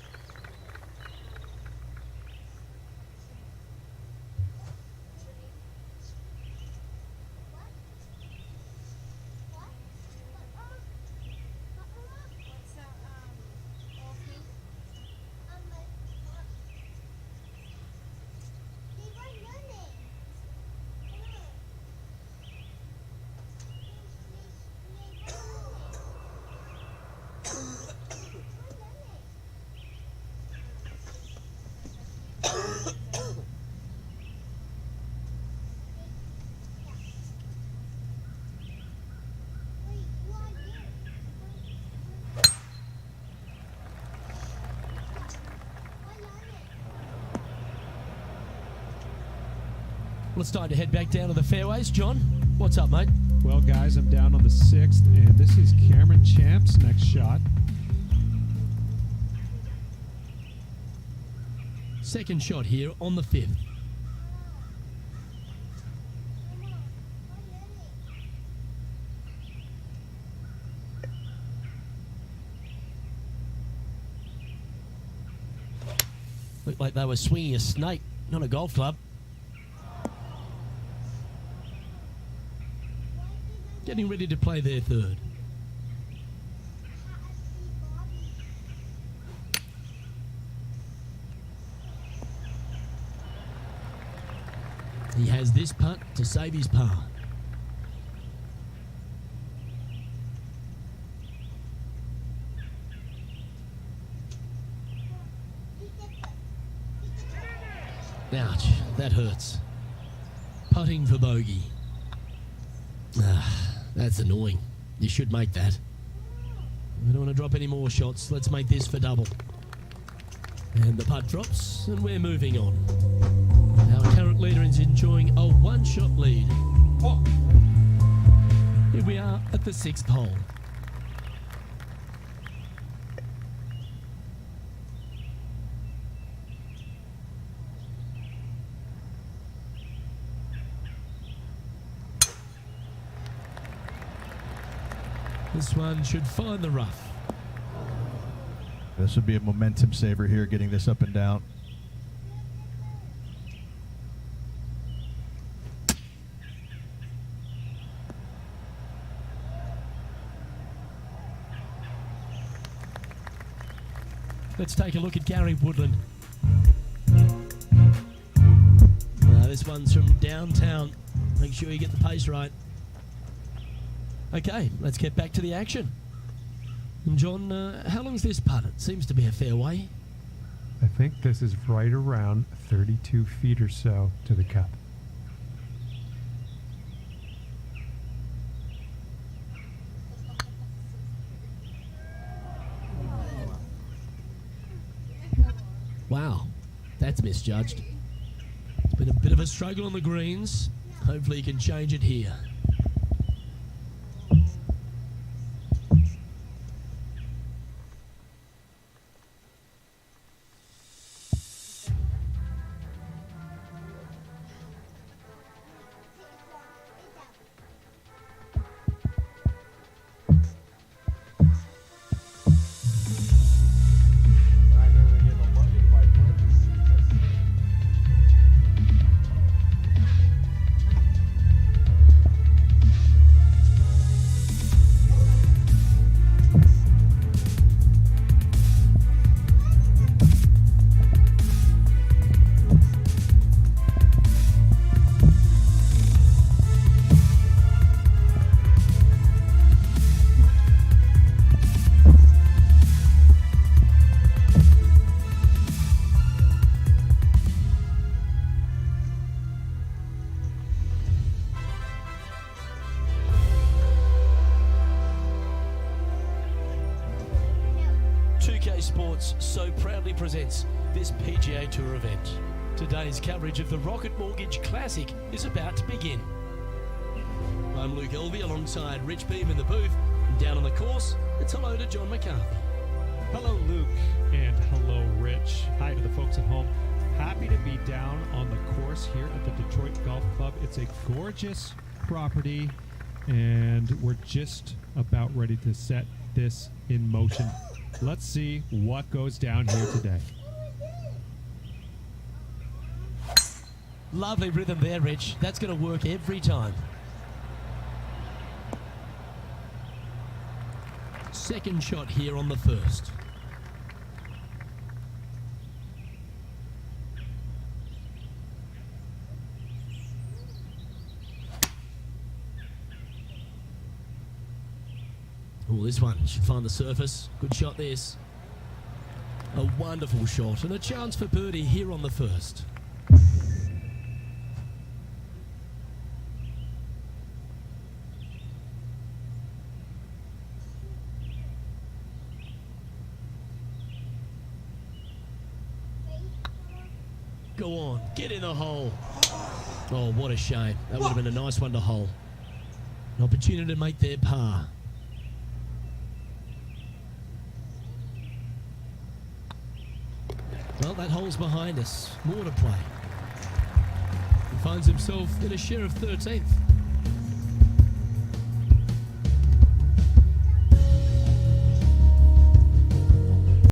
[SPEAKER 1] Well, it's time to head back down to the fairways. John, what's up, mate?
[SPEAKER 4] Well, guys, I'm down on the 6th, and this is Cameron Champ's next shot.
[SPEAKER 1] Second shot here on the 5th. Looked like they were swinging a snake, not a golf club. Getting ready to play their 3rd. He has this putt to save his par. Ouch, that hurts. Putting for bogey. That's annoying. You should make that. We don't want to drop any more shots. Let's make this for double. And the putt drops, and we're moving on. Our current leader is enjoying a 1-shot lead. Here we are at the 6th hole. This one should find the rough.
[SPEAKER 2] This would be a momentum saver here, getting this up and down.
[SPEAKER 1] Let's take a look at Gary Woodland. This one's from downtown. Make sure you get the pace right. Okay, let's get back to the action. And John, how long's this putt? It seems to be a fair way.
[SPEAKER 5] I think this is right around 32 feet or so to the cup.
[SPEAKER 1] Wow, that's misjudged. It's been a bit of a struggle on the greens. Hopefully he can change it here.
[SPEAKER 3] I never get no money if I play this.
[SPEAKER 1] Sports so proudly presents this PGA Tour event. Today's coverage of the Rocket Mortgage Classic is about to begin. I'm Luke Elvey alongside Rich Beam in the booth, and down on the course, it's hello to John McCarthy.
[SPEAKER 4] Hello, Luke, and hello, Rich. Hi to the folks at home. Happy to be down on the course here at the Detroit Golf Club. It's a gorgeous property, and we're just about ready to set this in motion. Let's see what goes down here today.
[SPEAKER 1] Lovely rhythm there, Rich. That's going to work every time. Second shot here on the first. Oh, this one should find the surface. Good shot this. A wonderful shot and a chance for birdie here on the first. Go on, get in the hole. Oh, what a shame. That would have been a nice one to hole. An opportunity to make their par. Well, that hole's behind us. More to play. He finds himself in a share of 13th.